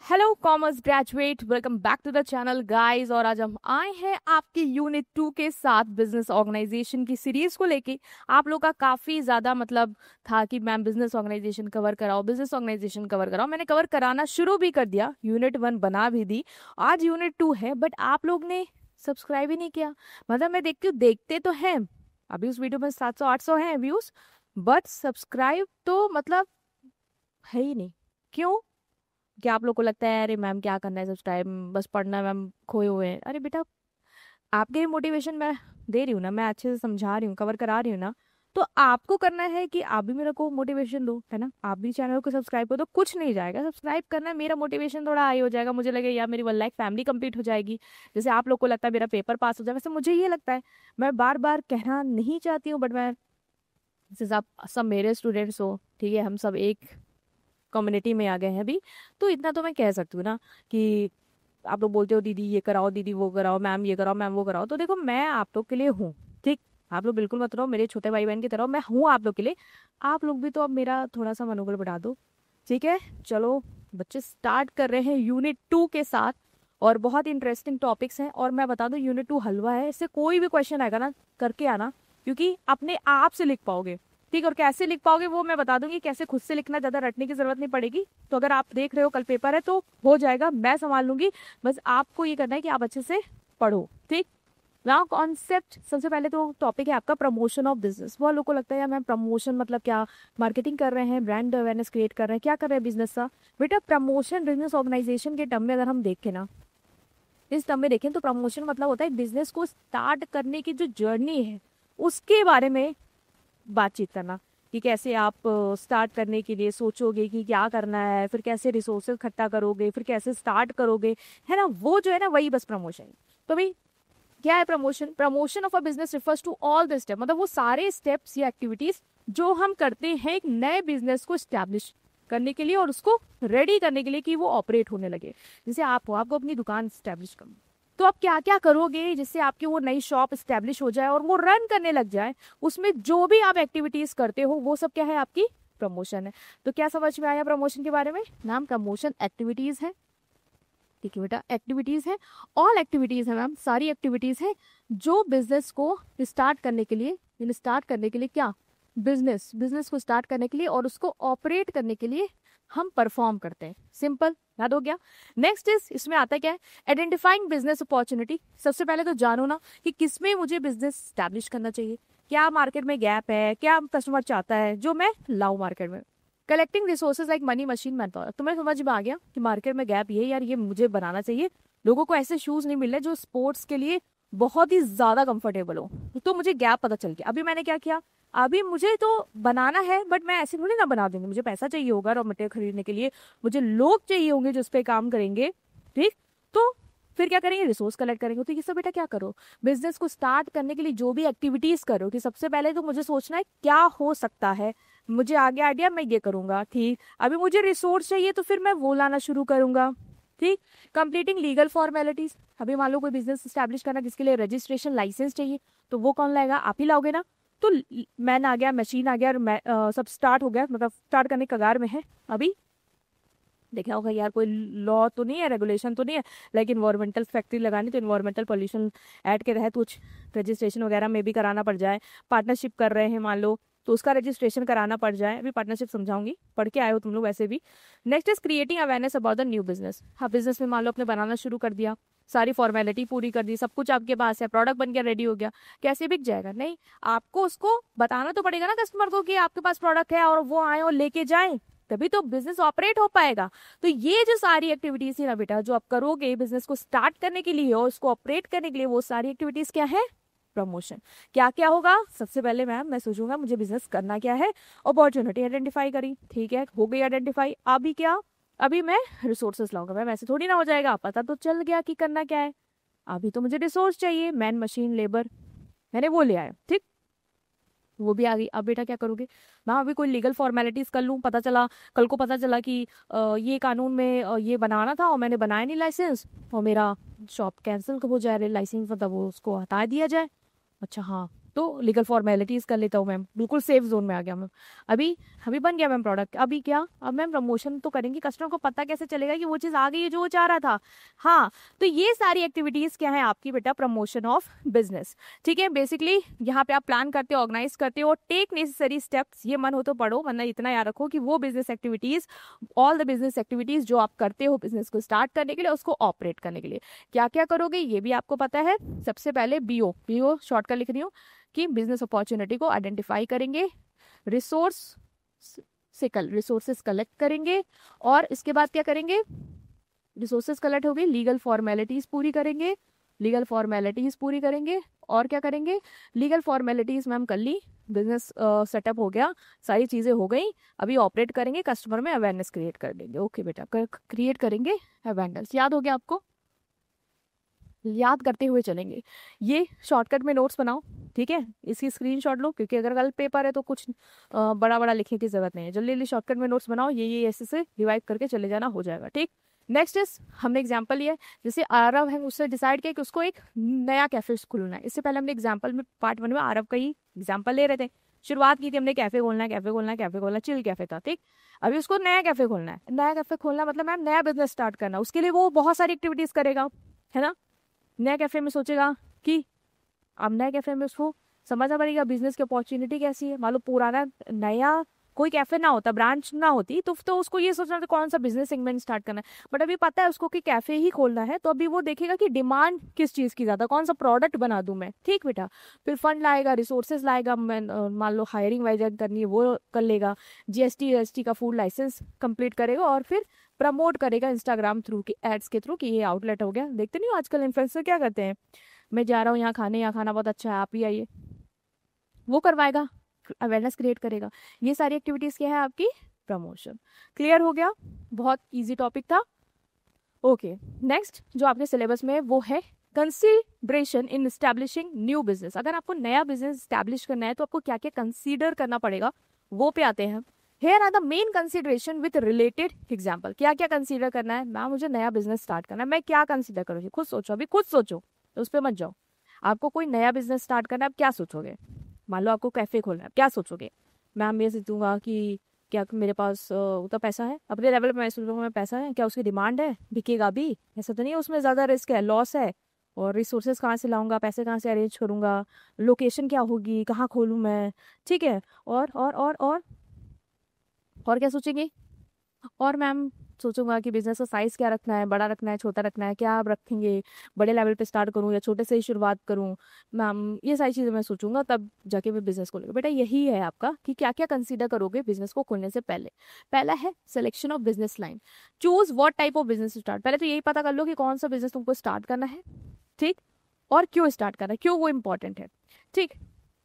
Hello commerce graduate, welcome back to the channel guys. और आज हम आए हैं आपकी यूनिट 2 के साथ बिजनेस ऑर्गेनाइजेशन की सीरीज को लेके। आप लोग का काफी ज्यादा मतलब था कि मैम बिजनेस ऑर्गेनाइजेशन कवर कराओ, बिजनेस ऑर्गेनाइजेशन कवर कराओ। मैंने कवर कराना शुरू भी कर दिया, यूनिट 1 बना भी दी, आज यूनिट 2 है, बट आप लोग ने सब्सक्राइब ही नहीं किया। मतलब मैं देखती हूँ, देखते तो हैं, अभी उस वीडियो में 700-800 हैं व्यूज, बट सब्सक्राइब तो मतलब है ही नहीं। क्यों? क्या आप लोग को लगता है अरे मैम क्या करना है सब टाइम, बस पढ़ना है, मैम खोए हुए हैं? अरे बेटा, आपके मोटिवेशन मैं दे रही हूँ ना, मैं अच्छे से समझा रही हूँ, कवर करा रही हूँ ना, तो आपको करना है कि आप भी मेरे को मोटिवेशन दो, है ना। आप भी चैनल को सब्सक्राइब करो तो कुछ नहीं जाएगा, सब्सक्राइब करना है, मेरा मोटिवेशन थोड़ा हाई हो जाएगा, मुझे लगे यार मेरी 1 लाख फैमिली कंप्लीट हो जाएगी। जैसे आप लोग को लगता है मेरा पेपर पास हो जाए, वैसे मुझे ये लगता है। मैं बार बार कहना नहीं चाहती हूँ, बट मैं, जैसे आप सब मेरे स्टूडेंट्स हो, ठीक है, हम सब एक कम्युनिटी में आ गए हैं अभी, तो इतना तो मैं कह सकती हूँ ना कि आप लोग बोलते हो दीदी ये कराओ, दीदी वो कराओ, मैम ये कराओ, मैम वो कराओ, तो देखो मैं आप लोग के लिए हूँ, ठीक। आप लोग बिल्कुल मत रहो मेरे छोटे भाई बहन की तरह, मैं हूँ आप लोग के लिए। आप लोग भी तो अब मेरा थोड़ा सा मनोबल बढ़ा दो, ठीक है। चलो बच्चे, स्टार्ट कर रहे हैं यूनिट 2 के साथ, और बहुत इंटरेस्टिंग टॉपिक्स हैं। और मैं बता दूं, यूनिट 2 हलवा है, इससे कोई भी क्वेश्चन आएगा ना करके आना, क्योंकि अपने आप से लिख पाओगे, ठीक। और कैसे लिख पाओगे वो मैं बता दूंगी, कैसे खुद से लिखना, ज्यादा रटने की जरूरत नहीं पड़ेगी। तो अगर आप देख रहे हो कल पेपर है तो हो जाएगा, मैं संभाल लूंगी। बस आपको ये करना है कि आप अच्छे से पढ़ो, ठीक। नाउ कॉन्सेप्ट, सबसे पहले तो टॉपिक है आपका प्रमोशन ऑफ बिजनेस। बहुत लोगों को लगता है यार मैम प्रमोशन मतलब क्या, मार्केटिंग कर रहे हैं, ब्रांड अवेयरनेस क्रिएट कर रहे हैं, क्या कर रहे हैं बिजनेस का। बेटा प्रमोशन बिजनेस ऑर्गेनाइजेशन के टर्म में अगर हम देखें ना, इस टर्म में देखें तो प्रमोशन मतलब होता है बिजनेस को स्टार्ट करने की जो जर्नी है उसके बारे में बातचीत करना, कि कैसे आप स्टार्ट करने के लिए सोचोगे कि क्या करना है, फिर कैसे रिसोर्सेज इकट्ठा करोगे, फिर कैसे स्टार्ट करोगे, है ना। वो जो है ना वही बस प्रमोशन। तो भाई क्या है promotion? Promotion of a business refers to all the step, मतलब वो सारे स्टेप्स या एक्टिविटीज जो हम करते हैं एक नए बिजनेस को स्टैब्लिश करने के लिए और उसको रेडी करने के लिए कि वो ऑपरेट होने लगे। जैसे आप हो, आपको अपनी दुकान स्टैब्लिश करनी, तो आप क्या क्या करोगे जिससे आपकी वो नई शॉप स्टैब्लिश हो जाए और वो रन करने लग जाए। उसमें जो भी आप एक्टिविटीज करते हो वो सब क्या है, आपकी प्रमोशन है। तो क्या समझ में आया प्रमोशन के बारे में? नाम प्रमोशन एक्टिविटीज है, ठीक है बेटा, एक्टिविटीज है, ऑल एक्टिविटीज है मैम, सारी एक्टिविटीज है जो बिजनेस को स्टार्ट करने के लिए, स्टार्ट करने के लिए क्या, बिजनेस बिजनेस को स्टार्ट करने के लिए और उसको ऑपरेट करने के लिए हम परफॉर्म करते हैं। सिंपल, याद हो गया। नेक्स्ट इज, इसमें आता क्या है, आइडेंटिफाइंग बिजनेस अपॉर्चुनिटी। सबसे पहले तो जानो ना कि किसमें मुझे बिजनेस स्टैब्लिश करना चाहिए, क्या मार्केट में गैप है, क्या कस्टमर चाहता है जो मैं लाऊं मार्केट में। Collecting resources like money, machine, man power. तुम्हें समझ में आ गया कि मार्केट में गैप ये है, यार ये मुझे बनाना चाहिए। लोगों को ऐसे शूज नहीं मिल रहे जो स्पोर्ट्स के लिए बहुत ही ज्यादा कंफर्टेबल हो, तो मुझे गैप पता चल गया। अभी मैंने क्या किया, अभी मुझे तो बनाना है, बट मैं ऐसे थोड़ी ना बना दूंगी, मुझे पैसा चाहिए होगा रॉ मटेरियल खरीदने के लिए, मुझे लोग चाहिए होंगे जो उस पर काम करेंगे, ठीक। तो फिर क्या करेंगे, रिसोर्स कलेक्ट करेंगे। तो ये सब बेटा क्या करो, बिजनेस को स्टार्ट करने के लिए जो भी एक्टिविटीज करो, कि सबसे पहले तो मुझे सोचना है क्या हो सकता है, मुझे आगे आइडिया, मैं ये करूंगा, ठीक। अभी मुझे रिसोर्स चाहिए तो फिर मैं वो लाना शुरू करूंगा, ठीक। कंप्लीटिंग लीगल फॉर्मेलिटीज, अभी मान लो कोई बिजनेस स्टैब्लिश करना जिसके लिए रजिस्ट्रेशन लाइसेंस चाहिए, तो वो कौन लाएगा, आप ही लाओगे ना। तो मैन आ गया, मशीन आ गया, और सब स्टार्ट हो गया, मतलब स्टार्ट करने के कगार में है। अभी देखा होगा यार, कोई लॉ तो नहीं है, रेगुलेशन तो नहीं है, लेकिन इन्वायरमेंटल फैक्ट्री लगानी तो इन्वायरमेंटल पोल्यूशन एक्ट के तहत कुछ रजिस्ट्रेशन वगैरह में भी कराना पड़ जाए। पार्टनरशिप कर रहे हैं मान लो, तो उसका रजिस्ट्रेशन कराना पड़ जाए। अभी पार्टनरशिप समझाऊंगी, पढ़ के आए हो तुम लोग वैसे भी। Next is creating awareness about the new business. हाँ, बिजनेस में मान लो अपने बनाना शुरू कर दिया, सारी फॉर्मेलिटी पूरी कर दी, सब कुछ आपके पास है, प्रोडक्ट बन गया, रेडी हो गया, कैसे बिक जाएगा? नहीं, आपको उसको बताना तो पड़ेगा ना कस्टमर को कि आपके पास प्रोडक्ट है, और वो आए और लेके जाएं, तभी तो बिजनेस ऑपरेट हो पाएगा। तो ये जो सारी एक्टिविटीज है ना बेटा, जो आप करोगे बिजनेस को स्टार्ट करने के लिए और उसको ऑपरेट करने के लिए, वो सारी एक्टिविटीज क्या है, प्रमोशन। क्या क्या होगा, सबसे पहले मैम मैं सोचूंगा मुझे बिजनेस करना क्या है, अपॉर्चुनिटी आइडेंटिफाई करी, ठीक है, हो गई आइडेंटिफाई। अभी क्या, अभी मैं रिसोर्सेस लाऊंगा। मैम ऐसे थोड़ी ना हो जाएगा, पता तो चल गया कि करना क्या है। अभी तो मुझे रिसोर्स चाहिए, मैन मशीन लेबर, मैंने वो ले आया, ठीक, वो भी आ गई। अब बेटा क्या करोगे, मैं अभी कोई लीगल फॉर्मेलिटीज कर लूँ, पता चला कल को पता चला कि ये कानून में ये बनाना था और मैंने बनाया नहीं लाइसेंस, और मेरा शॉप कैंसिल हो जाए, लाइसेंस मतलब वो उसको हटा दिया जाए। अच्छा हाँ, तो लीगल फॉर्मेलिटीज कर लेता हूँ मैम, बिल्कुल सेफ जोन में आ गया मैम। अभी अभी बन गया मैम प्रोडक्ट, अभी क्या, अब मैम प्रमोशन तो करेंगे, कस्टमर को पता कैसे चलेगा कि वो चीज़ आ गई है जो वो चाह रहा था। हाँ, तो ये सारी एक्टिविटीज़ क्या है आपकी बेटा, प्रमोशन ऑफ बिजनेस। ठीक है, बेसिकली यहाँ पे आप प्लान करते हो, ऑर्गेनाइज करते हो, टेक नेसेसरी स्टेप्स, ये मन हो तो पढ़ो, वरना इतना याद रखो कि वो business activities, all the business activities जो आप करते हो बिजनेस को स्टार्ट करने के लिए, उसको ऑपरेट करने के लिए क्या क्या करोगे ये भी आपको पता है। सबसे पहले बीओ, बीओ शॉर्टकट लिख रही हूँ कि बिजनेस अपॉर्चुनिटी को आइडेंटिफाई करेंगे, रिसोर्सेस कलेक्ट करेंगे, और इसके बाद क्या करेंगे, रिसोर्सेस कलेक्ट हो गई, लीगल फॉर्मेलिटीज पूरी करेंगे, लीगल फॉर्मेलिटीज पूरी करेंगे, और क्या करेंगे, लीगल फॉर्मेलिटीज मैम कर ली, बिजनेस सेटअप हो गया, सारी चीजें हो गई, अभी ऑपरेट करेंगे, कस्टमर में अवेयरनेस क्रिएट कर देंगे। ओके बेटा, क्रिएट करेंगे अवेयरनेस, याद हो गया आपको, याद करते हुए चलेंगे। ये शॉर्टकट में नोट्स बनाओ, ठीक है, इसकी स्क्रीनशॉट लो, क्योंकि अगर कल पेपर है तो कुछ बड़ा बड़ा लिखने की जरूरत नहीं है, जल्दी जल्दी शॉर्टकट में नोट्स बनाओ, ये ऐसे से रिवाइव करके चले जाना, हो जाएगा। ठीक, नेक्स्ट इज, हमने एग्जाम्पल लिया, जैसे आरव है, उससे डिसाइड किया कि उसको एक नया कैफे खोलना है। इससे पहले हमने एग्जाम्पल में पार्ट 1 में आरव का ही एग्जाम्पल ले रहे थे, शुरुआत की थी हमने, कैफे खोलना है, कैफे खोलना है, कैफे खोलना, चिल कैफे था। ठीक, अभी उसको नया कैफे खोलना है, नया कैफे खोलना मतलब मैम नया बिजनेस स्टार्ट करना, उसके लिए वो बहुत सारी एक्टिविटीज करेगा, है ना। नया कैफे में सोचेगा कि अब नए कैफे में उसको समझना पड़ेगा बिजनेस की अपॉर्चुनिटी कैसी है। मान लो पुराना नया कोई कैफे ना होता, ब्रांच ना होती, तो उसको ये सोचना था कौन सा बिजनेस सेगमेंट स्टार्ट करना है, बट अभी पता है उसको कि कैफे ही खोलना है, तो अभी वो देखेगा कि डिमांड किस चीज़ की ज़्यादा, कौन सा प्रोडक्ट बना दूं मैं। ठीक बेटा, फिर फंड लाएगा, रिसोर्सेज लाएगा, मान लो हायरिंग वायरिंग करनी है वो कर लेगा, जीएसटी का फूड लाइसेंस कंप्लीट करेगा, और फिर प्रमोट करेगा इंस्टाग्राम थ्रू की एड्स के थ्रू कि ये आउटलेट हो गया। देखते नहीं हो आजकल इन्फ्लुएंसर क्या करते हैं, मैं जा रहा हूँ यहाँ खाने, यहाँ खाना बहुत अच्छा है, आप ही आइए, वो करवाएगा, अवेयरनेस क्रिएट करेगा। ये सारी एक्टिविटीज क्या है आपकी, प्रमोशन। क्लियर हो गया, बहुत इजी टॉपिक था। ओके, नेक्स्ट जो आपके सिलेबस में है वो है कंसीडरेशन इन एस्टैब्लिशिंग न्यू बिजनेस। अगर आपको नया बिजनेस एस्टैब्लिश करना है तो आपको क्या क्या कंसीडर करना पड़ेगा, वो पे आते हैं। Here are the main consideration with related example. क्या क्या कंसीडर करना है, मैम मुझे नया बिजनेस स्टार्ट करना है, मैं क्या कंसीडर करूँगी, खुद सोचो, अभी खुद सोचो, तो उस पर मत जाओ। आपको कोई नया बिजनेस स्टार्ट करना है, आप क्या सोचोगे, मान लो आपको कैफे खोलना है, क्या सोचोगे, मैम ये सोचूंगा कि क्या मेरे पास उतना पैसा है, अपने लेवल पे मैं सोचूंगा मैं पैसा है, क्या उसकी डिमांड है, बिकेगा भी, ऐसा तो नहीं है उसमें ज़्यादा रिस्क है, लॉस है, और रिसोर्सेज कहाँ से लाऊंगा, पैसे कहाँ से अरेंज करूंगा, लोकेशन क्या होगी, कहाँ खोलूँ मैं। ठीक है, और क्या सोचेंगे, और मैम सोचूंगा कि बिजनेस का साइज क्या रखना है, बड़ा रखना है, छोटा रखना है, क्या आप रखेंगे, बड़े लेवल पे स्टार्ट करूं या छोटे से ही शुरुआत करूं, मैम ये सारी चीज़ें मैं सोचूंगा, तब जाके मैं बिजनेस खोलूंगा। बेटा यही है आपका कि क्या क्या कंसीडर करोगे बिजनेस को खोलने से पहले। पहला है selection of business line, choose what type of business start. पहले तो यही पता कर लो कि कौन सा बिजनेस तुमको स्टार्ट करना है, ठीक, और क्यों स्टार्ट करना है, क्यों वो इंपॉर्टेंट है। ठीक,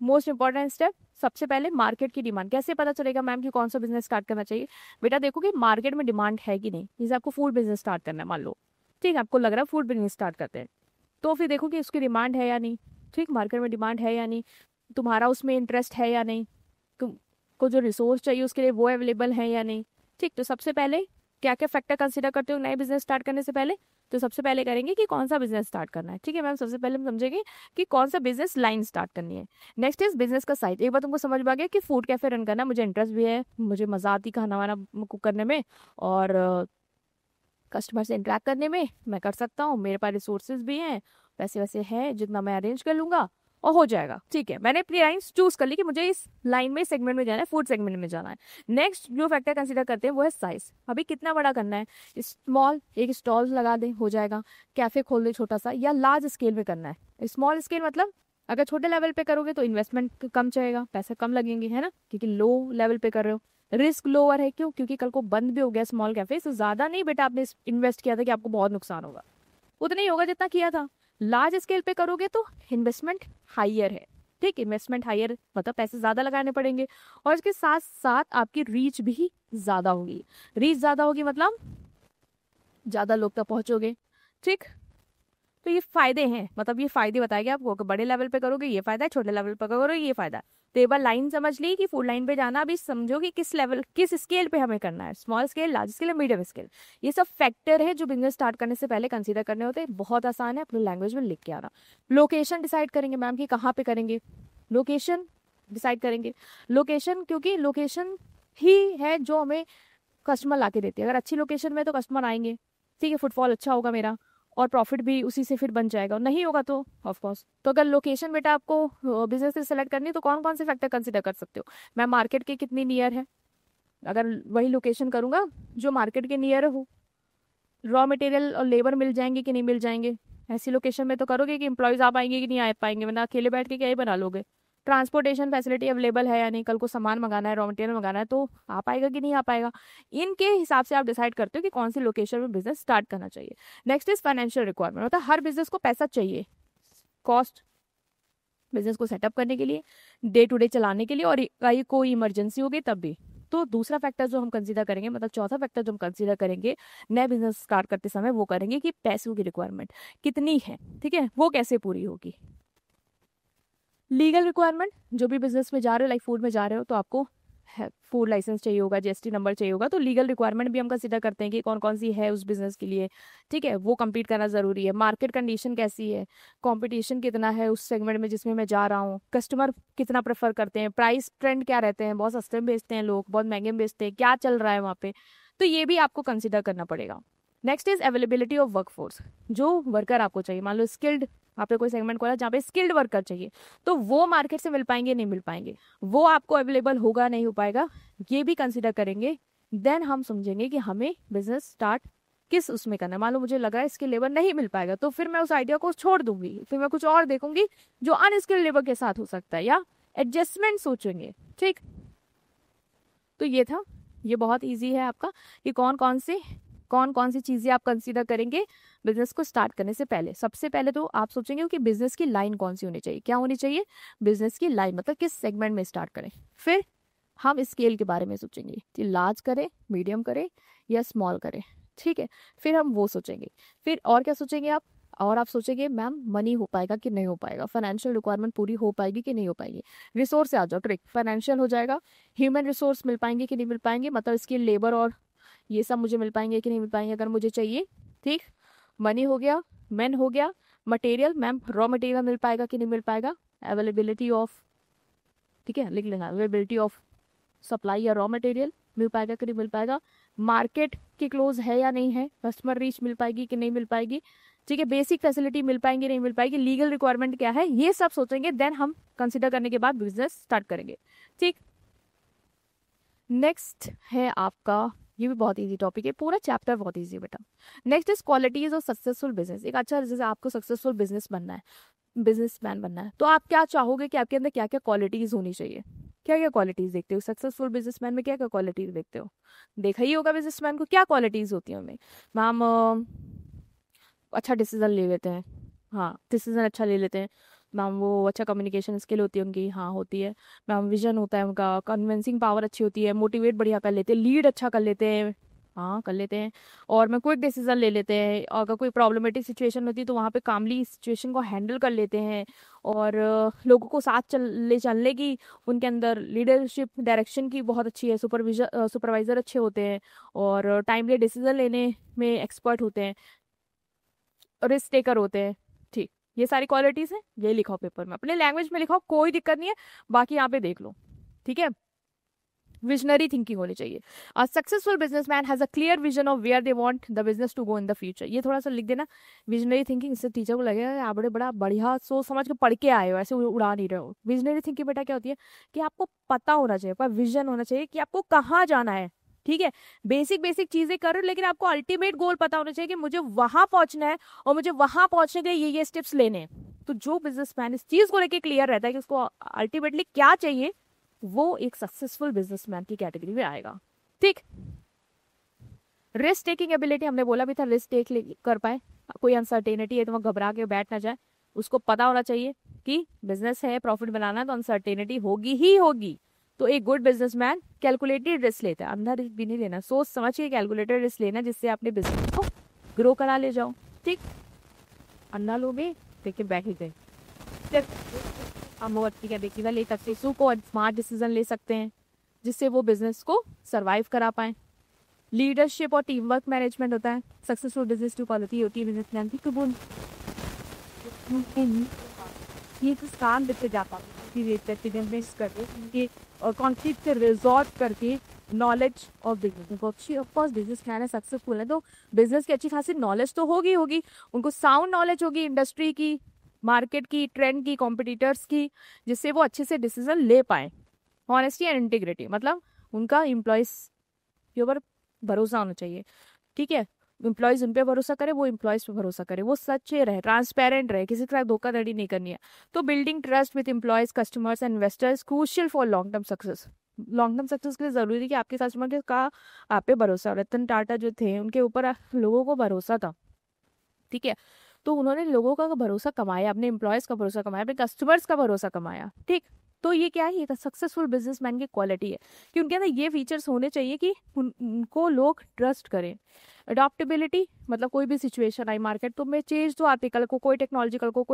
मोस्ट इंपॉर्टेंट स्टेप, सबसे पहले मार्केट की डिमांड। कैसे पता चलेगा मैम कि कौन सा बिजनेस स्टार्ट करना चाहिए, बेटा देखो कि मार्केट में डिमांड है कि नहीं। जैसे आपको फूड बिजनेस स्टार्ट करना है, मान लो, ठीक, आपको लग रहा है फूड बिजनेस स्टार्ट करते हैं, तो फिर देखो कि उसकी डिमांड है या नहीं। ठीक, मार्केट में डिमांड है या नहीं, तुम्हारा उसमें इंटरेस्ट है या नहीं, तुमको जो रिसोर्स चाहिए उसके लिए वो अवेलेबल है या नहीं। ठीक, तो सबसे पहले क्या क्या फैक्टर कंसिडर करते हो नए बिजनेस स्टार्ट करने से पहले, तो सबसे पहले करेंगे कि कौन सा बिजनेस स्टार्ट करना है। ठीक है मैम, सबसे पहले हम समझेंगे कि कौन सा बिजनेस लाइन स्टार्ट करनी है। नेक्स्ट इज बिजनेस का साइज। एक बार तुमको समझ में आ गया कि फूड कैफे रन करना, मुझे इंटरेस्ट भी है, मुझे मजा आती खाना वाना कुक करने में, और कस्टमर से इंटरेक्ट करने में मैं कर सकता हूँ, मेरे पास रिसोर्सेज भी हैं, पैसे वैसे हैं, जितना मैं अरेंज कर लूंगा और हो जाएगा। ठीक है, मैंने अपनी लाइन चूज कर ली कि मुझे इस लाइन में, सेगमेंट में जाना है, फूड सेगमेंट में जाना है। नेक्स्ट जो फैक्टर कंसीडर करते हैं वो है साइज। अभी कितना बड़ा करना है, स्मॉल एक स्टॉल लगा दे हो जाएगा, कैफे खोल दे छोटा सा, या लार्ज स्केल पे करना है। स्मॉल स्केल मतलब अगर छोटे लेवल पे करोगे तो इन्वेस्टमेंट कम चाहिएगा, पैसे कम लगेंगे, है ना, क्योंकि लो लेवल पे कर रहे हो, रिस्क लोअर है। क्यों, क्योंकि कल को बंद भी हो गया स्मॉल कैफे, तो ज्यादा नहीं बेटा आपने इन्वेस्ट किया था कि आपको बहुत नुकसान होगा, उतना ही होगा जितना किया था। लार्ज स्केल पे करोगे तो इन्वेस्टमेंट हाइयर है। ठीक, इन्वेस्टमेंट हाइयर मतलब पैसे ज्यादा लगाने पड़ेंगे, और इसके साथ साथ आपकी रीच भी ज्यादा होगी। रीच ज्यादा होगी मतलब ज्यादा लोग तक पहुंचोगे। ठीक, तो ये फायदे हैं, मतलब ये फायदे बताएंगे आपको कि बड़े लेवल पे करोगे ये फायदा है, छोटे लेवल पे करोगे ये फायदा है। तो एक बार लाइन समझ ली कि फुल लाइन पे जाना, अभी समझो कि किस लेवल, किस स्केल पे हमें करना है, small scale, large scale, medium scale. ये सब फैक्टर है जो बिजनेस स्टार्ट करने से पहले कंसीडर करने होते हैं। बहुत आसान है, अपनी लैंग्वेज में लिख के आना। लोकेशन डिसाइड करेंगे मैम कि कहाँ पे करेंगे, लोकेशन डिसाइड करेंगे। लोकेशन, क्योंकि लोकेशन ही है जो हमें कस्टमर ला के देती है। अगर अच्छी लोकेशन में तो कस्टमर आएंगे, ठीक है, फुटफॉल अच्छा होगा मेरा, और प्रॉफिट भी उसी से फिर बन जाएगा। नहीं होगा तो ऑफ कोर्स। तो अगर लोकेशन बेटा आपको बिजनेस से सेलेक्ट करनी है तो कौन कौन से फैक्टर कंसिडर कर सकते हो? मैं मार्केट के कितनी नियर है, अगर वही लोकेशन करूंगा जो मार्केट के नियर हो। रॉ मटेरियल और लेबर मिल जाएंगे कि नहीं मिल जाएंगे, ऐसी लोकेशन में तो करोगे कि एम्प्लॉयज आ पाएंगे कि नहीं आ पाएंगे, वरना अकेले बैठ के क्या ही बना लोगे। ट्रांसपोर्टेशन फैसिलिटी अवेलेबल है या नहीं, कल को सामान मंगाना है, रॉ मटेरियल मंगाना है तो आ पाएगा कि नहीं आ पाएगा। इनके हिसाब से आप डिसाइड करते हो कि कौन सी लोकेशन में बिजनेस स्टार्ट करना चाहिए। नेक्स्ट इज फाइनेंशियल रिक्वायरमेंट, मतलब हर बिजनेस को पैसा चाहिए, कॉस्ट बिजनेस को सेटअप करने के लिए, डे टू डे चलाने के लिए, और कोई इमरजेंसी होगी तब भी। तो दूसरा फैक्टर जो हम कंसीडर करेंगे, मतलब चौथा फैक्टर जो हम कंसीडर करेंगे नए बिजनेस स्टार्ट करते समय, वो करेंगे कि पैसों की रिक्वायरमेंट कितनी है, ठीक है, वो कैसे पूरी होगी। लीगल रिक्वायरमेंट, जो भी बिजनेस में जा रहे हो, लाइक फूड में जा रहे हो तो आपको फूड लाइसेंस चाहिए होगा, जीएसटी नंबर चाहिए होगा, तो लीगल रिक्वायरमेंट भी हम कंसीडर करते हैं कि कौन कौन सी है उस बिजनेस के लिए, ठीक है, वो कंप्लीट करना जरूरी है। मार्केट कंडीशन कैसी है, कंपटीशन कितना है उस सेगमेंट में जिसमें मैं जा रहा हूँ, कस्टमर कितना प्रेफर करते हैं, प्राइस ट्रेंड क्या रहते हैं, बहुत सस्ते में बेचते हैं लोग, बहुत महंगे में बेचते हैं, क्या चल रहा है वहाँ पे, तो ये भी आपको कंसिडर करना पड़ेगा। Next is availability of workforce, जो वर्कर आपको चाहिए, मान लो स्किल्ड, आपने कोई सेगमेंट खोला जहाँ पे स्किल्ड वर्कर चाहिए, तो वो मार्केट से मिल पाएंगे नहीं मिल पाएंगे, वो आपको अवेलेबल होगा नहीं हो पाएगा, ये भी कंसिडर करेंगे। देन हम समझेंगे कि हमें बिजनेस स्टार्ट किस उसमें करना है। मान लो मुझे लग रहा है इसके लेबर नहीं मिल पाएगा, तो फिर मैं उस आइडिया को छोड़ दूंगी, फिर मैं कुछ और देखूंगी जो अनस्किल्ड लेबर के साथ हो सकता है, या एडजस्टमेंट सोचेंगे, ठीक। तो ये था, ये बहुत ईजी है आपका कि कौन कौन सी चीजें आप कंसीडर करेंगे बिजनेस को स्टार्ट करने से पहले। सबसे पहले तो आप सोचेंगे कि बिजनेस की लाइन कौन सी होनी चाहिए, क्या होनी चाहिए, बिजनेस की लाइन, मतलब किस सेगमेंट में स्टार्ट करें। फिर हम स्केल के बारे में सोचेंगे कि लार्ज करें, मीडियम करें या स्मॉल करें, ठीक है, फिर हम वो सोचेंगे। फिर और क्या सोचेंगे आप, और आप सोचेंगे मैम मनी हो पाएगा कि नहीं हो पाएगा, फाइनेंशियल रिक्वायरमेंट पूरी हो पाएगी कि नहीं हो पाएगी। रिसोर्स से आ जाओ, ट्रिक फाइनेंशियल हो जाएगा, ह्यूमन रिसोर्स मिल पाएंगे कि नहीं मिल पाएंगे, मतलब इसकी लेबर और ये सब मुझे मिल पाएंगे कि नहीं मिल पाएंगे अगर मुझे चाहिए, ठीक। मनी हो गया, मैन हो गया, मटेरियल, मैम रॉ मटेरियल मिल पाएगा कि नहीं मिल पाएगा, अवेलेबिलिटी ऑफ, ठीक है, लिख लेना, अवेलेबिलिटी ऑफ सप्लाई या रॉ मटेरियल मिल पाएगा कि नहीं मिल पाएगा, मार्केट की क्लोज है या नहीं है, कस्टमर रीच मिल पाएगी कि नहीं मिल पाएगी, ठीक है, बेसिक फैसिलिटी मिल पाएंगे नहीं मिल पाएगी, लीगल रिक्वायरमेंट क्या है, ये सब सोचेंगे। देन हम कंसिडर करने के बाद बिजनेस स्टार्ट करेंगे, ठीक। नेक्स्ट है आपका, ये भी बहुत इजी टॉपिक है, पूरा चैप्टर बहुत इजी बेटा। Next is qualities of successful business. एक अच्छा, जैसे आपको सक्सेसफुल बिजनेस बनना है, बिजनेसमैन बनना है, तो आप क्या चाहोगे कि आपके अंदर क्या क्या क्वालिटीज होनी चाहिए, क्या क्या क्वालिटीज देखते हो सक्सेसफुल बिजनेसमैन में, क्या क्या क्वालिटीज देखते हो, देखा ही होगा बिजनेसमैन को क्या क्वालिटीज होती है उनमें। मैम अच्छा डिसीजन ले लेते हैं, हाँ डिसीजन अच्छा ले लेते हैं मैम, वो अच्छा कम्युनिकेशन स्किल होती है उनकी, हाँ होती है मैम, विजन होता है उनका, कन्विंसिंग पावर अच्छी होती है, मोटिवेट बढ़िया कर लेते हैं, लीड अच्छा कर लेते हैं, हाँ कर लेते हैं, और मैं क्विक डिसीजन ले लेते हैं, और अगर कोई प्रॉब्लमेटिक सिचुएशन होती है तो वहाँ पे कामली सिचुएशन को हैंडल कर लेते हैं, और लोगों को साथ चलने की उनके अंदर लीडरशिप डायरेक्शन की बहुत अच्छी है, सुपरवाइजर अच्छे होते हैं, और टाइमली डिसीजन लेने में एक्सपर्ट होते हैं, रिस्क टेकर होते हैं, ठीक। ये सारी क्वालिटीज हैं, ये लिखाओ पेपर में, अपने लैंग्वेज में लिखाओ, कोई दिक्कत नहीं है, बाकी यहाँ पे देख लो, ठीक है। विजनरी थिंकिंग होनी चाहिए। A successful businessman has a clear vision of where they want the business to go in the future. ये थोड़ा सा लिख देना, विजनरी थिंकिंग, इससे टीचर को लगेगा आप बड़ा बढ़िया सोच समझ के पढ़ के आए हो, ऐसे उड़ा नहीं रहे हो। विजनरी थिंकिंग बेटा क्या होती है कि आपको पता होना चाहिए, आपका विजन होना चाहिए कि आपको कहाँ जाना है, ठीक है। बेसिक बेसिक चीजें करो, लेकिन आपको अल्टीमेट गोल पता होना चाहिए कि मुझे वहां पहुंचना है, और मुझे वहां पहुंचने के लिए ये स्टेप्स लेने हैं। तो जो बिजनेसमैन इस चीज को लेके क्लियर रहता है कि उसको अल्टीमेटली क्या चाहिए, वो एक सक्सेसफुल बिजनेसमैन की कैटेगरी में आएगा, ठीक। रिस्क टेकिंग एबिलिटी, हमने बोला भी था, रिस्क टेक कर पाए, कोई अनसर्टेनिटी है तो वह घबरा के बैठ ना जाए, उसको पता होना चाहिए कि बिजनेस है, प्रॉफिट बनाना है, तो अनसर्टेनिटी होगी ही होगी। तो एक गुड बिजनेसमैन कैलकुलेटेड रिस्क लेता है, अंधा रिस्क भी नहीं लेना, सोच समझ के कैलकुलेटेड रिस्क लेना, जिससे अपने बिजनेस को ग्रो करा ले जाओ, ठीक। अंधा लोगे देखिए बैठ ही गए, हम बहुत क्या देखिएगा ले सकते हैं को स्मार्ट डिसीजन ले सकते हैं, जिससे वो बिजनेस को सरवाइव करा पाए। लीडरशिप और टीम वर्क मैनेजमेंट होता है, सक्सेसफुल बिजनेस की क्वालिटी होती है बिजनेसमैन की, तो ये कुछ काम देते जा पाते करके और कॉन्फ्लिक्ट से रिजॉल्व करके नॉलेज ऑफ बिजनेस। उनको अच्छी ऑफकोर्स बिजनेस मैन है, सक्सेसफुल है, तो बिजनेस की अच्छी खासी नॉलेज तो होगी। उनको साउंड नॉलेज होगी इंडस्ट्री की, मार्केट की, ट्रेंड की, कॉम्पिटिटर्स की, जिससे वो अच्छे से डिसीजन ले पाए। ऑनेस्टी एंड इंटीग्रिटी, मतलब उनका एम्प्लॉयज के ऊपर भरोसा होना चाहिए। ठीक है, एम्प्लॉयज उन पे भरोसा करे, वो एम्प्लॉयज पे भरोसा करे, वो सच्चे रहे, ट्रांसपेरेंट रहे, किसी तरह धोखाधड़ी नहीं करनी है। तो building trust with employees, customers and investors crucial for long term success. Long term success के लिए जरूरी है कि आपके कस्टमर का आप पे भरोसा हो। रतन टाटा जो थे, उनके ऊपर लोगों को भरोसा था। ठीक है, तो उन्होंने लोगों का भरोसा कमाया, अपने एम्प्लॉयज का भरोसा कमाया, अपने कस्टमर्स का भरोसा कमाया। ठीक, तो ये क्या है, ये सक्सेसफुल बिजनेसमैन की क्वालिटी है कि उनके अंदर ये फीचर्स होने चाहिए कि उनको लोग ट्रस्ट करें। अडॉप्टेबिलिटी, मतलब कोई भी सिचुएशन आई मार्केट तो में चेंज तो आती, कल को कोई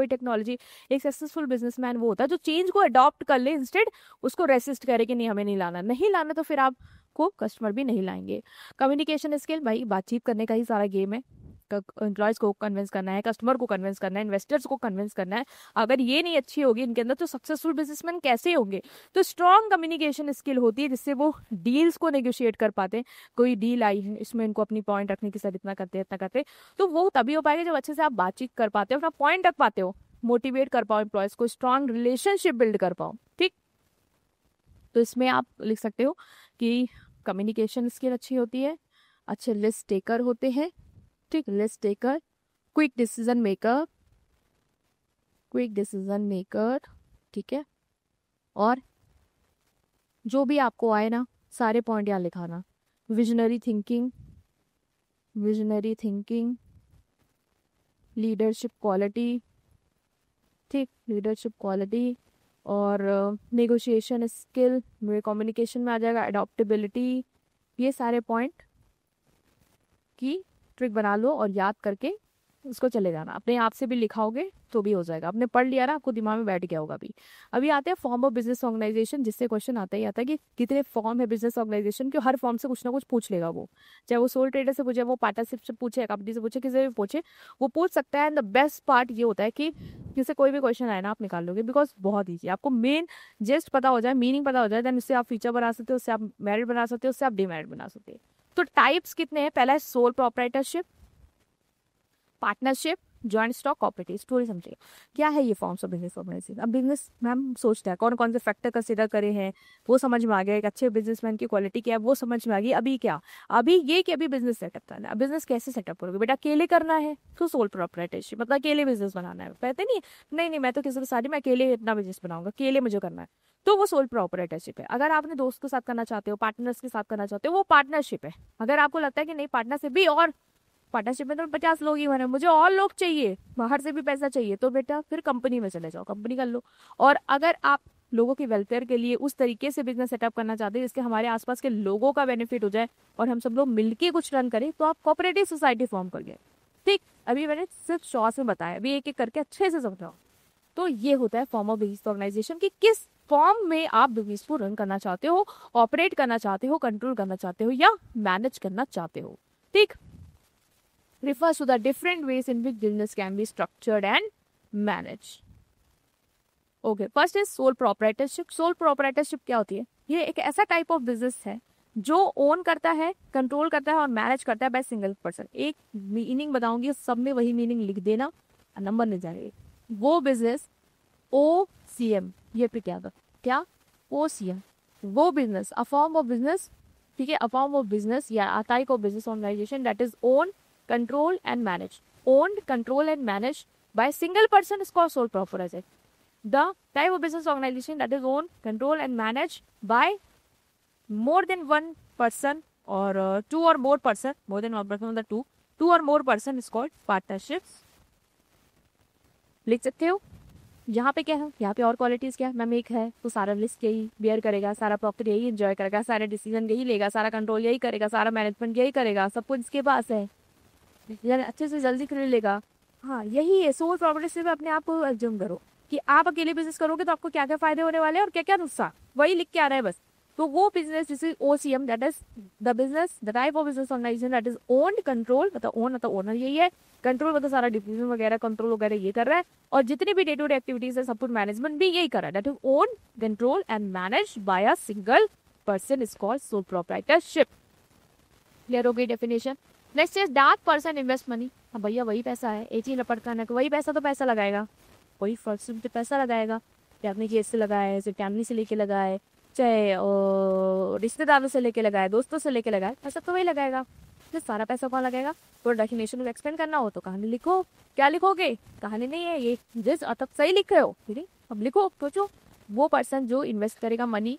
टेक्नोलॉजी। एक सक्सेसफुल बिजनेसमैन वो होता है जो चेंज को अडॉप्ट कर ले, इंस्टेड उसको रेसिस्ट करे कि नहीं हमें नहीं लाना तो फिर आपको कस्टमर भी नहीं लाएंगे। कम्युनिकेशन स्किल, भाई बातचीत करने का ही सारा गेम है। एम्प्लॉयज को कन्विंस करना है, कस्टमर को कन्विंस करना है, इन्वेस्टर्स को कन्विंस करना है। अगर ये नहीं अच्छी होगी इनके अंदर तो सक्सेसफुल बिजनेसमैन कैसे होंगे। तो स्ट्रॉन्ग कम्युनिकेशन स्किल होती है जिससे वो डील्स को नेगोशिएट कर पाते हैं। कोई डील आई है, इसमें इनको अपनी पॉइंट रखने की, सर इतना करते, तो वो तभी हो पाएगा जब अच्छे से आप बातचीत कर पाते हो, अपना पॉइंट रख पाते हो, मोटिवेट कर पाओ एम्प्लॉयज को, स्ट्रॉन्ग रिलेशनशिप बिल्ड कर पाओ। ठीक, तो इसमें आप लिख सकते हो कि कम्युनिकेशन स्किल अच्छी होती है, अच्छे लिस्ट टेकर होते हैं। ठीक, list taker, quick decision maker. ठीक है, और जो भी आपको आए ना सारे पॉइंट यहाँ लिखाना। Visionary thinking, leadership quality. ठीक, लीडरशिप क्वालिटी और नेगोशिएशन स्किल मेरे कम्युनिकेशन में आ जाएगा। अडॉप्टेबिलिटी, ये सारे पॉइंट की ट्रिक बना लो और याद करके उसको चले जाना। अपने आप से भी लिखाओगे तो भी हो जाएगा, आपने पढ़ लिया ना, आपको दिमाग में बैठ गया होगा। अभी आते हैं फॉर्म ऑफ बिजनेस ऑर्गेनाइजेशन, जिससे क्वेश्चन आता है कि कितने फॉर्म है बिजनेस ऑर्गेनाइजेशन के। हर फॉर्म से कुछ ना कुछ पूछ लेगा वो, चाहे वो सोल ट्रेडर से पूछे, वो पार्टनरशिप से पूछे, कंपनी से पूछे, किसी से भी पूछे, वो पूछ सकता है। एंड द बेस्ट पार्ट ये होता है कि जैसे कोई भी क्वेश्चन आए ना आप निकाल लोगे, बिकॉज बहुत ईजी, आपको मेन जस्ट पता हो जाए, मीनिंग पता हो जाए, देन उससे आप फीचर बना सकते हो, उससे आप मेरिट बना सकते हो, उससे आप डिमेरिट बना सकते हो। तो टाइप्स कितने हैं, पहला है sole proprietorship, partnership, joint stock, cooperative. Story समझिए क्या है ये फॉर्म्स ऑफ बिजनेस ऑर्गेनाइजेशन। अब बिजनेस मैम सोचता है कौन कौन से फैक्टर कंसिडर करे हैं, वो समझ में आ गया। एक अच्छे बिजनेसमैन की क्वालिटी क्या है वो समझ में आ गई। अभी ये कि अभी बिजनेस सेटअप करना है। बिजनेस कैसे सेटअप करोगे बेटा, अकेले करना है तो सोल प्रोप्राइटरशिप, मतलब अकेले बिजनेस बनाना है। कहते नहीं मैं तो किसी के साथ मैं अकेले इतना बिजनेस बनाऊंगा, अकेले मुझे करना है, तो वो सोल प्रोप्राइटरशिप है। अगर आप अपने दोस्त के साथ करना चाहते हो, पार्टनर्स के साथ करना चाहते हो, वो पार्टनरशिप है। अगर आपको लगता है कि नहीं पार्टनरशिप भी, और पार्टनरशिप में तो 50 लोग ही बने, मुझे और लोग चाहिए, बाहर से भी पैसा चाहिए, तो बेटा फिर कंपनी में चले जाओ, कंपनी कर लो। और अगर आप लोगों के वेलफेयर के लिए उस तरीके से बिजनेस सेटअप करना चाहते हैं जिसके हमारे आसपास के लोगों का बेनिफिट हो जाए और हम सब लोग मिलके कुछ रन करें, तो आप कोऑपरेटिव सोसाइटी फॉर्म करिए। ठीक, अभी मैंने सिर्फ शॉर्ट्स में बताया, अभी एक एक करके अच्छे से समझाओ। तो ये होता है फॉर्म ऑफ बिजनेस ऑर्गेनाइजेशन की किस फॉर्म में आप बिजनेस को रन करना चाहते हो, ऑपरेट करना चाहते हो, कंट्रोल करना चाहते हो या मैनेज करना चाहते हो। ठीक, refers to the different ways in which business can be structured and managed. Okay, first is sole proprietorship. Sole proprietorship क्या होती है, ये एक ऐसा टाइप ऑफ बिजनेस है जो ओन करता है, कंट्रोल करता है और मैनेज करता है बाय सिंगल पर्सन। एक मीनिंग बताऊंगी, सब में वही मीनिंग लिख देना, नंबर नहीं जाएगा। वो बिजनेस OCM, ये पे क्या OCM, वो business, a form of business, ठीक है, अ फॉर्म ऑफ बिजनेस या a type of business organization that is own, control and managed. Owned, controlled and managed by a single person is called sole proprietorship. The type of business organization that is owned, controlled and managed by more than one person or two or more person, more than one person, the two or more person is called partnerships. लिख सकते हो। यहाँ पे क्या है, यहाँ पे और क्वालिटीज क्या है मैम, एक है तो सारा लिस्ट यही बियर करेगा, सारा प्रॉफिट यही एंजॉय करेगा, सारे डिसीजन यही लेगा, सारा कंट्रोल यही करेगा, सारा मैनेजमेंट यही करेगा, सब कुछ इसके पास है, अच्छे से जल्दी कर लेगा। हाँ यही है सोल प्रोप्राइटरशिप। अपने आप को एज्यूम करो कि आप अकेले बिजनेस करोगे तो आपको क्या क्या फायदे होने वाले हैं और क्या क्या नुकसान, वही लिख के आ रहा है बस। तो वो बिजनेस जिसे OCM, that is the business, the type of business organization that is owned, control मतलब ओन मतलब ओनर यही है, कंट्रोल मतलब सारा डिसीजन वगैरह कंट्रोल वगैरह ये कर रहा है, और जितनी भी डे टू डे एक्टिविटीज है सब कुछ मैनेजमेंट भी यही कर रहा है, that is own, control and manage bye a single person is called sole proprietorship. Clear हो गई definition. Next is that person invest money. हाँ भैया वही पैसा है, एक ही लपट खाने का वही पैसा, तो पैसा लगाएगा वही फर्स्ट से पैसा लगाएगा, चाहे अपने केस से लगाए, चाहे फैमिली से लेके लगाए, चाहे रिश्तेदारों से लेके लगाए, दोस्तों से लेके लगाए, पैसा तो वही लगाएगा। तो सारा पैसा कौन लगाएगा? तो डेफिनेशन को एक्सप्लेन करना हो तो कहानी लिखो। क्या लिखोगे? कहानी नहीं है ये, जिस अब सही लिख रहे हो, ठीक है, अब लिखो, सोचो। वो पर्सन जो इन्वेस्ट करेगा मनी,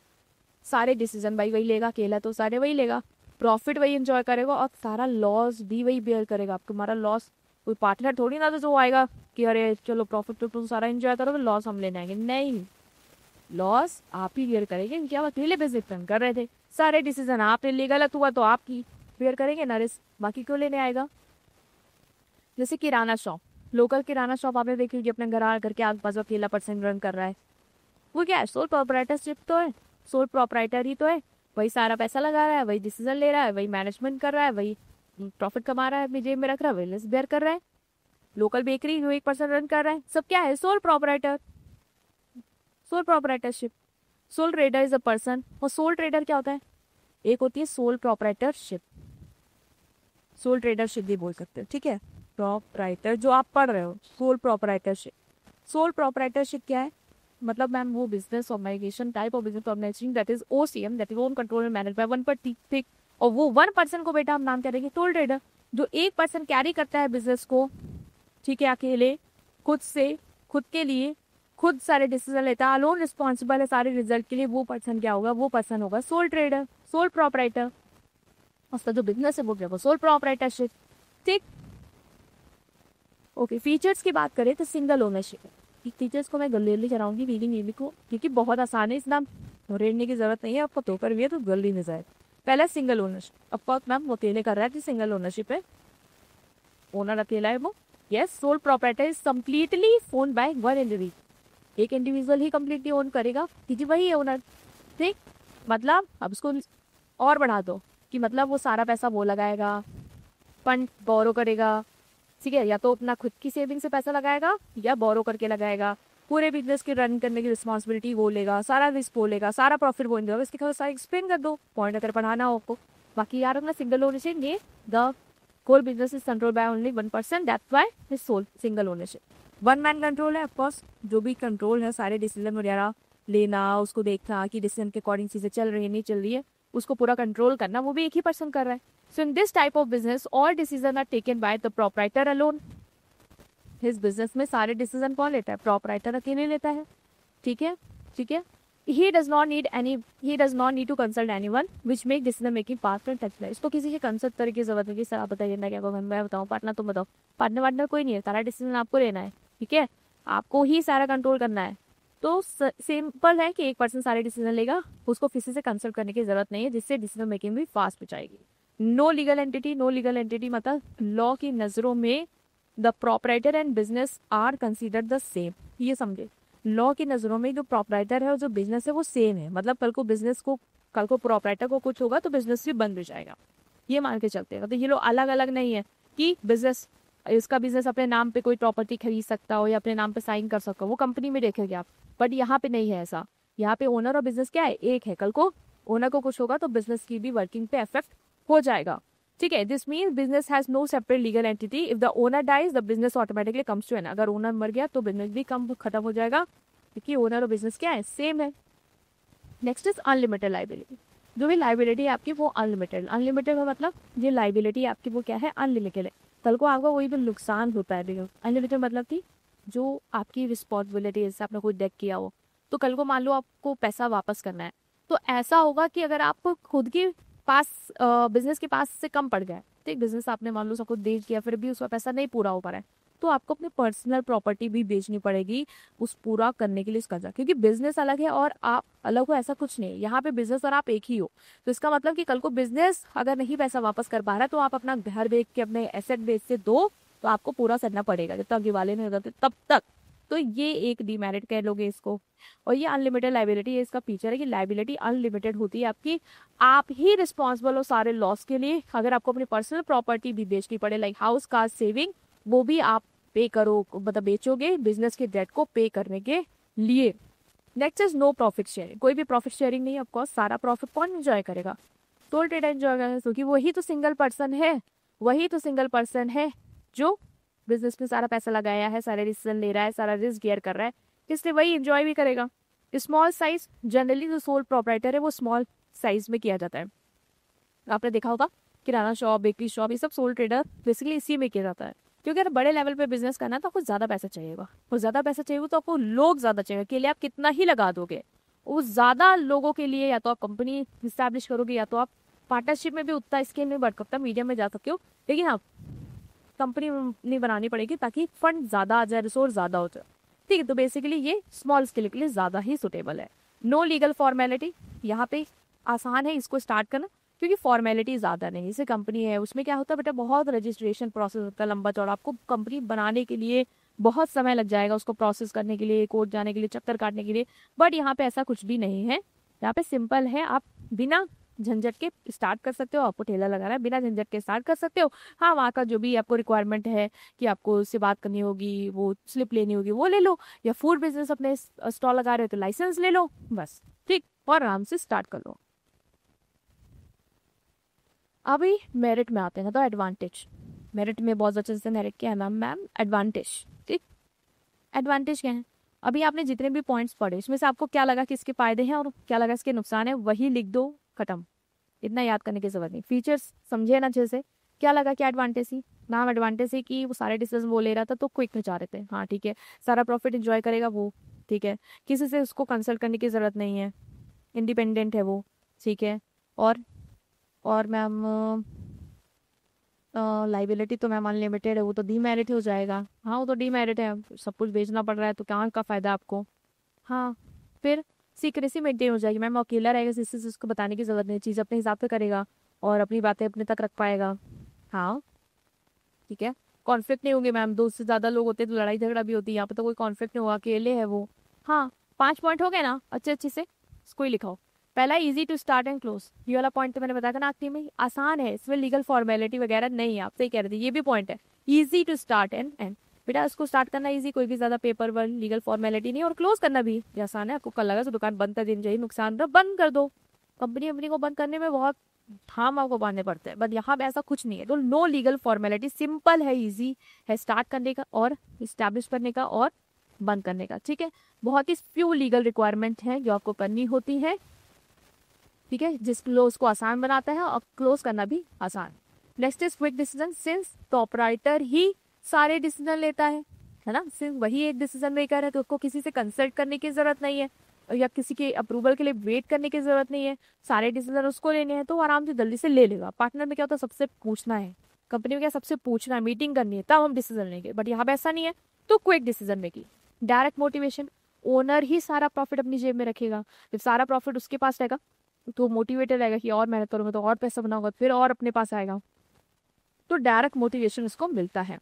सारे डिसीजन भाई वही लेगा, अकेला तो सारे वही लेगा, प्रॉफिट वही एंजॉय करेगा और सारा लॉस भी वही बेयर करेगा। आपको तुम्हारा लॉस कोई पार्टनर थोड़ी ना तो जो आएगा कि अरे चलो प्रॉफिट तो तुम सारा एंजॉय करो, लॉस हम लेने आएंगे। नहीं, लॉस आप ही बेयर करेंगे, क्योंकि आप अकेले बिजनेस प्लान कर रहे थे, सारे डिसीजन आपने लिए, गलत हुआ तो आपकी बेयर करेंगे ना रिस्क, बाकी क्यों लेने आएगा। जैसे किराना शॉप, लोकल किराना शॉप आपने देखी होगी, अपने घर के आग पास अकेला पर्सन रन कर रहा है, वो क्या है? सोल प्रोप्राइटरशिप तो है, सोल प्रोप्राइटर ही तो है, वही सारा पैसा लगा रहा है, वही डिसीजन ले रहा है, वही मैनेजमेंट कर रहा है, वही प्रॉफिट कमा रहा है, अपनी जेब में रख रहा है, वही रिस्क बेयर कर रहा है। लोकल बेकरी जो एक पर्सन रन कर रहा है, सब क्या है? Sole proprietor, sole proprietorship. Soul trader is a person, और सोल ट्रेडर क्या होता है? एक होती है सोल प्रोप्राइटरशिप, सोल ट्रेडरशिप भी बोल सकते हो, ठीक है। प्रोप्राइटर जो आप पढ़ रहे हो, सोल प्रोप्राइटरशिप। सोल प्रोप्राइटरशिप क्या है? मतलब मैम वो business organization type of business organization that is OCM, that is own control and manage by one person, ठीक। और वो वन पर्सन को बेटा हम नाम क्या देंगे? Soul trader. जो एक पर्सन कैरी करता है बिजनेस को, ठीक है, अकेले, खुद से, खुद के लिए, खुद सारे डिसीजन लेता है, अलोन रिस्पॉन्सिबल है सारे रिजल्ट के लिए, वो पर्सन क्या होगा? वो पर्सन होगा सोल ट्रेडर, सोल प्रोप्राइटर। उसका जो बिजनेस है वो सोल प्रोप्राइटरशिप, ठीक। ओके, फीचर्स की बात करें तो सिंगल ओनरशिप है। फीचर्स को मैं गले कराऊंगी रीडिंग रीडिंग को, क्योंकि बहुत आसान है, इस नाम रेड़ने की जरूरत नहीं है, आपको तो कर भी है तो जल्दी नहीं जाए। पहला सिंगल ओनरशिप, ऑफकोर्स मैम वो अकेले कर रहा है, सिंगल ओनरशिप है, ओनर अकेला है वो। Yes, sole proprietor is completely owned by one individual, एक इंडिविजुअल ही कम्प्लीटली ओन करेगा, क्योंकि वही है ओनर, ठीक। मतलब अब उसको और बढ़ा दो कि मतलब वो सारा पैसा वो लगाएगा, फंड बोरो करेगा, ठीक है, या तो अपना खुद की सेविंग से पैसा लगाएगा या बोरो करके लगाएगा, पूरे बिजनेस के रन करने की रिस्पॉन्सिबिलिटी वो लेगा, सारा रिस्क वो लेगा, सारा प्रॉफिट वो देगा। इसके सारा एक्सप्लेन कर दो पॉइंट अगर पढ़ाना हो आपको। बाकी यार अपना सिंगल ओनरशिप, ये the whole business is control by only one person, that's why is sole single ownership. One man control है, ऑफकोर्स जो भी कंट्रोल है, सारे डिसीजन वगैरह लेना, उसको देखना कि डिसीजन के अकॉर्डिंग चीजें चल रही है नहीं चल रही है, उसको पूरा कंट्रोल करना, वो भी एक ही पर्सन कर रहा है। So in this type of business, all decisions are taken by the proprietor alone. His business में सारे decision कौन लेता है? proprietor अकेले लेता है, ठीक है, ठीक है। He does not need to consult anyone, which make decision making partner touchless. इसको किसी से कंसल्ट करने की जरूरत नहीं कि सर आप बताइए ना क्या कहूँ, मैं बताऊँ, पार्टनर तुम बताओ, पार्टनर कोई नहीं है, सारा डिसीजन आपको लेना है, ठीक है, आपको ही सारा कंट्रोल करना है। तो सिंपल है कि एक पर्सन सारे डिसीजन लेगा, उसको किसी से कंसल्ट करने की जरूरत नहीं है, जिससे डिसीजन मेकिंग भी फास्ट हो जाएगी। नो लीगल एंटिटी मतलब लॉ की नजरों में the proprietor and business are considered the same. ये समझे, लॉ की नजरों में जो प्रोपराइटर है और जो बिजनेस है वो सेम है, मतलब कल को प्रोपराइटर को कुछ होगा तो बिजनेस भी बंद हो जाएगा, ये मान के चलते हैं। तो ये लोग अलग अलग नहीं है कि बिजनेस, इसका बिजनेस अपने नाम पे कोई प्रॉपर्टी खरीद सकता हो या अपने नाम पे साइन कर सकता हो, वो कंपनी में देखेंगे आप, बट यहाँ पे नहीं है ऐसा। यहाँ पे ओनर और बिजनेस क्या है? एक है। कल को ओनर को कुछ होगा तो बिजनेस की भी वर्किंग पे इफेक्ट हो जाएगा, ठीक है। This means business has no separate legal entity. If the owner dies the business automatically comes to an. अगर ओनर मर गया तो बिजनेस भी खत्म हो जाएगा, क्योंकि ओनर और बिजनेस क्या है? सेम है। Next is unlimited liability. जो भी लाइबिलिटी है आपकी वो अनलिमिटेड का मतलब ये लाइबिलिटी आपकी वो क्या है? अनलिमिटेड है। कल को आपका कोई भी नुकसान होता है, अनलिमिटेड मतलब कि जो आपकी रिस्पॉन्सिबिलिटी, जैसे आपने कोई डेट किया हो तो कल को मान लो आपको पैसा वापस करना है, तो ऐसा होगा कि अगर आपको खुद के पास बिजनेस के पास से कम पड़ गया, तो एक बिजनेस आपने मान लो सब कुछ दे दिया, फिर भी उसका पैसा नहीं पूरा हो पा रहा है, तो आपको अपनी पर्सनल प्रॉपर्टी भी बेचनी पड़ेगी उस पूरा करने के लिए, इसका कर्जा। क्योंकि बिजनेस अलग है और आप अलग हो, ऐसा कुछ नहीं है। यहाँ पे बिजनेस और आप एक ही हो, तो इसका मतलब कि कल को बिजनेस अगर नहीं पैसा वापस कर पा रहा है तो आप अपना घर बेच के, अपने एसेट बेच से दो, तो आपको पूरा करना पड़ेगा जब तक दिवाली नहीं हो जाते तब तक। तो ये एक डीमेरिट कह लोगे इसको। और ये अनलिमिटेड लाइबिलिटी है, इसका फीचर है कि लाइबिलिटी अनलिमिटेड होती है आपकी, आप ही रिस्पॉन्सिबल हो सारे लॉस के लिए। अगर आपको अपनी पर्सनल प्रॉपर्टी भी बेचनी पड़े, लाइक हाउस, कार, सेविंग, वो भी आप पे करो, मतलब बेचोगे बिजनेस के डेट को पे करने के लिए। Next is no profit sharing, कोई भी प्रॉफिट शेयरिंग नहीं है। ऑफकोर्स सारा प्रॉफिट कौन एंजॉय करेगा? सोल ट्रेडर एंजॉय करेगा, क्योंकि वही तो सिंगल पर्सन है, वही तो सिंगल पर्सन है जो बिजनेस में सारा पैसा लगाया है, सारे डिसीजन ले रहा है, सारा रिस्क बेयर कर रहा है, इसलिए वही एंजॉय भी करेगा। स्मॉल साइज जनरली जो सोल प्रोप्राइटर है वो स्मॉल साइज में किया जाता है। आपने देखा होगा किराना शॉप, बेकरी शॉप, ये सब सोल ट्रेडर बेसिकली इसी में किया जाता है। क्योंकि अगर बड़े लेवल पे बिजनेस करना है तो आपको ज़्यादा पैसा चाहिएगा, और ज़्यादा पैसा चाहिए तो आपको लोग ज़्यादा चाहिए, के लिए आप कितना ही लगा दोगे उस ज़्यादा लोगों के लिए, या तो आप कंपनी इस्टेब्लिश करोगे या तो आप पार्टनरशिप में भी उतना स्केल में बढ़ सकता, मीडियम में जा सकते हो, लेकिन आप कंपनी नहीं बनानी पड़ेगी ताकि फंड ज़्यादा आ जाए, रिसोर्स ज़्यादा हो जाए। ठीक है, तो बेसिकली ये स्मॉल स्केल के लिए ज़्यादा ही सुटेबल है। नो लीगल फॉर्मेलिटी, यहाँ पे आसान है इसको स्टार्ट करना, क्योंकि फॉर्मेलिटी ज़्यादा नहीं। जैसे कंपनी है उसमें क्या होता है बेटा, बहुत रजिस्ट्रेशन प्रोसेस होता है लंबा चौड़ा, आपको कंपनी बनाने के लिए बहुत समय लग जाएगा, उसको प्रोसेस करने के लिए, कोर्ट जाने के लिए, चक्कर काटने के लिए। बट यहाँ पे ऐसा कुछ भी नहीं है, यहाँ पे सिंपल है, आप बिना झंझट के स्टार्ट कर सकते हो। आपको ठेला लगाना है, बिना झंझट के स्टार्ट कर सकते हो। हाँ, वहाँ का जो भी आपको रिक्वायरमेंट है कि आपको उससे बात करनी होगी, वो स्लिप लेनी होगी, वो ले लो, या फूड बिजनेस अपने स्टॉल लगा रहे हो तो लाइसेंस ले लो, बस ठीक, और आराम से स्टार्ट कर लो। अभी मेरिट में आते हैं, तो एडवांटेज, मेरिट में बहुत अच्छे से मेरिट क्या है मैम एडवांटेज। ठीक, एडवांटेज क्या है? अभी आपने जितने भी पॉइंट्स पढ़े इसमें से आपको क्या लगा कि इसके फायदे हैं और क्या लगा इसके नुकसान है, वही लिख दो, खत्म, इतना याद करने की जरूरत नहीं। फीचर्स समझे ना अच्छे से, क्या लगा क्या एडवांटेज ही मैम? एडवांटेज है कि वो सारे डिसीजन वो ले रहा था तो क्विक में चाह रहे थे, हाँ ठीक है, सारा प्रॉफिट एंजॉय करेगा वो, ठीक है, किसी से उसको कंसल्ट करने की जरूरत नहीं है, इंडिपेंडेंट है वो, ठीक है। और मैम लाइबिलिटी तो मैम अनलिमिटेड है, वो तो डीमेरिट हो जाएगा। हाँ, वो तो डीमेरिट है, सब कुछ बेचना पड़ रहा है तो कहाँ का फायदा आपको। हाँ, फिर सीक्रेसी मेंटेन हो जाएगी मैम, अकेला रहेगा, किसी से उसको बताने की जरूरत नहीं, चीज़ अपने हिसाब से करेगा और अपनी बातें अपने तक रख पाएगा। हाँ ठीक है, कॉन्फ्लिक्ट नहीं होंगे मैम, दो से ज़्यादा लोग होते हैं तो लड़ाई झगड़ा भी होती है, यहाँ पे तो कोई कॉन्फ्लिक्ट नहीं होगा, अकेले है वो। हाँ, 5 पॉइंट हो गए ना, अच्छे अच्छे से इसको ही लिखाओ। पहला easy to start and close, ये वाला पॉइंट तो मैंने बताया था ना आखिरी में, आसान है, इसमें लीगल फॉर्मेलिटी वगैरह नहीं है, आप सही कह रहे थे, ये भी पॉइंट है, easy to start and end, बेटा इसको स्टार्ट करना इजी, कोई भी ज्यादा पेपर वर्क लीगल फॉर्मेलिटी नहीं, और क्लोज करना भी ये आसान है। आपको कल लगा तो दुकान बंद कर देनी चाहिए, नुकसान रहा बंद कर दो, कंपनी को बंद करने में बहुत ठाम आपको बांधने पड़ते हैं, बट यहाँ पे ऐसा कुछ नहीं है। तो नो लीगल फॉर्मेलिटी, सिंपल है, इजी है स्टार्ट करने का और स्टैब्लिश करने का और बंद करने का, ठीक है। बहुत ही फ्यू लीगल रिक्वायरमेंट है जो आपको करनी होती है, ठीक है, जिस क्लोज को आसान बनाता है और क्लोज करना भी आसान। Next is quick decision, since proprietor ही सारे डिसीजन लेता है ना, सिंस वही एक डिसीजन मेकर है तो उसको किसी से कंसल्ट करने की जरूरत नहीं है या किसी के अप्रूवल के लिए वेट करने की जरूरत नहीं है, सारे डिसीजन उसको लेने हैं तो आराम से जल्दी से ले लेगा। पार्टनर में क्या होता है, सबसे पूछना है, कंपनी में क्या सबसे पूछना है, मीटिंग करनी है तब हम डिसीजन लेंगे, बट यहाँ पे ऐसा नहीं है, तो quick decision making. Direct motivation, owner ही सारा प्रॉफिट अपनी जेब में रखेगा, जब सारा प्रॉफिट उसके पास रहेगा तो मोटिवेटेड रहेगा कि और मेहनत करूंगा तो और पैसा बनाऊंगा, फिर और अपने पास आएगा, तो डायरेक्ट मोटिवेशन इसको मिलता है।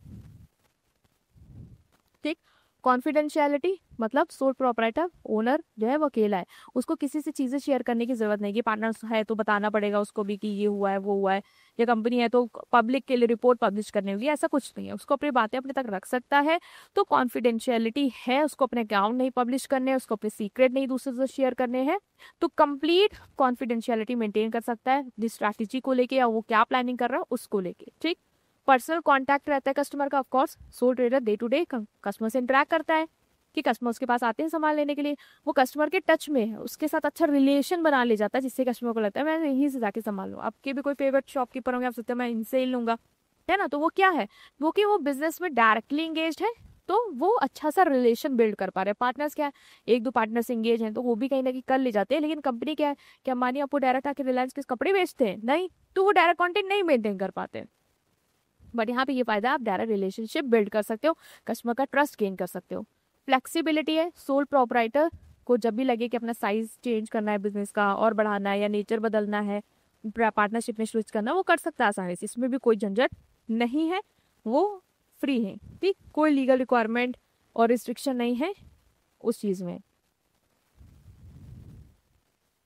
ठीक, कॉन्फिडेंशियलिटी, मतलब सोल प्रोपराइटर ओनर जो है वो अकेला है, उसको किसी से चीजें शेयर करने की जरूरत नहीं, कि पार्टनर है तो बताना पड़ेगा उसको भी कि ये हुआ है वो हुआ है, या कंपनी है तो पब्लिक के लिए रिपोर्ट पब्लिश करनी होगी, ऐसा कुछ नहीं है, उसको अपनी बातें अपने तक रख सकता है। तो कॉन्फिडेंशियलिटी है, उसको अपने अकाउंट नहीं पब्लिश करने हैं, उसको अपने सीक्रेट नहीं दूसरे से शेयर करने हैं, तो कंप्लीट कॉन्फिडेंशियलिटी मेंटेन कर सकता है जिस स्ट्रैटेजी को लेके या वो क्या प्लानिंग कर रहा है उसको लेके। ठीक, पर्सनल कांटेक्ट रहता है कस्टमर का, of course sole trader day to day customer से इंटरेक्ट करता है, कि कस्टमर उसके पास आते हैं सामान लेने के लिए, वो कस्टमर के टच में है, उसके साथ अच्छा रिलेशन बना ले जाता है, जिससे कस्टमर को लगता है मैं यहीं से जाके सामान लूँ। आपके भी कोई फेवरेट शॉपकीपर होंगे, आप सोचते हैं मैं इनसे ही लूंगा, है ना, तो वो क्या है, वो कि वो बिजनेस में डायरेक्टली इंगेज है, तो वो अच्छा सा रिलेशन बिल्ड कर पा रहे हैं। पार्टनर्स क्या है, एक दो पार्टनर से इंगेज हैं तो वो भी कहीं ना कहीं कर ले जाते हैं, लेकिन कंपनी क्या है, क्या मानिए आपको डायरेक्ट आके रिलायंस के कपड़े बेचते हैं, नहीं, तो वो डायरेक्ट कॉन्टेक्ट नहीं मेंटेन कर पाते, बट यहाँ पे ये फायदा, आप डायरेक्ट रिलेशनशिप बिल्ड कर सकते हो, कस्टमर का ट्रस्ट गेन कर सकते हो। फ्लेक्सिबिलिटी है, सोल प्रोपराइटर को जब भी लगे कि अपना साइज चेंज करना है बिजनेस का और बढ़ाना है या नेचर बदलना है, पार्टनरशिप में स्विच करना, वो कर सकता है आसानी से, इसमें भी कोई झंझट नहीं है, वो फ्री है। ठीक, कोई लीगल रिक्वायरमेंट और रिस्ट्रिक्शन नहीं है उस चीज में।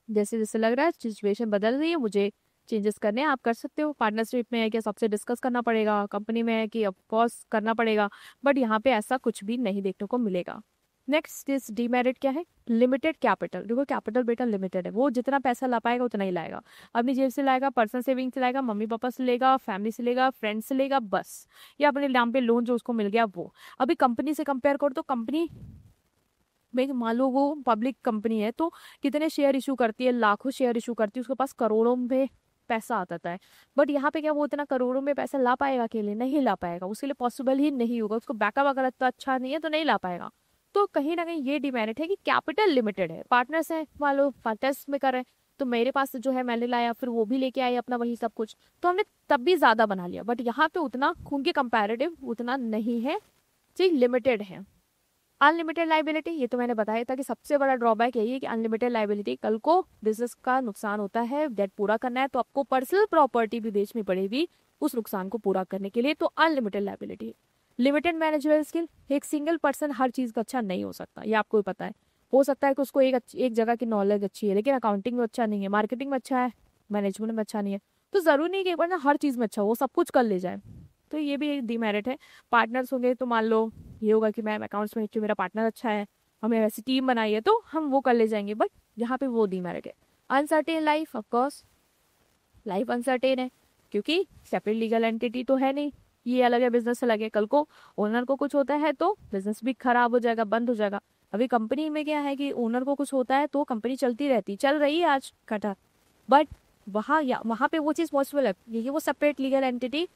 जैसे जैसे लग रहा है सिचुएशन बदल रही है, मुझे चेंजेस करने हैं, आप कर सकते हो। पार्टनरशिप में है कि सबसे डिस्कस करना पड़ेगा, कंपनी में है कि ऑफकोर्स करना पड़ेगा, बट यहाँ पे ऐसा कुछ भी नहीं देखने को मिलेगा। नेक्स्ट इज डीमेरिट क्या है, लिमिटेड कैपिटल। देखो कैपिटल बेटा लिमिटेड है, वो जितना पैसा ला पाएगा उतना ही लाएगा, अपनी जेब से लाएगा, पर्सनल सेविंग से लाएगा, मम्मी पापा से लेगा, फैमिली से लेगा, फ्रेंड से लेगा बस, या अपने नाम पे लोन जो उसको मिल गया वो। अभी कंपनी से कंपेयर करो तो कंपनी में मान लो वो पब्लिक कंपनी है तो कितने शेयर इशू करती है, लाखों शेयर इशू करती है, उसके पास करोड़ों में पैसा आता है। बट यहाँ पे क्या वो इतना करोड़ों में पैसा ला पाएगा अकेले, नहीं ला पाएगा, उसके लिए पॉसिबल ही नहीं होगा, उसको बैकअप अगर इतना अच्छा नहीं है तो नहीं ला पाएगा। तो कहीं ना कहीं ये डिमेरिट है कि कैपिटल लिमिटेड है। पार्टनर्स है, मान लो पार्टनर्स में कर रहे हैं तो मेरे पास जो है मैंने लाया, फिर वो भी लेके आए अपना वही सब कुछ, तो हमने तब भी ज्यादा बना लिया, बट यहाँ पे उतना खून के कंपैरेटिव उतना नहीं है, ठीक लिमिटेड है। अनलिमिटेड लाइबिलिटी, ये तो मैंने बताया था कि सबसे बड़ा ड्रॉबैक यही है कि अनलिमिटेड लाइबिलिटी, कल को बिजनेस का नुकसान होता है, डेट पूरा करना है तो आपको पर्सनल प्रॉपर्टी भी बेचनी पड़ेगी उस नुकसान को पूरा करने के लिए, तो unlimited liability. Limited managerial skill, एक सिंगल पर्सन हर चीज का अच्छा नहीं हो सकता, ये आपको भी पता है। हो सकता है कि उसको एक जगह की नॉलेज अच्छी है लेकिन अकाउंटिंग में अच्छा नहीं है, मार्केटिंग में अच्छा है, मैनेजमेंट में अच्छा नहीं है, तो जरूरी नहीं कि एक बार ना हर चीज में अच्छा हो, वो सब कुछ कर ले जाए, तो ये भी एक डिमेरिट है। पार्टनर्स होंगे तो मान लो ये होगा कि मैम अकाउंट्स में मेरा पार्टनर अच्छा है, हमें वैसी टीम बनाई है तो हम वो कर ले जाएंगे, बट यहाँ पे वो डिमेरिट है। Uncertain life, of course life uncertain है क्योंकि सेपरेट लीगल एंटिटी तो है नहीं, ये अलग है बिजनेस अलग है, कल को ओनर को कुछ होता है तो बिजनेस भी खराब हो जाएगा, बंद हो जाएगा। अभी कंपनी में क्या है कि ओनर को कुछ होता है तो कंपनी चलती रहती, चल रही है आज कटा, बट वहाँ पे वो चीज़ पॉसिबल है, ये वो सेपरेट लीगल एंटिटी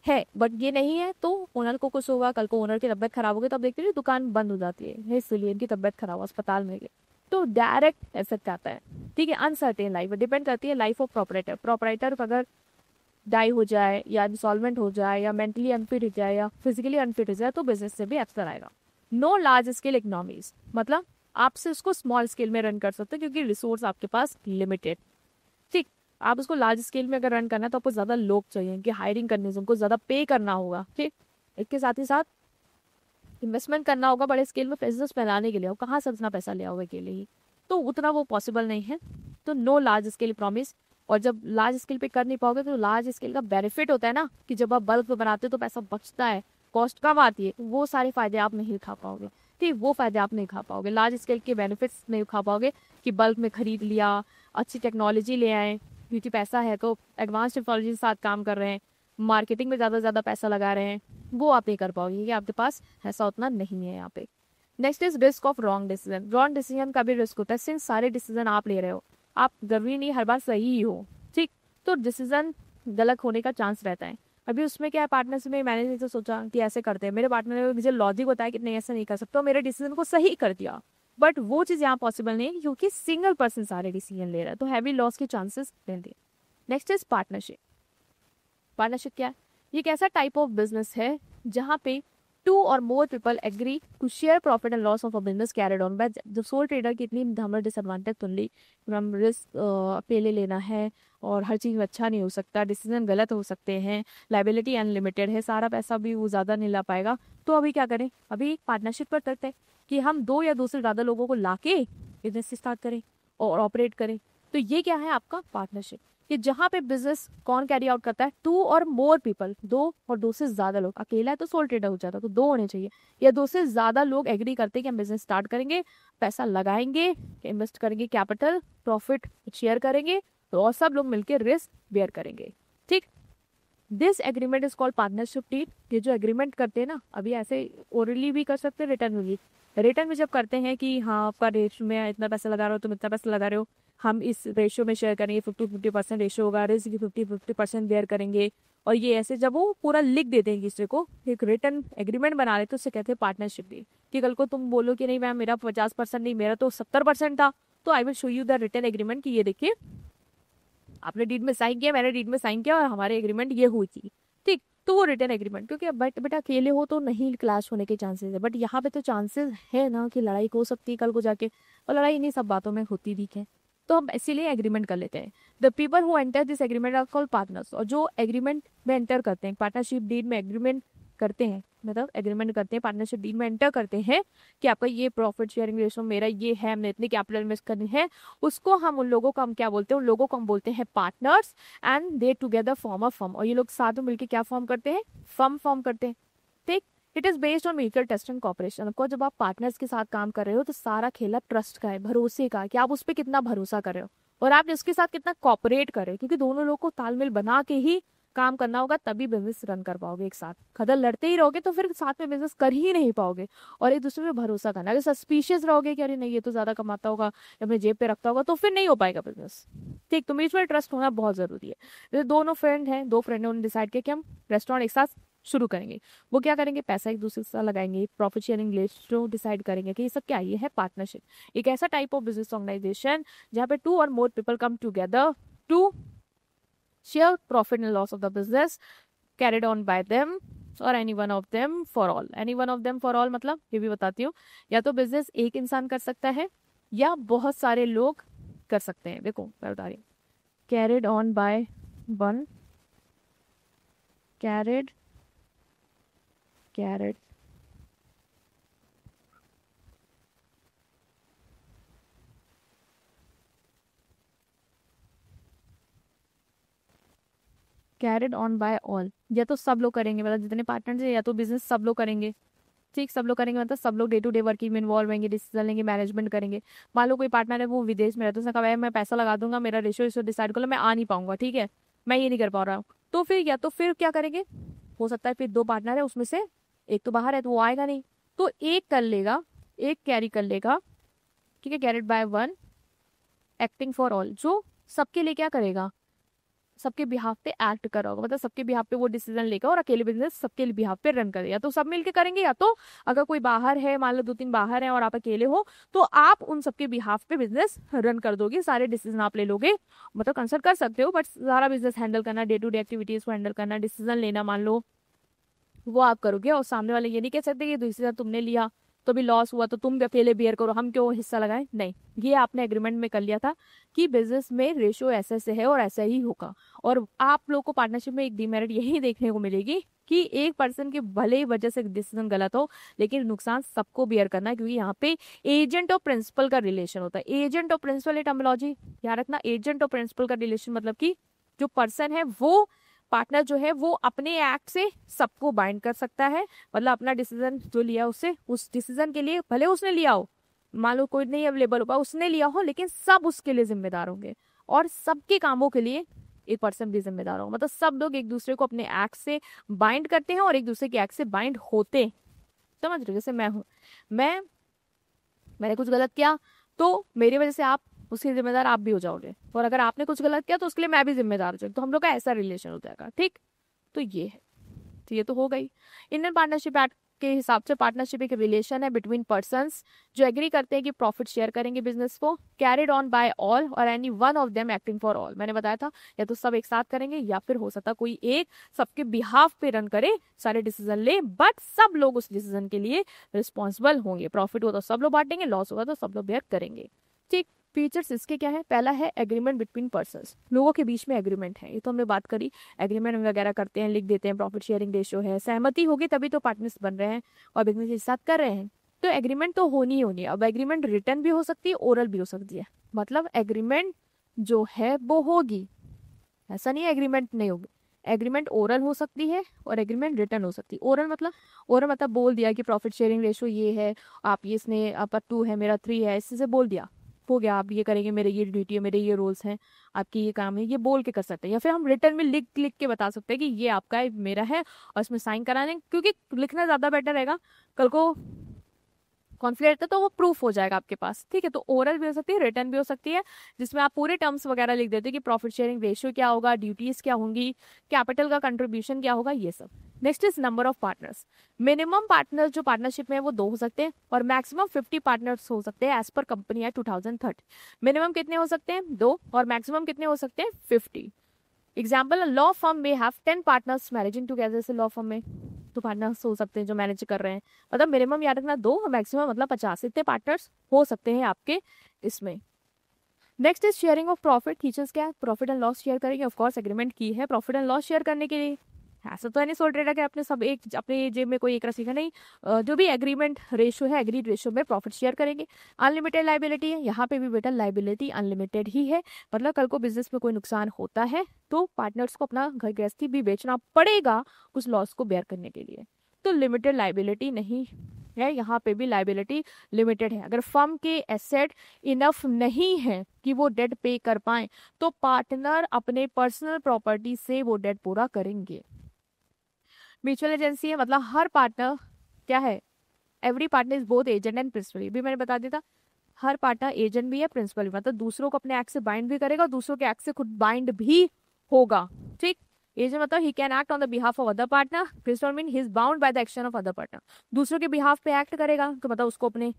है, बट ये नहीं है तो ओनर को कुछ होगा, कल को ओनर की तबियत खराब होगी तो अब देखते हैं दुकान बंद हो जाती है, इसलिए इनकी तबियत खराब हो अस्पताल में गए, तो डायरेक्ट इफेक्ट आता है। ठीक है, अनसर्टेन लाइफ डिपेंड करती है लाइफ ऑफ प्रोपराइटर। प्रोपराइटर अगर डाई हो जाए या इंसॉल्वेंट हो जाए या मेंटली अनफिट हो जाए या फिजिकली अनफिट हो जाए तो बिजनेस से भी अक्सर आएगा। नो लार्ज स्केल इकोनॉमीज, मतलब आपसे उसको स्मॉल स्केल में रन कर सकते हो क्योंकि रिसोर्स आपके पास लिमिटेड। ठीक, आप उसको लार्ज स्केल में अगर रन करना है तो आपको ज्यादा लोग चाहिए, उनकी हायरिंग करने से उनको ज्यादा पे करना होगा। ठीक, इसके साथ ही साथ इन्वेस्टमेंट करना होगा बड़े स्केल में बिजनेस फैलाने के लिए, और कहाँ से उतना पैसा ले आओगे अकेले ही, तो उतना वो पॉसिबल नहीं है। तो नो लार्ज स्केल प्रॉमिस, और जब लार्ज स्केल पे कर नहीं पाओगे तो लार्ज स्केल का बेनिफिट होता है ना कि जब आप बल्क में बनाते हो तो पैसा बचता है, कॉस्ट कम आती है, वो सारे फायदे आप नहीं खा पाओगे। ठीक, वो फायदे आप नहीं खा पाओगे, लार्ज स्केल के बेनिफिट्स नहीं खा पाओगे कि बल्क में खरीद लिया, अच्छी टेक्नोलॉजी ले आए, क्योंकि पैसा है तो एडवांस टेक्नोलॉजी के साथ काम कर रहे हैं, मार्केटिंग में ज़्यादा से ज़्यादा पैसा लगा रहे हैं, वो आप नहीं कर पाओगे क्योंकि आपके पास ऐसा उतना नहीं है यहाँ पे। Next is risk of wrong decision. Wrong decision का भी रिस्क होता है, सिंस सारे डिसीजन आप ले रहे हो, आप जरूरी नहीं हर बार सही ही हो। ठीक, तो डिसीजन गलत होने का चांस रहता है। अभी उसमें क्या है, पार्टनर्स में मैंने तो सोचा कि ऐसे करते हैं, मेरे पार्टनर ने मुझे लॉजिक बताया कि नहीं ऐसा नहीं कर सकते, मेरे डिसीजन को सही कर दिया, बट वो चीज़ यहाँ पॉसिबल नहीं है क्योंकि सिंगल पर्सन सारे डिसीजन ले रहा है, तो हैवी लॉस के चांसेस रहते हैं। Next is partnership. पार्टनरशिप क्या है, ये एक ऐसा टाइप ऑफ बिजनेस है जहाँ पे टू और more people agree to share profit and loss of a business carried on by the sole trader की इतनी हमें डिसएडवांटेज सुन ली, हम रिस्क अकेले लेना है और हर चीज़ में अच्छा नहीं हो सकता, डिसीजन गलत हो सकते हैं, लाइबिलिटी अनलिमिटेड है, सारा पैसा भी वो ज़्यादा नहीं ला पाएगा, तो अभी क्या करें, अभी पार्टनरशिप पर करते हैं कि हम 2 या 2 से ज़्यादा लोगों को ला के बिजनेस स्टार्ट करें और ऑपरेट करें। तो ये क्या है आपका पार्टनरशिप, कि जहाँ पे बिजनेस कौन कैरी आउट करता है, 2 और मोर पीपल, 2 और 2 से ज्यादा लोग, अकेला है तो सोल ट्रेडर हो जाता, तो 2 होने चाहिए, या 2 से ज्यादा लोग एग्री करते हैं कि हम बिजनेस स्टार्ट करेंगे, पैसा लगाएंगे, इन्वेस्ट करेंगे, कैपिटल प्रॉफिट शेयर करेंगे, तो और सब लोग मिलकर रिस्क बेयर करेंगे। ठीक, this agreement is called partnership deed. ये जो एग्रीमेंट करते हैं ना, अभी ऐसे ओरली भी कर सकते हैं, रिटर्न में भी। रिटर्न में जब करते हैं कि हाँ आपका रेशो में इतना पैसा लगा रहे हो, तुम इतना पैसा लगा रहे हो, हम इस रेशियो में शेयर करेंगे, 50-50% रेशियो होगा, रिस्क की 50-50% बेयर करेंगे, और ये ऐसे जब वो पूरा लिख देते हैं किसी को, एक रिटर्न एग्रीमेंट बना लेते, तो उससे कहते हैं पार्टनरशिप डीड। कि कल को तुम बोलो कि नहीं मैम मेरा 50% नहीं, मेरा तो 70% था, तो I will show you the return agreement कि ये देखिए आपने डीड में साइन किया, मैंने डीड में साइन किया, और हमारे एग्रीमेंट ये हुई थी। ठीक, तो वो रिटर्न एग्रीमेंट, क्योंकि बट बेटा अकेले हो तो नहीं क्लैश होने के चांसेस है, बट यहाँ पे तो चांसेस है ना कि लड़ाई हो सकती है कल को जाके, और लड़ाई इन्हीं सब बातों में होती भी है, तो हम इसीलिए एग्रीमेंट कर लेते हैं। The people who enter this agreement are called partners. और जो एग्रीमेंट में एंटर करते हैं, पार्टनरशिप डीड में एग्रीमेंट करते हैं, मतलब एग्रीमेंट करते हैं, पार्टनरशिप डीड में एंटर करते हैं कि आपका ये प्रॉफिट शेयरिंग रेशो मेरा ये है, हमने इतनी कैपिटल इन्वेस्ट करनी है, उसको हम उन लोगों को हम क्या बोलते हैं, उन लोगों को हम बोलते हैं partners, and they together form a firm. और ये लोग साथ में मिलकर क्या फॉर्म करते हैं, फर्म फॉर्म करते हैं। ठीक, it is based on mutual trust and cooperation. आपको जब आप पार्टनर्स के साथ काम कर रहे हो तो सारा खेला ट्रस्ट का है, भरोसे का, कि आप उस पर कितना भरोसा कर रहे हो और आप जिसके साथ कितना कॉपरेट कर रहे हो, क्योंकि दोनों लोग को तालमेल बना के ही काम करना होगा, तभी बिजनेस रन कर पाओगे। एक साथ खदर लड़ते ही रहोगे तो फिर साथ में बिजनेस कर ही नहीं पाओगे। और एक दूसरे पे भरोसा करना, अगर सस्पिशियस रहोगे कि अरे नहीं ये तो ज्यादा कमाता होगा या अपने जेब पे रखता होगा, तो फिर नहीं हो पाएगा बिजनेस। ठीक, तो म्यूचुअल ट्रस्ट होना बहुत जरूरी है। जैसे दोनों फ्रेंड हैं, दो फ्रेंड ने उन्होंने डिसाइड किया कि हम रेस्टोरेंट एक साथ शुरू करेंगे। वो क्या करेंगे, पैसा एक दूसरे के साथ लगाएंगे, प्रॉफिट शेयरिंग रेशियो डिसाइड करेंगे कि ये सब क्या, ये है पार्टनरशिप। एक ऐसा टाइप ऑफ बिजनेस ऑर्गेनाइजेशन जहाँ पे 2 और more people come together to share profit and loss of the business carried on by them or any one of them for all। any one of them for all मतलब ये भी बताती हूँ, या तो बिजनेस एक इंसान कर सकता है या बहुत सारे लोग कर सकते हैं। देखो मैं बता रही हूँ, carried on by one, carried carried on by all, या तो सब लोग करेंगे, मतलब जितने पार्टनर्स हैं या तो बिजनेस सब लोग करेंगे। ठीक, सब लोग करेंगे मतलब सब लोग डे टू डे वर्किंग में इन्वॉल्व होंगे, डिसीजन लेंगे, मैनेजमेंट करेंगे। मान लो कोई पार्टनर है वो विदेश में रहता है, उसने कहा भाई मैं पैसा लगा दूंगा, मेरा रेशियो डिसाइड कर लो, मैं आ नहीं पाऊंगा, ठीक है, मैं ये नहीं कर पा रहा हूँ, तो फिर या तो फिर क्या करेंगे, हो सकता है फिर 2 पार्टनर है उसमें से एक तो बाहर है तो वो आएगा नहीं, तो एक कर लेगा, एक कैरी कर लेगा। ठीक है, carried by one acting for all, जो सबके लिए क्या करेगा, सबके बिहाफ पे एक्ट कर रहा होगा, मतलब सबके बिहाफ पे वो डिसीजन लेगा और अकेले बिजनेस सबके बिहाफ पे रन करेगा। या तो सब मिलके करेंगे, या तो अगर कोई बाहर है, मान लो 2-3 बाहर हैं और आप अकेले हो, तो आप उन सबके बिहाफ पे बिजनेस रन कर दोगे, सारे डिसीजन आप ले लोगे। मतलब कंसल्ट कर सकते हो बट सारा बिजनेस हैंडल करना, डे टू डे एक्टिविटीज को हैंडल करना, डिसीजन लेना मान लो, वो आप करोगे। और सामने वाले ये नहीं कह सकते कि डिसीजन तुमने लिया तो भी लॉस हुआ तो तुम अकेले बियर करो, हम क्यों हिस्सा लगाएं, नहीं, ये आपने एग्रीमेंट में कर लिया था कि बिजनेस में रेशियो ऐसे से है और ऐसा ही होगा। और आप लोग को पार्टनरशिप में एक डिमेरिट यही देखने को मिलेगी कि एक पर्सन की भले ही वजह से डिसीजन गलत हो, लेकिन नुकसान सबको बियर करना है, क्योंकि यहाँ पे एजेंट और प्रिंसिपल का रिलेशन होता है। एजेंट और प्रिंसिपल, ये टर्मिनोलॉजी याद रखना, एजेंट और प्रिंसिपल का रिलेशन मतलब कि जो पर्सन है वो, पार्टनर जो है वो अपने एक्ट से सबको बाइंड कर सकता है, मतलब अपना डिसीजन जो लिया उससे, उस डिसीजन के लिए भले उसने लिया हो, मान लो कोई नहीं अवेलेबल होगा, उसने लिया हो, लेकिन सब उसके लिए जिम्मेदार होंगे और सबके कामों के लिए एक पर्सन भी जिम्मेदार होगा। मतलब सब लोग एक दूसरे को अपने एक्ट से बाइंड करते हैं और एक दूसरे के एक्ट से बाइंड होते, समझ रहे हो। जैसे मैं हूँ, मैंने कुछ गलत किया तो मेरी वजह से आप उसके जिम्मेदार आप भी हो जाओगे, और अगर आपने कुछ गलत किया तो उसके लिए मैं भी जिम्मेदार हो जाऊंगी, तो हम लोग का ऐसा रिलेशन हो जाएगा। ठीक, तो ये है, तो ये तो हो गई। इंडियन पार्टनरशिप एक्ट के हिसाब से पार्टनरशिप एक रिलेशन है बिटवीन पर्संस जो एग्री करते हैं कि प्रॉफिट शेयर करेंगे बिजनेस को, कैरिड ऑन बाय ऑल और any one of them acting for all. मैंने बताया था या तो सब एक साथ करेंगे या फिर हो सकता कोई एक सबके बिहाफ पे रन करे, सारे डिसीजन ले, बट सब लोग उस डिसीजन के लिए रिस्पॉन्सिबल होंगे। प्रॉफिट हो तो सब लोग बांटेंगे, लॉस होगा तो सब लोग बेयर करेंगे। ठीक, फीचर्स इसके क्या है, पहला है एग्रीमेंट बिटवीन पर्संस, लोगों के बीच में एग्रीमेंट है, ये तो हमने बात करी, एग्रीमेंट वगैरह करते हैं, लिख देते हैं, प्रॉफिट शेयरिंग रेशियो है, सहमति होगी तभी तो पार्टनर्स बन रहे हैं और बिजनेस एक साथ कर रहे हैं, तो एग्रीमेंट तो होनी ही होनी है। अब एग्रीमेंट रिटर्न भी हो सकती है, ओरल भी हो सकती है, मतलब एग्रीमेंट जो है वो होगी, ऐसा नहीं है एग्रीमेंट नहीं होगी। एग्रीमेंट ओरल हो सकती है और एग्रीमेंट रिटर्न हो सकती है। ओरल मतलब बोल दिया कि प्रॉफिट शेयरिंग रेशियो ये है, आप ये, इसने आपका 2 है मेरा 3 है, इससे बोल दिया, हो गया, आप ये करेंगे, मेरे ये ड्यूटी है, मेरे ये रोल्स हैं, आपकी ये काम है, ये बोल के कर सकते हैं। या फिर हम रिटर्न में लिख लिख के बता सकते हैं कि ये आपका है, मेरा है, और इसमें साइन कराने, क्योंकि लिखना ज्यादा बेटर रहेगा, कल को कॉन्फ्लिक्ट है तो वो प्रूफ हो जाएगा आपके पास। ठीक है, तो ओरल भी हो सकती है, रिटर्न भी हो सकती है, जिसमें आप पूरे टर्म्स वगैरह लिख देते हैं कि प्रॉफिट शेयरिंग रेशियो क्या होगा, ड्यूटीज क्या होंगी, कैपिटल का कंट्रीब्यूशन क्या होगा, ये सब। Next is number of partners. Minimum partners जो पार्टनरशिप में है वो 2 हो सकते हैं और मैक्सिमम 50 पार्टनर्स हो सकते हैं as per company act 2030। Minimum कितने हो सकते हैं, 2, और मैक्सिमम कितने हो सकते हैं, 50। एग्जाम्पल, लॉ फर्म में हैव 10 पार्टनर्स मैनेजिंग टुगेदर। जैसे लॉ फर्म में तो पार्टनर्स हो सकते हैं जो मैनेज कर रहे हैं, मतलब मिनिमम याद रखना 2 और मैक्सिमम मतलब 50, इतने पार्टनर्स हो सकते हैं आपके इसमें। Next is sharing of profit. Features क्या है, प्रॉफिट एंड लॉस शेयर करेंगे, ऑफ कोर्स एग्रीमेंट की है प्रॉफिट एंड लॉस शेयर करने के लिए, ऐसा तो नहीं सोच रहा कि आपने सब एक अपने जेब में कोई एक रसीखा नहीं, जो भी एग्रीमेंट रेशियो है, एग्रीड रेशियो में प्रॉफिट शेयर करेंगे। अनलिमिटेड लाइबिलिटी है, यहाँ पे भी बेटा लाइबिलिटी अनलिमिटेड ही है, मतलब कल को बिजनेस में कोई नुकसान होता है तो पार्टनर्स को अपना घर गृहस्थी भी बेचना पड़ेगा उस लॉस को बेयर करने के लिए। तो लिमिटेड लाइबिलिटी नहीं है, यहाँ पे भी लाइबिलिटी लिमिटेड है। अगर फर्म के एसेट इनफ नहीं है कि वो डेट पे कर पाए तो पार्टनर अपने पर्सनल प्रॉपर्टी से वो डेट पूरा करेंगे। म्यूचुअल एजेंसी है मतलब हर पार्टनर क्या है, every partner is both agent and principal. भी मैंने बता दिया था, हर पार्टनर एजेंट भी है प्रिंसिपल भी, मतलब दूसरों को अपने एक्ट से बाइंड भी करेगा और दूसरों के एक्ट से खुद बाइंड भी होगा। ठीक, एजेंट मतलब he can act on the behalf of other partner, principal mean he is bound by the action of other partner. दूसरों के बिहाफ पे एक्ट करेगा तो मतलब उसको अपने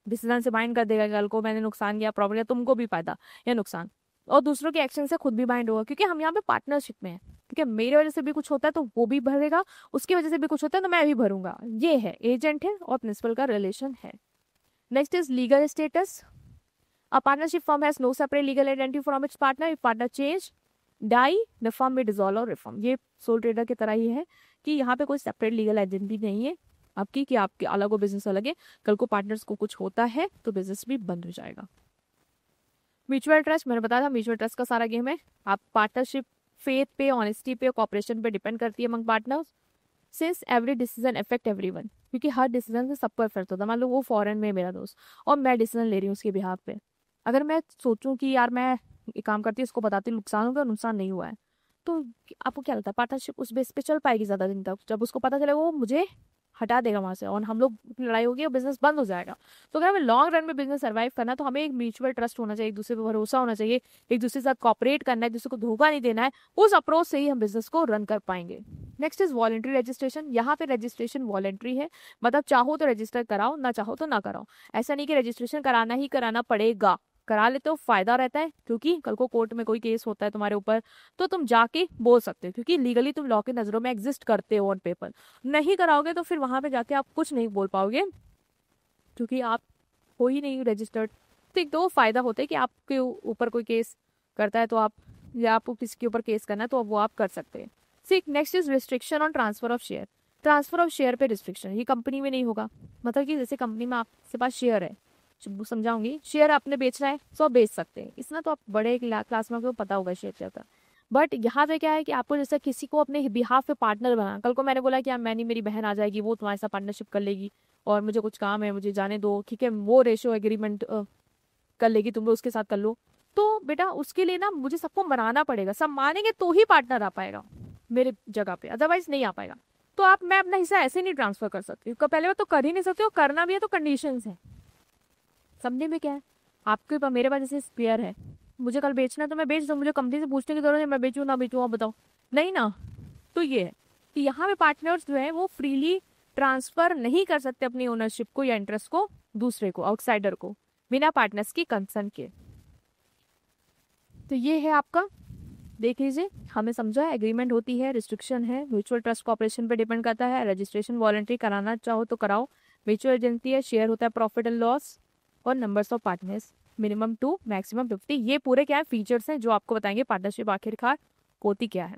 डिसीजन से बाइंड कर देगा, कल को मैंने नुकसान किया प्रॉपर्टी, तुमको भी फायदा या नुकसान, और दूसरों के एक्शन से खुद भी बाइंड होगा, क्योंकि हम यहाँ पे पार्टनरशिप में है। ठीक है, मेरी वजह से भी कुछ होता है तो वो भी भरेगा, उसकी वजह से भी कुछ होता है तो मैं भी भरूंगा। ये है एजेंट है और प्रिंसिपल का रिलेशन है। Next is legal status. A partnership firm has no separate legal identity from its partner. If partner change die the firm में डिसॉल्व और रिफॉर्म। ये सोल ट्रेडर की तरह ही है कि यहाँ पे कोई सेपरेट लीगल आइडेंटिटी नहीं है आपकी कि आपके अलग हो बिजनेस अलग है, कल को पार्टनर्स को कुछ होता है तो बिजनेस भी बंद हो जाएगा। म्यूचुअल ट्रस्ट, मैंने बताया था म्यूचुअल ट्रस्ट का सारा गेम है। आप पार्टनरशिप फेथ पे, ऑनेस्टी पे, कॉपरेशन पे डिपेंड करती है among partners. Since every decision affect everyone, क्योंकि हर डिसीजन से सबको इफेक्ट होता है। मान लो वो फॉरेन में है मेरा दोस्त और मैं डिसीजन ले रही हूँ उसके बिहाफ पे, अगर मैं सोचूं कि यार मैं एक काम करती हूँ इसको बताती हूँ नुकसान हो गया और नुकसान नहीं हुआ है, तो आपको क्या लगता है पार्टनरशिप उस बेस पे चल पाएगी ज्यादा दिन तक? जब उसको पता चलेगा वो मुझे हटा देगा वहां से और हम लोग लड़ाई होगी और बिजनेस बंद हो जाएगा। तो अगर हमें लॉन्ग रन में बिजनेस सर्वाइव करना है तो हमें एक म्यूचुअल ट्रस्ट होना चाहिए, एक दूसरे पर भरोसा होना चाहिए, एक दूसरे के साथ कॉपरेट करना है, एक दूसरे को धोखा नहीं देना है। उस अप्रोच से ही हम बिजनेस को रन कर पाएंगे। Next is voluntary registration. यहाँ पे रजिस्ट्रेशन वॉलंटरी है, मतलब चाहो तो रजिस्टर कराओ, ना चाहो तो ना कराओ। ऐसा नहीं कि रजिस्ट्रेशन कराना ही कराना पड़ेगा, करा लेते हो फायदा रहता है, क्योंकि कल को कोर्ट में कोई केस होता है तुम्हारे ऊपर तो तुम जाके बोल सकते हो, क्योंकि लीगली तुम लॉ की नजरों में एग्जिस्ट करते हो ऑन पेपर। नहीं कराओगे तो फिर वहां पे जाके आप कुछ नहीं बोल पाओगे, क्योंकि आप हो ही नहीं रजिस्टर्ड। तो एक दो फायदा होता है कि आपके ऊपर कोई केस करता है तो आप, या आपको किसी के ऊपर केस करना है तो वो आप कर सकते हैं। ठीक, next is restriction on transfer of share. Transfer of share पे रिस्ट्रिक्शन, ये कंपनी में नहीं होगा। मतलब कि जैसे कंपनी में आपके पास शेयर है, समझाऊंगी, शेयर आपने बेचना है तो आप बेच सकते हैं, इतना तो आप बड़े क्लास में आपको पता होगा शेयर क्या होता है। बट यहाँ पे क्या है कि आपको जैसे किसी को अपने बिहाफ पे पार्टनर बनाना, कल को मैंने बोला कि यार मैंने, मेरी बहन आ जाएगी वो तुम्हारे साथ पार्टनरशिप कर लेगी और मुझे कुछ काम है मुझे जाने दो, ठीक है, वो रेशियो एग्रीमेंट कर लेगी, तुम लोग उसके साथ कर लो, तो बेटा उसके लिए ना मुझे सबको मनाना पड़ेगा, सब मानेंगे तो ही पार्टनर आ पाएगा मेरे जगह पे, अदरवाइज नहीं आ पाएगा। तो आप, मैं अपना हिस्सा ऐसे नहीं ट्रांसफर कर सकती, पहले बात तो कर ही नहीं सकते हो, करना भी है तो कंडीशंस है। समझने में क्या है, आपके पास मेरे पास जैसे स्पेयर है, मुझे कल बेचना है तो मैं बेच दूँ, मुझे कंपनी से पूछने की जरूरत है मैं बेचूँ ना बेचूँ, आप बताओ, नहीं ना। तो ये है कि यहाँ पे पार्टनर्स जो है वो फ्रीली ट्रांसफर नहीं कर सकते अपनी ओनरशिप को या इंटरेस्ट को दूसरे को, आउटसाइडर को, बिना पार्टनर्स की कंसर्न के। तो ये है आपका, देख लीजिए, हमें समझा है एग्रीमेंट होती है, रिस्ट्रिक्शन है, म्यूचुअल ट्रस्ट कॉपरेशन पे डिपेंड करता है, रजिस्ट्रेशन वॉलंटरी कराना चाहो तो कराओ, म्यूचुअल एजेंसी है, शेयर होता है प्रॉफिट एंड लॉस, और numbers of partners minimum 2 maximum 50। ये पूरे क्या है फीचर्स हैं जो आपको बताएंगे पार्टनरशिप आखिरकार होती क्या है।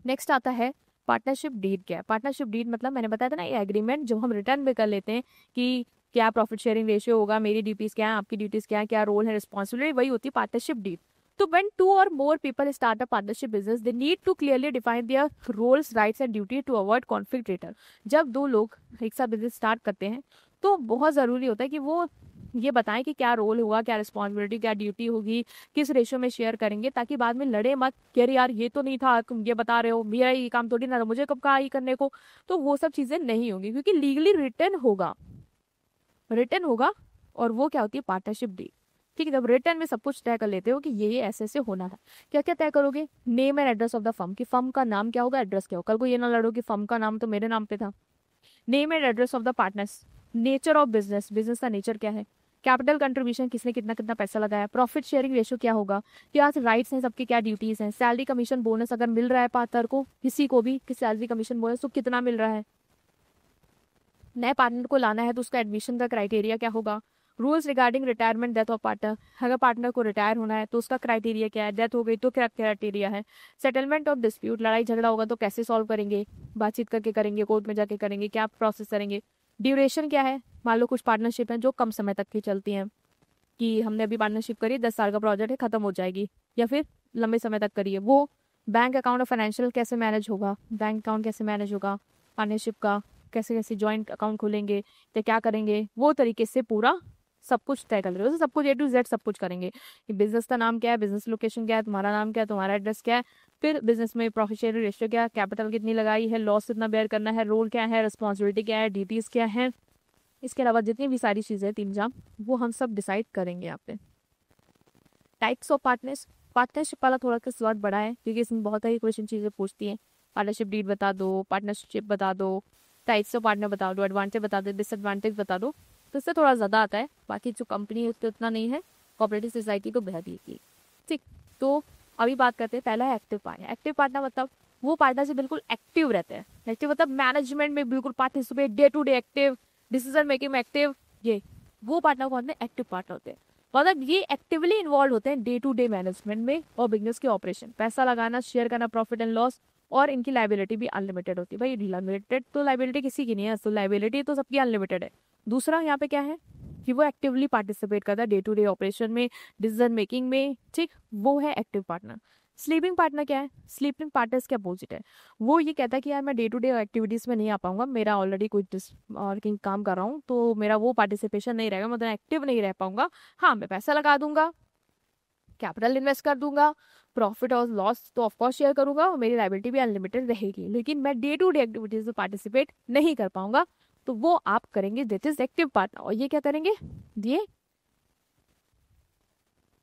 नेक्स्ट आता है पार्टनरशिप डीड। क्या है पार्टनरशिप डीड? मतलब मैंने बताया था ना, ये एग्रीमेंट जब हम रिटर्न में कर लेते हैं कि क्या प्रॉफिट शेयरिंग रेशियो होगा, मेरी ड्यूटीज क्या है, आपकी ड्यूटीज क्या है, क्या रोल है, रिस्पॉन्सिबिलिटी, वही होती है पार्टनरशिप डीड। तो when two or more people start a partnership business, they need to clearly define their roles, rights and duty to avoid conflict later। जब दो लोग एक साथ बिजनेस स्टार्ट करते हैं तो बहुत ज़रूरी होता है कि वो ये बताएं कि क्या रोल होगा, क्या रिस्पॉन्सिबिलिटी, क्या ड्यूटी होगी, किस रेशियो में शेयर करेंगे, ताकि बाद में लड़े मत कि अरे यार ये तो नहीं था, तुम ये बता रहे हो, मेरा ये काम थोड़ी ना था, मुझे कब कहा ये करने को। तो वो सब चीज़ें नहीं होंगी, क्योंकि लीगली रिटर्न होगा और वो क्या होती है पार्टनरशिप डीड। ठीक है, जब रिटर्न में सब कुछ तय कर लेते हो कि ये ऐसे होना है, क्या क्या तय करोगे, name and address of the firm, कि फर्म का नाम क्या होगा, एड्रेस क्या होगा, कल को ये ना लड़ो कि फर्म का नाम तो मेरे नाम पे था। Name and address of the partners, nature of business, business का नेचर क्या है, कैपिटल कंट्रीब्यूशन, किसने कितना कितना पैसा लगाया, प्रॉफिट शेयरिंग रेशियो क्या होगा, क्या राइट्स हैं सबके, क्या ड्यूटीज हैं, सैलरी कमीशन बोनस अगर मिल रहा है पार्टनर को, किसी को भी कि सैलरी कमीशन बोनस तो कितना मिल रहा है, नए पार्टनर को लाना है तो उसका एडमिशन का क्राइटेरिया क्या होगा, rules regarding retirement death of partner, अगर पार्टनर को रिटायर होना है तो उसका क्राइटेरिया क्या है, डेथ हो गई तो क्या क्राइटेरिया है, सेटलमेंट ऑफ डिस्प्यूट, लड़ाई झगड़ा होगा तो कैसे सॉल्व करेंगे, बातचीत करके करेंगे, कोर्ट में जाके करेंगे, क्या प्रोसेस करेंगे, ड्यूरेशन क्या है, मान लो कुछ पार्टनरशिप है जो कम समय तक की चलती हैं कि हमने अभी पार्टनरशिप करी 10 साल का प्रोजेक्ट है खत्म हो जाएगी, या फिर लंबे समय तक करिए, वो बैंक अकाउंट और फाइनेंशियल कैसे मैनेज होगा, बैंक अकाउंट कैसे मैनेज होगा, पार्टनरशिप का, कैसे कैसे जॉइंट अकाउंट खोलेंगे तो क्या करेंगे, वो तरीके से पूरा सब कुछ तय कर रहे हो, सब कुछ A to Z सब कुछ करेंगे कि बिजनेस का नाम क्या है, बिजनेस लोकेशन क्या है, तुम्हारा नाम क्या है, तुम्हारा एड्रेस क्या है, फिर बिजनेस में प्रॉफिट शेयर रेशियो क्या है, कैपिटल कितनी लगाई है, लॉस कितना बेयर करना है, रोल क्या है, रिस्पॉन्सिबिलिटी क्या है, ड्यूटीज क्या है, इसके अलावा जितनी भी सारी चीज़ें तीन जाम वो हम सब डिसाइड करेंगे यहाँ पे। टाइप्स ऑफ पार्टनर्स, पार्टनरशिप वाला थोड़ा सा स्वाद बड़ा है क्योंकि इसमें बहुत सारी क्वेश्चन चीज़ें पूछती हैं। पार्टनरशिप डीड बता दो, पार्टनरशिप बता दो, टाइप्स ऑफ पार्टनर बता दो, एडवांटेज बता दो, डिसएडवांटेज बता दो, तो इससे थोड़ा ज़्यादा आता है। बाकी जो कंपनी है उससे उतना नहीं है, कोऑपरेटिव सोसाइटी को बेहद ही की। ठीक, तो अभी बात करते हैं, पहला है एक्टिव पार्टनर। एक्टिव पार्टनर मतलब वो पार्टनर से बिल्कुल एक्टिव रहते हैं। एक्टिव मतलब मैनेजमेंट में बिल्कुल participate, day to day active, decision making में एक्टिव, ये वो पार्टनर कौन है, एक्टिव पार्टनर होते हैं। मतलब ये एक्टिवली इन्वॉल्व होते हैं डे टू डे मैनेजमेंट में और बिजनेस के ऑपरेशन, पैसा लगाना, शेयर करना, प्रॉफिट एंड लॉस, और इनकी लाइबिलिटी भी अनलिमिटेड होती है। भाई लिमिटेड तो लाइबिलिटी किसी की नहीं है, तो लाइबिलिटी तो सबकी अनलिमिटेड है। दूसरा यहाँ पे क्या है कि वो एक्टिवली पार्टिसिपेट करता है डे टू डे ऑपरेशन में, डिसीजन मेकिंग में। ठीक, वो है एक्टिव पार्टनर। स्लीपिंग पार्टनर क्या है, स्लीपिंग पार्टनर के अपोजिट है। वो ये कहता है कि यार मैं डे टू डे एक्टिविटीज में नहीं आ पाऊंगा, मेरा ऑलरेडी कोई और कहीं काम कर रहा हूँ, तो मेरा वो पार्टिसिपेशन नहीं रहेगा, मतलब एक्टिव नहीं रह पाऊंगा। हाँ, मैं पैसा लगा दूंगा, कैपिटल इन्वेस्ट कर दूंगा, प्रॉफिट और लॉस तो ऑफकोर्स शेयर करूंगा, और मेरी लाइबिलिटी भी अनलिमिटेड रहेगी, लेकिन मैं डे टू डे एक्टिविटीज में पार्टिसिपेट नहीं कर पाऊंगा। तो वो आप करेंगे, दैट इज एक्टिव पार्टनर। और ये क्या करेंगे, ये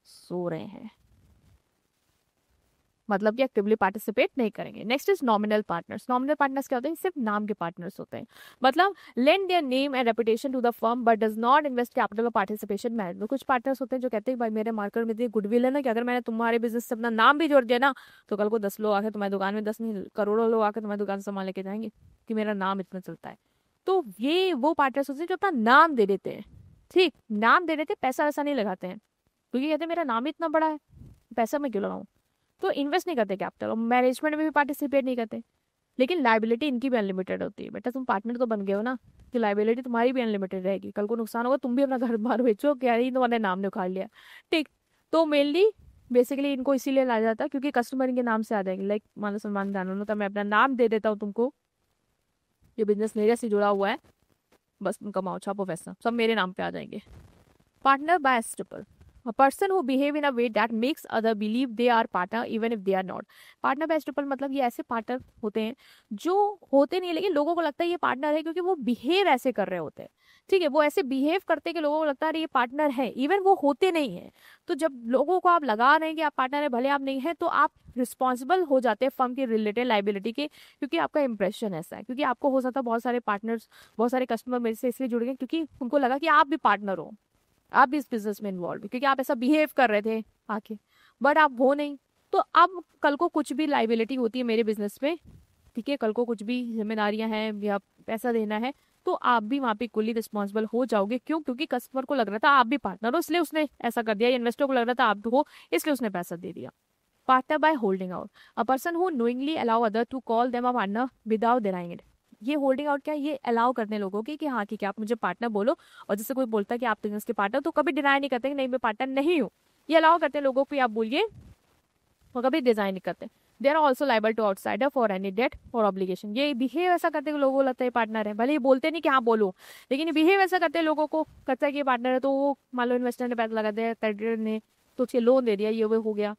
सो रहे हैं, मतलब कि एक्टिवली पार्टिसिपेट नहीं करेंगे। Next is nominal partners. Nominal partners क्या होते हैं, सिर्फ नाम के पार्टनर्स होते हैं, मतलब lend their name and reputation to the firm but does not invest capital और पार्टिसिपेशन मैनेजमेंट। कुछ पार्टनर्स होते हैं जो कहते हैं भाई मेरे मार्केट में इतनी गुडविल है ना कि अगर मैंने तुम्हारे बिजनेस से अपना नाम भी जोड़ दिया ना, तो कल को 10 लोग आके तुम्हारी दुकान में, 10 नहीं करोड़ों लोग आकर तुम्हारी दुकान से सामान लेके जाएंगे कि मेरा नाम इतना चलता है। तो ये वो पार्टनर्स होते हैं जो अपना नाम दे देते हैं। ठीक, नाम दे देते, पैसा वैसा नहीं लगाते हैं, क्योंकि कहते हैं मेरा नाम ही इतना बड़ा है, पैसा मैं क्यों लगाऊं। तो इन्वेस्ट नहीं करते कैपिटल, और मैनेजमेंट में भी पार्टिसिपेट नहीं करते, लेकिन लाइबिलिटी इनकी भी अनलिमिटेड होती है। बेटा तुम पार्टनर तो बन गए हो ना, कि लाइबिलिटी तुम्हारी भी अनलिमिटेड रहेगी, कल को नुकसान होगा तुम भी अपना घर बार बेचो, क्या ही तुम्हारे नाम ने उखाड़ लिया। ठीक, तो मेनली बेसिकली इनको इसीलिए लाया जाता है क्योंकि कस्टमर इनके नाम से आ जाएंगे। लाइक मान लो सलमान खान हो तो मैं अपना नाम दे देता हूँ तुमको, ये बिजनेस मेरे से जुड़ा हुआ है, बस तुम कमाओ छापो पैसा, सब मेरे नाम पे आ जाएंगे। Partner by estoppel. A person who behave in a way that makes other believe they are partner even if they are not. Partner by estoppel मतलब ये ऐसे पार्टनर होते हैं जो होते नहीं है, लेकिन लोगों को लगता है ये पार्टनर है क्योंकि वो बिहेव ऐसे कर रहे होते हैं। ठीक है, वो ऐसे बिहेव करते हैं कि लोगों को लगता है ये पार्टनर है, इवन वो होते नहीं है। तो जब लोगों को आप लगा रहे हैं कि आप पार्टनर है, भले आप नहीं है, तो आप रिस्पॉन्सिबल हो जाते हैं फर्म की रिलेटेड लाइबिलिटी के, क्योंकि आपका इंप्रेशन ऐसा है। क्योंकि आपको हो सकता है बहुत सारे पार्टनर्स, बहुत सारे कस्टमर मेरे से इसलिए जुड़ गए क्योंकि उनको लगा कि आप भी पार्टनर हो, आप भी इस बिजनेस में इन्वॉल्व, क्योंकि आप ऐसा बिहेव कर रहे थे आके, बट आप हो नहीं। तो अब कल को कुछ भी लाइबिलिटी होती है मेरे बिजनेस में, ठीक है, कल को कुछ भी जिम्मेदारियां हैं या पैसा देना है, तो आप भी वहां पे कुली रिस्पॉन्सिबल हो जाओगे। क्यों, क्योंकि कस्टमर को लग रहा था आप भी पार्टनर हो इसलिए उसने ऐसा कर दिया, इन्वेस्टर को लग रहा था आप हो इसलिए उसने पैसा दे दिया। Partner by holding out, a person who knowingly allow other to call them a partner without denying it. ये होल्डिंग आउट क्या है, ये अलाउ करने लोगों की कि हाँ कि आप मुझे पार्टनर बोलो, और जैसे कोई बोलता है कि आप बिजनेस के पार्टनर, तो कभी डिनाई नहीं करते कि नहीं मैं पार्टनर नहीं हूँ। ये अलाउ करते हैं लोगों को आप बोलिए, और कभी डिजाइन नहीं करते। They are also liable to outsider for any debt और ऑब्लिगेशन। ये बिहेव ऐसा करते हैं लोगों को लगता है पार्टनर है, भले ये बोलते नहीं कि हाँ बोलो, लेकिन ये बिहेव ऐसा करते हैं लोगों को करता है कि पार्टनर है। तो वो मान लो इन्वेस्टर ने पैसा लगा दिया, क्रेडिटर ने तो उसके लोन दे दिया, ये वो हो गया,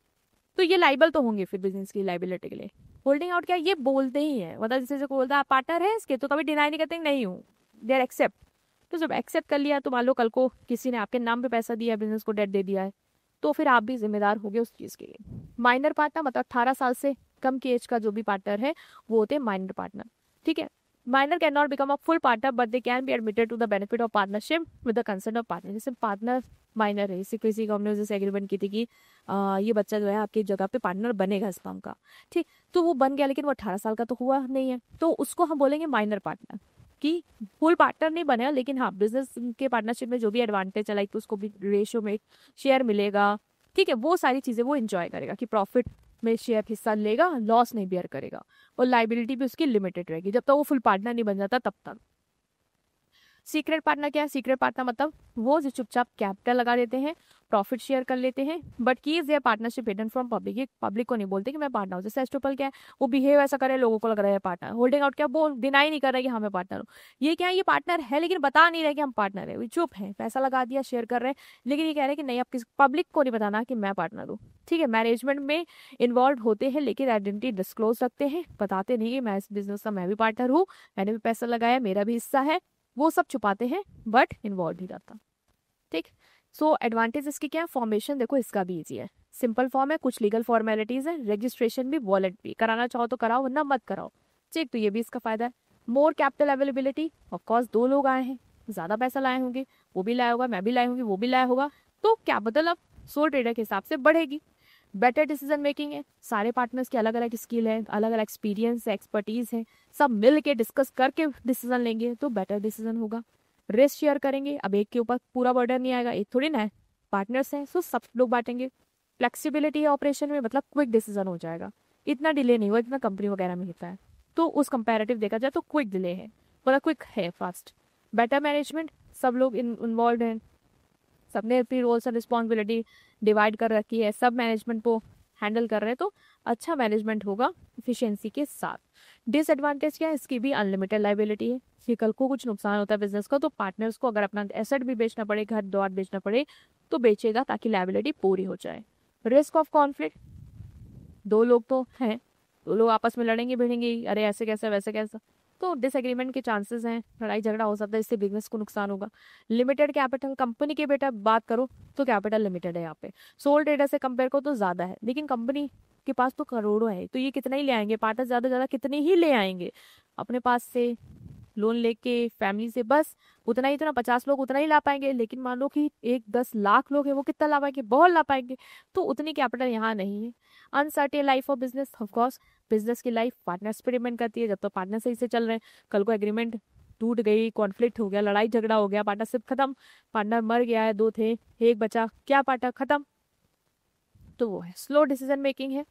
तो ये लाइबल तो होंगे फिर बिजनेस की लाइबिलिटी के लिए। होल्डिंग आउट क्या, ये बोलते ही है, मतलब जैसे कोई बोलता है आप पार्टनर है इसके, तो कभी डिनाई नहीं करते नहीं हूँ, दे आर एक्सेप्ट। तो जब एक्सेप्ट कर लिया, तो मान लो कल को किसी ने आपके नाम पे पैसा दिया, बिजनेस को डेट दे दिया है, तो फिर आप भी जिम्मेदार होगे उस चीज के लिए। माइनर पार्टनर मतलब 18 साल से कम की एज का जो भी पार्टनर है वो होते हैं माइनर पार्टनर। ठीक है, minor can not become a full partner but they can be admitted to the benefit of partnership with the consent of partner. जैसे पार्टनर माइनर है, इसी किसी को हमने जैसे एग्रीमेंट की थी कि ये बच्चा जो है आपकी जगह पे पार्टनर बनेगा इस फर्म का। ठीक, तो वो बन गया, लेकिन वो 18 साल का तो हुआ नहीं है, तो उसको हम बोलेंगे माइनर पार्टनर, कि फुल पार्टनर नहीं बनेगा, लेकिन हाँ बिजनेस के पार्टनरशिप में जो भी एडवांटेज है, लाइक उसको भी रेशियो में शेयर मिलेगा। ठीक है, वो सारी चीजें वो एंजॉय करेगा कि प्रॉफिट में शेयर हिस्सा लेगा, लॉस नहीं बेयर करेगा, और लाइबिलिटी भी उसकी लिमिटेड रहेगी जब तक वो फुल पार्टनर नहीं बन जाता तब तक। सीक्रेट पार्टनर क्या है, सीक्रेट पार्टनर मतलब वो जो चुपचाप कैपिटल लगा देते हैं, प्रॉफिट शेयर कर लेते हैं, बट की is partnership hidden from public. ये पब्लिक को नहीं बोलते कि मैं पार्टनर हूँ। जैसे एस्ट्रोपल क्या है, वो बिहेव ऐसा करे, लोगों को लग रहा है पार्टनर। होल्डिंग आउट क्या, बोल डिनाई नहीं कर रहा है कि हाँ मैं पार्टनर हूँ। ये क्या है, ये पार्टनर है लेकिन बता नहीं रहे कि हम पार्टनर है, चुप है, पैसा लगा दिया, शेयर कर रहे हैं, लेकिन ये कह रहे हैं कि नहीं, आप किस पब्लिक को नहीं बताना कि मैं पार्टनर हूँ। ठीक है, मैनेजमेंट में इन्वॉल्व होते हैं लेकिन आइडेंटिटी डिस्क्लोज रखते हैं, बताते नहीं कि मैं इस बिजनेस का मैं भी पार्टनर हूँ, मैंने भी पैसा लगाया, मेरा भी हिस्सा है, वो सब छुपाते हैं, बट इन्वॉल्व नहीं रहता। ठीक, सो एडवांटेज इसकी क्या है, फॉर्मेशन देखो इसका भी ईजी है, सिंपल फॉर्म है, कुछ लीगल फॉर्मेलिटीज है, रजिस्ट्रेशन भी, वॉलेट भी, कराना चाहो तो कराओ वरना मत कराओ। ठीक, तो ये भी इसका फायदा है। मोर कैपिटल अवेलेबिलिटी, ऑफकोर्स 2 लोग आए हैं, ज्यादा पैसा लाए होंगे, वो भी लाया होगा, मैं भी लाई होंगी, वो भी लाया होगा, तो कैपिटल अब सोल ट्रेडर के हिसाब से बढ़ेगी। बेटर डिसीजन मेकिंग है, सारे पार्टनर्स की अलग अलग स्किल है, अलग अलग एक्सपीरियंस है, एक्सपर्टीज है, सब मिल के डिस्कस करके डिसीजन लेंगे तो बेटर डिसीजन होगा। रिस्क शेयर करेंगे, अब एक के ऊपर पूरा बर्डन नहीं आएगा, एक थोड़ी ना है, पार्टनर्स हैं, सो सब लोग बांटेंगे। फ्लेक्सिबिलिटी है ऑपरेशन में, मतलब क्विक डिसीजन हो जाएगा, इतना डिले नहीं हुआ इतना कंपनी वगैरह में होता है, तो उस कंपैरेटिव देखा जाए तो क्विक डिले है, मतलब क्विक है, फास्ट। बेटर मैनेजमेंट, सब लोग इन्वॉल्व हैं, सबने अपनी रोल्स एंड रिस्पॉन्सिबिलिटी डिवाइड कर रखी है, सब मैनेजमेंट को हैंडल कर रहे हैं, तो अच्छा मैनेजमेंट होगा इफिशियंसी के साथ। डिसएडवांटेज क्या है, इसकी भी अनलिमिटेड लाइबिलिटी है, कि कल को कुछ नुकसान होता है बिजनेस का तो पार्टनर्स को अगर अपना एसेट भी बेचना पड़े, घर द्वार बेचना पड़े तो बेचेगा ताकि लाइबिलिटी पूरी हो जाए। रिस्क ऑफ कॉन्फ्लिक्ट, 2 लोग तो हैं, 2 लोग आपस में लड़ेंगे भिड़ेंगे, अरे ऐसे कैसे वैसे कैसा, तो डिसएग्रीमेंट के चांसेस हैं, लड़ाई झगड़ा हो सकता है, इससे बिजनेस को नुकसान होगा। लिमिटेड कैपिटल, कंपनी के बेटा बात करो तो कैपिटल लिमिटेड है यहाँ पे, सोल ट्रेडर से कंपेयर करो तो ज्यादा है, लेकिन कंपनी के पास तो करोड़ों है, तो ये कितना ही ले आएंगे, पार्टनर ज्यादा ज्यादा कितने ही ले आएंगे अपने पास से, लोन लेके फैमिली से, बस उतना ही, तो ना 50 लोग उतना ही ला पाएंगे, लेकिन मान लो कि 10 लाख लोग हैं, वो कितना ला पाएंगे, बहुत ला पाएंगे, तो उतनी कैपिटल यहाँ नहीं है। Uncertain life of business, of course business की लाइफ पार्टनर्स पे डिपेंड करती है, जब तो पार्टनर सही से चल रहे हैं, कल को एग्रीमेंट टूट गई, कॉन्फ्लिक्ट हो गया, लड़ाई झगड़ा हो गया, पार्टनरशिप खत्म, पार्टनर मर गया है, 2 थे, एक बचा, क्या पार्टनर खत्म, तो वो है। स्लो डिसीजन मेकिंग है,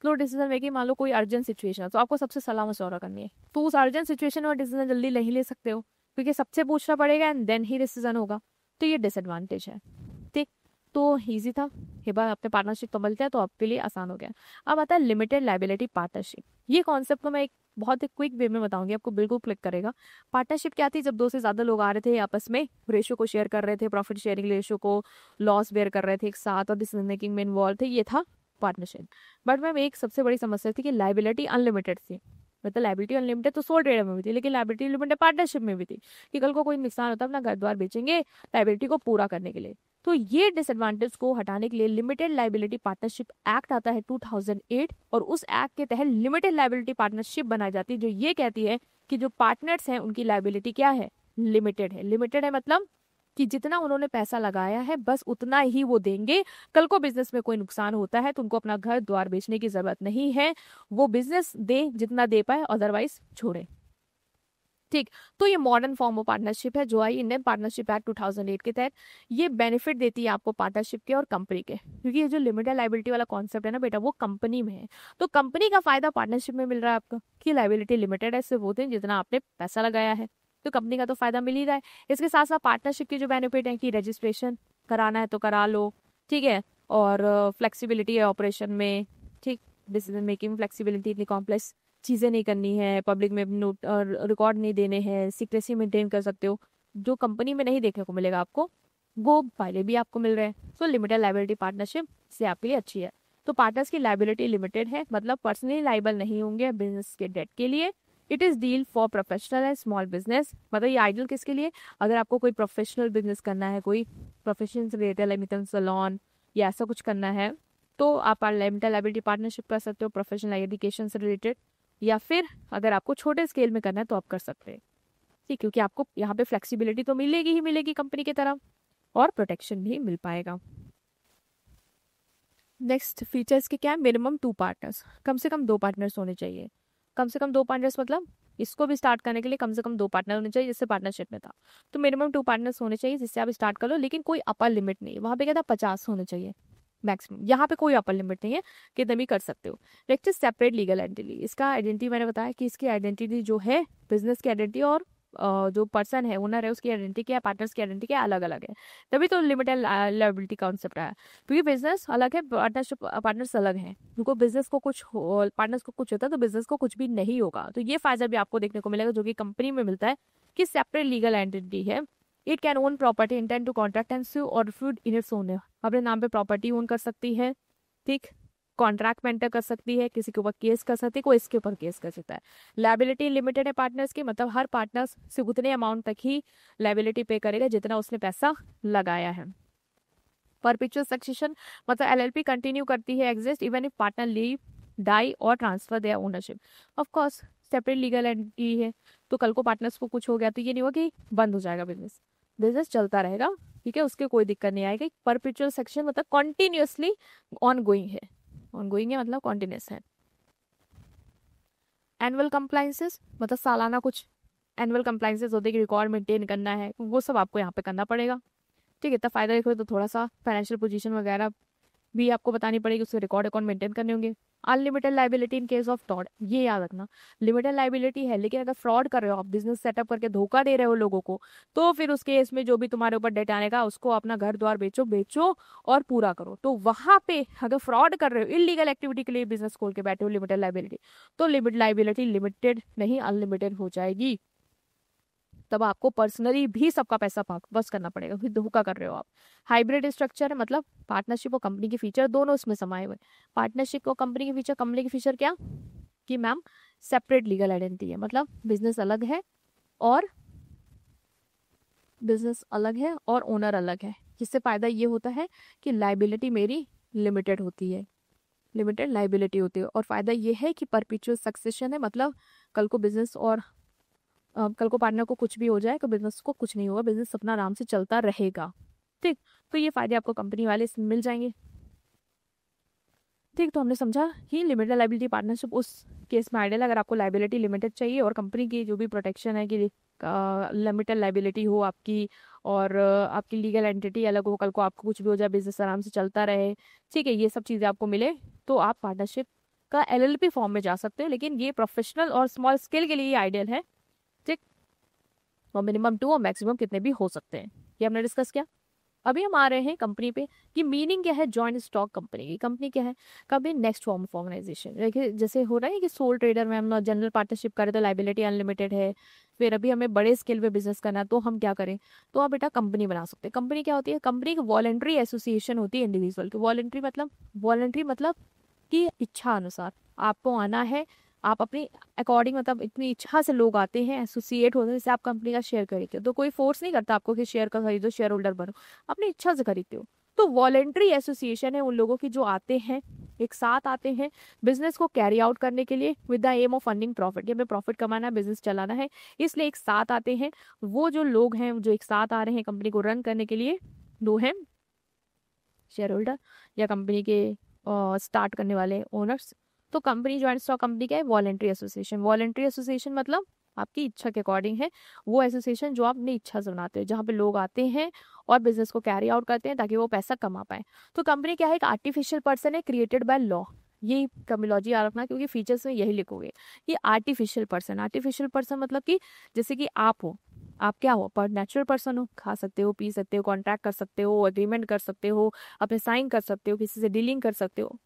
स्लो डिसीजन मेकिंग, मान लो कोई अर्जेंट सिचुएशन है तो आपको सबसे सलाह मशवरा करनी है, तो उस अर्जेंट सिचुएशन में डिसीजन जल्दी नहीं ले सकते हो, क्योंकि सबसे पूछना पड़ेगा एंड देन ही डिसीजन होगा, तो ये डिसएडवांटेज है। ठीक, तो ईजी था, ये बार अपने पार्टनरशिप तो मिलते हैं तो आपके लिए आसान हो गया। अब आता है लिमिटेड लाइबिलिटी पार्टनरशिप, ये कॉन्सेप्ट को मैं एक बहुत ही क्विक वे में बताऊंगी, आपको बिल्कुल क्लिक करेगा। पार्टनरशिप क्या थी, जब 2 से ज्यादा लोग आ रहे थे, आपस में रेशियो को शेयर कर रहे थे, प्रॉफिट शेयरिंग रेशियो को, लॉस बेयर कर रहे थे एक साथ और डिसीजन मेकिंग में इन्वॉल्व थे, ये था पार्टनरशिप। बट मैम एक सबसे बड़ी समस्या थी कि लाइबिलिटी अनलिमिटेड थी, मतलब लाइबिलिटी अनलिमिटेड तो सोल ट्रेडर में भी थी, लेकिन लाइबिलिटी लिमिटेड पार्टनरशिप में भी थी, कि कल को कोई नुकसान होता है अपना घर द्वार बेचेंगे लाइबिलिटी को पूरा करने के लिए। तो ये डिसएडवांटेज को हटाने के लिए लिमिटेड लाइबिलिटी पार्टनरशिप एक्ट आता है 2008, और उस एक्ट के तहत लिमिटेड लाइबिलिटी पार्टनरशिप बनाई जाती है, जो ये कहती है कि जो पार्टनर्स हैं उनकी लाइबिलिटी क्या है, लिमिटेड है। लिमिटेड है मतलब कि जितना उन्होंने पैसा लगाया है बस उतना ही वो देंगे, कल को बिजनेस में कोई नुकसान होता है तो उनको अपना घर द्वार बेचने की जरूरत नहीं है, वो बिजनेस दे जितना दे पाए, अदरवाइज छोड़े। ठीक, तो ये मॉडर्न फॉर्म ऑफ पार्टनरशिप है जो आई इंडियन पार्टनरशिप एक्ट 2008 के तहत। ये बेनिफिट देती है आपको पार्टनरशिप के और कंपनी के, क्योंकि ये जो लिमिटेड लाइबिलिटी वाला कॉन्सेप्ट है ना बेटा, वो कंपनी में है, तो कंपनी का फायदा पार्टनरशिप में मिल रहा है आपका, कि लाइबिलिटी लिमिटेड है, सिर्फ वो दिन जितना आपने पैसा लगाया है, तो कंपनी का तो फायदा मिल ही रहा है। इसके साथ साथ पार्टनरशिप के जो बेनिफिट है कि रजिस्ट्रेशन कराना है तो करा लो, ठीक है, और फ्लेक्सिबिलिटी है ऑपरेशन में, ठीक, डिसीजन मेकिंग फ्लेक्सिबिलिटी, इतनी कॉम्प्लेक्स चीज़ें नहीं करनी है, पब्लिक में नोट और रिकॉर्ड नहीं देने हैं, सीक्रेसी मेंटेन कर सकते हो, जो कंपनी में नहीं देखने को मिलेगा आपको, वो फायदे भी आपको मिल रहे हैं। सो लिमिटेड लाइबिलिटी पार्टनरशिप से आपके लिए अच्छी है। तो पार्टनर्स की लाइबिलिटी लिमिटेड है, मतलब पर्सनली लाइबल नहीं होंगे बिजनेस के डेट के लिए। It is deal for professional and small business, मतलब ये आइडियल किसके लिए, अगर आपको कोई प्रोफेशनल बिजनेस करना है, कोई प्रोफेशन से रिलेटेड लाइक सैलून या ऐसा कुछ करना है, तो आप लिमिटेड लाइबिलिटी पार्टनरशिप कर सकते हो, प्रोफेशनल एजुकेशन से रिलेटेड, या फिर अगर आपको छोटे स्केल में करना है तो आप कर सकते हैं, ठीक, क्योंकि आपको यहाँ पे फ्लेक्सिबिलिटी तो मिलेगी ही मिलेगी कंपनी की तरफ, और प्रोटेक्शन भी मिल पाएगा। नेक्स्ट फीचर्स के क्या है, मिनिमम 2 पार्टनर्स, कम से कम 2 पार्टनर्स होने चाहिए। कम से कम 2 पार्टनर्स मतलब इसको भी स्टार्ट करने के लिए कम से कम 2 पार्टनर होने चाहिए, जिससे पार्टनरशिप में था, तो मिनिमम 2 पार्टनर्स होने चाहिए जिससे आप स्टार्ट कर लो, लेकिन कोई अपर लिमिट नहीं, वहाँ पे क्या था 50 होने चाहिए मैक्सिमम, यहाँ पे कोई अपर लिमिट नहीं है, कितने भी कर सकते हो। नेक्स्ट सेपरेट लीगल एंटिटी, इसका आइडेंटिटी मैंने बताया कि इसकी आइडेंटिटी जो है बिजनेस की आइडेंटिटी और जो पर्सन है, ओनर है, उसकी आइडेंटिटी क्या है, पार्टनर्स की आइडेंटिटी क्या अलग अलग है। तभी तो लिमिटेड लायबिलिटी कॉन्सेप्ट आया, क्योंकि बिजनेस अलग है, पार्टनरशिप पार्टनर्स अलग हैं। क्योंकि बिजनेस को कुछ पार्टनर्स को कुछ होता है तो बिजनेस को कुछ भी नहीं होगा। तो ये फायदा भी आपको देखने को मिलेगा जो कि कंपनी में मिलता है कि सेपरेट लीगल एंटिटी है। It can own property, intend to contract and sue और फ्यूड इन इट्स ओन, अपने नाम पे प्रॉपर्टी ओन कर सकती है, ठीक, कॉन्ट्रैक्ट में एंटर कर सकती है, किसी के ऊपर केस कर सकती है, कोई इसके ऊपर केस कर सकता है। लायबिलिटी लिमिटेड है पार्टनर्स की, मतलब हर पार्टनर्स सिर्फ उतने अमाउंट तक ही लायबिलिटी पे करेगा जितना उसने पैसा लगाया है। परपेचुअल सक्सेशन मतलब एलएलपी कंटिन्यू करती है exist even if partner leave, die और transfer their ownership. Of course separate legal entity है, तो कल को पार्टनर्स को कुछ हो गया तो ये नहीं होगा कि बंद हो जाएगा बिजनेस, बिजनेस चलता रहेगा, ठीक है, उसके कोई दिक्कत नहीं आएगी। परपेचुअल सेक्शन मतलब कॉन्टिन्यूसली ऑनगोइंग है, ऑनगोइंग है मतलब कॉन्टिन्यूस है। एनुअल कंप्लाइंसेस मतलब सालाना कुछ एनुअल कंप्लाइंसेस होते हैं कि रिकॉर्ड मेंटेन करना है, वो सब आपको यहाँ पे करना पड़ेगा, ठीक है। इतना फायदा देखो तो थोड़ा सा फाइनेंशियल पोजीशन वगैरह भी आपको बतानी पड़ेगी, उसके रिकॉर्ड अकाउंट मेंटेन करने होंगे। Unlimited liability in case of fraud, ये याद रखना, लिमिटेड लाइबिलिटी है लेकिन अगर फ्रॉड कर रहे हो आप, बिजनेस सेटअप करके धोखा दे रहे हो लोगों को, तो फिर उस केस में जो भी तुम्हारे ऊपर डेट आने का, उसको अपना घर द्वार बेचो बेचो और पूरा करो। तो वहां पे अगर फ्रॉड कर रहे हो, इलीगल एक्टिविटी के लिए बिजनेस खोल के बैठे हो लिमिटेड लाइबिलिटी, तो लिमिट लाइबिलिटी लिमिटेड नहीं अनलिमिटेड हो जाएगी। तब आपको पर्सनली भी सबका पैसा वापस करना पड़ेगा, फिर धोखा कर रहे हो आप। हाइब्रिड स्ट्रक्चर है मतलब पार्टनरशिप और कंपनी के फीचर दोनों इसमें समाये हुए। पार्टनरशिप और कंपनी के फीचर, कंपनी के फीचर क्या कि मैम सेपरेट लीगल आइडेंटिटी है, मतलब बिजनेस अलग है और ओनर अलग है, जिससे फायदा ये होता है कि लाइबिलिटी मेरी लिमिटेड होती है, लिमिटेड लाइबिलिटी होती है। और फायदा ये है कि परपेचुअल सक्सेशन है, मतलब कल को बिजनेस और कल को पार्टनर को कुछ भी हो जाए तो बिजनेस को कुछ नहीं होगा, बिजनेस अपना आराम से चलता रहेगा, ठीक। तो ये फायदे आपको कंपनी वाले इसमें मिल जाएंगे, ठीक। तो हमने समझा कि लिमिटेड लाइबिलिटी पार्टनरशिप उस केस में आइडियल, अगर आपको लाइबिलिटी लिमिटेड चाहिए और कंपनी की जो भी प्रोटेक्शन है कि लिमिटेड लाइबिलिटी हो आपकी और आपकी लीगल एंटिटी अलग हो, कल को आपको कुछ भी हो जाए बिजनेस आराम से चलता रहे, ठीक है, ये सब चीज़ें आपको मिले, तो आप पार्टनरशिप का एलएलपी फॉर्म में जा सकते हो। लेकिन ये प्रोफेशनल और स्मॉल स्केल के लिए आइडियल है, ठीक। और मिनिमम 2 और मैक्सिमम कितने भी हो सकते हैं, ये हमने डिस्कस किया। अभी हम आ रहे हैं कंपनी पे कि मीनिंग क्या है जॉइंट स्टॉक कंपनी की। कंपनी क्या है, company next form of organisation. देखिए जैसे हो रहा है कि सोल ट्रेडर में हम जनरल पार्टनरशिप करें तो लाइबिलिटी अनलिमिटेड है, फिर अभी हमें बड़े स्केल पे बिजनेस करना है तो हम क्या करें, तो आप बेटा कंपनी बना सकते हैं। कंपनी क्या होती है, कंपनी एक वॉलंटरी एसोसिएशन होती है इंडिविजुअल की। वॉलंटरी मतलब कि इच्छा अनुसार आपको आना है, आप अपनी अकॉर्डिंग, मतलब इतनी इच्छा से लोग आते हैं, एसोसिएट होते हैं, जैसे आप कंपनी का शेयर खरीदते हो तो कोई फोर्स नहीं करता आपको कि शेयर का खरीदो, शेयर होल्डर बनो, अपनी इच्छा से खरीदते हो। तो वॉलेंट्री एसोसिएशन है उन लोगों की जो आते हैं, एक साथ आते हैं बिजनेस को कैरी आउट करने के लिए with the aim of earning profit, हमें प्रॉफिट कमाना है, बिजनेस चलाना है, इसलिए एक साथ आते हैं। वो जो लोग हैं जो एक साथ आ रहे हैं कंपनी को रन करने के लिए, वो है शेयर होल्डर या कंपनी के स्टार्ट करने वाले ओनर्स। तो कंपनी ज्वाइंट स्टॉक कंपनी क्या है, वॉलंटरी एसोसिएशन। वॉलंटरी एसोसिएशन मतलब आपकी इच्छा के अकॉर्डिंग है, वो एसोसिएशन जो आप अपनी इच्छा से बनाते हो, जहाँ पे लोग आते हैं और बिजनेस को कैरी आउट करते हैं ताकि वो पैसा कमा पाए। तो कंपनी क्या है, एक आर्टिफिशियल पर्सन है क्रिएटेड बाय लॉ। ये टर्मिनोलॉजी याद रखना क्योंकि फीचर्स में यही लिखोगे कि आर्टिफिशियल पर्सन। आर्टिफिशियल पर्सन मतलब कि जैसे कि आप हो, आप क्या हो, पर नेचुरल पर्सन हो, खा सकते हो, पी सकते हो, कॉन्ट्रैक्ट कर सकते हो, एग्रीमेंट कर सकते हो, अपने साइन कर सकते हो, किसी से डीलिंग कर सकते हो।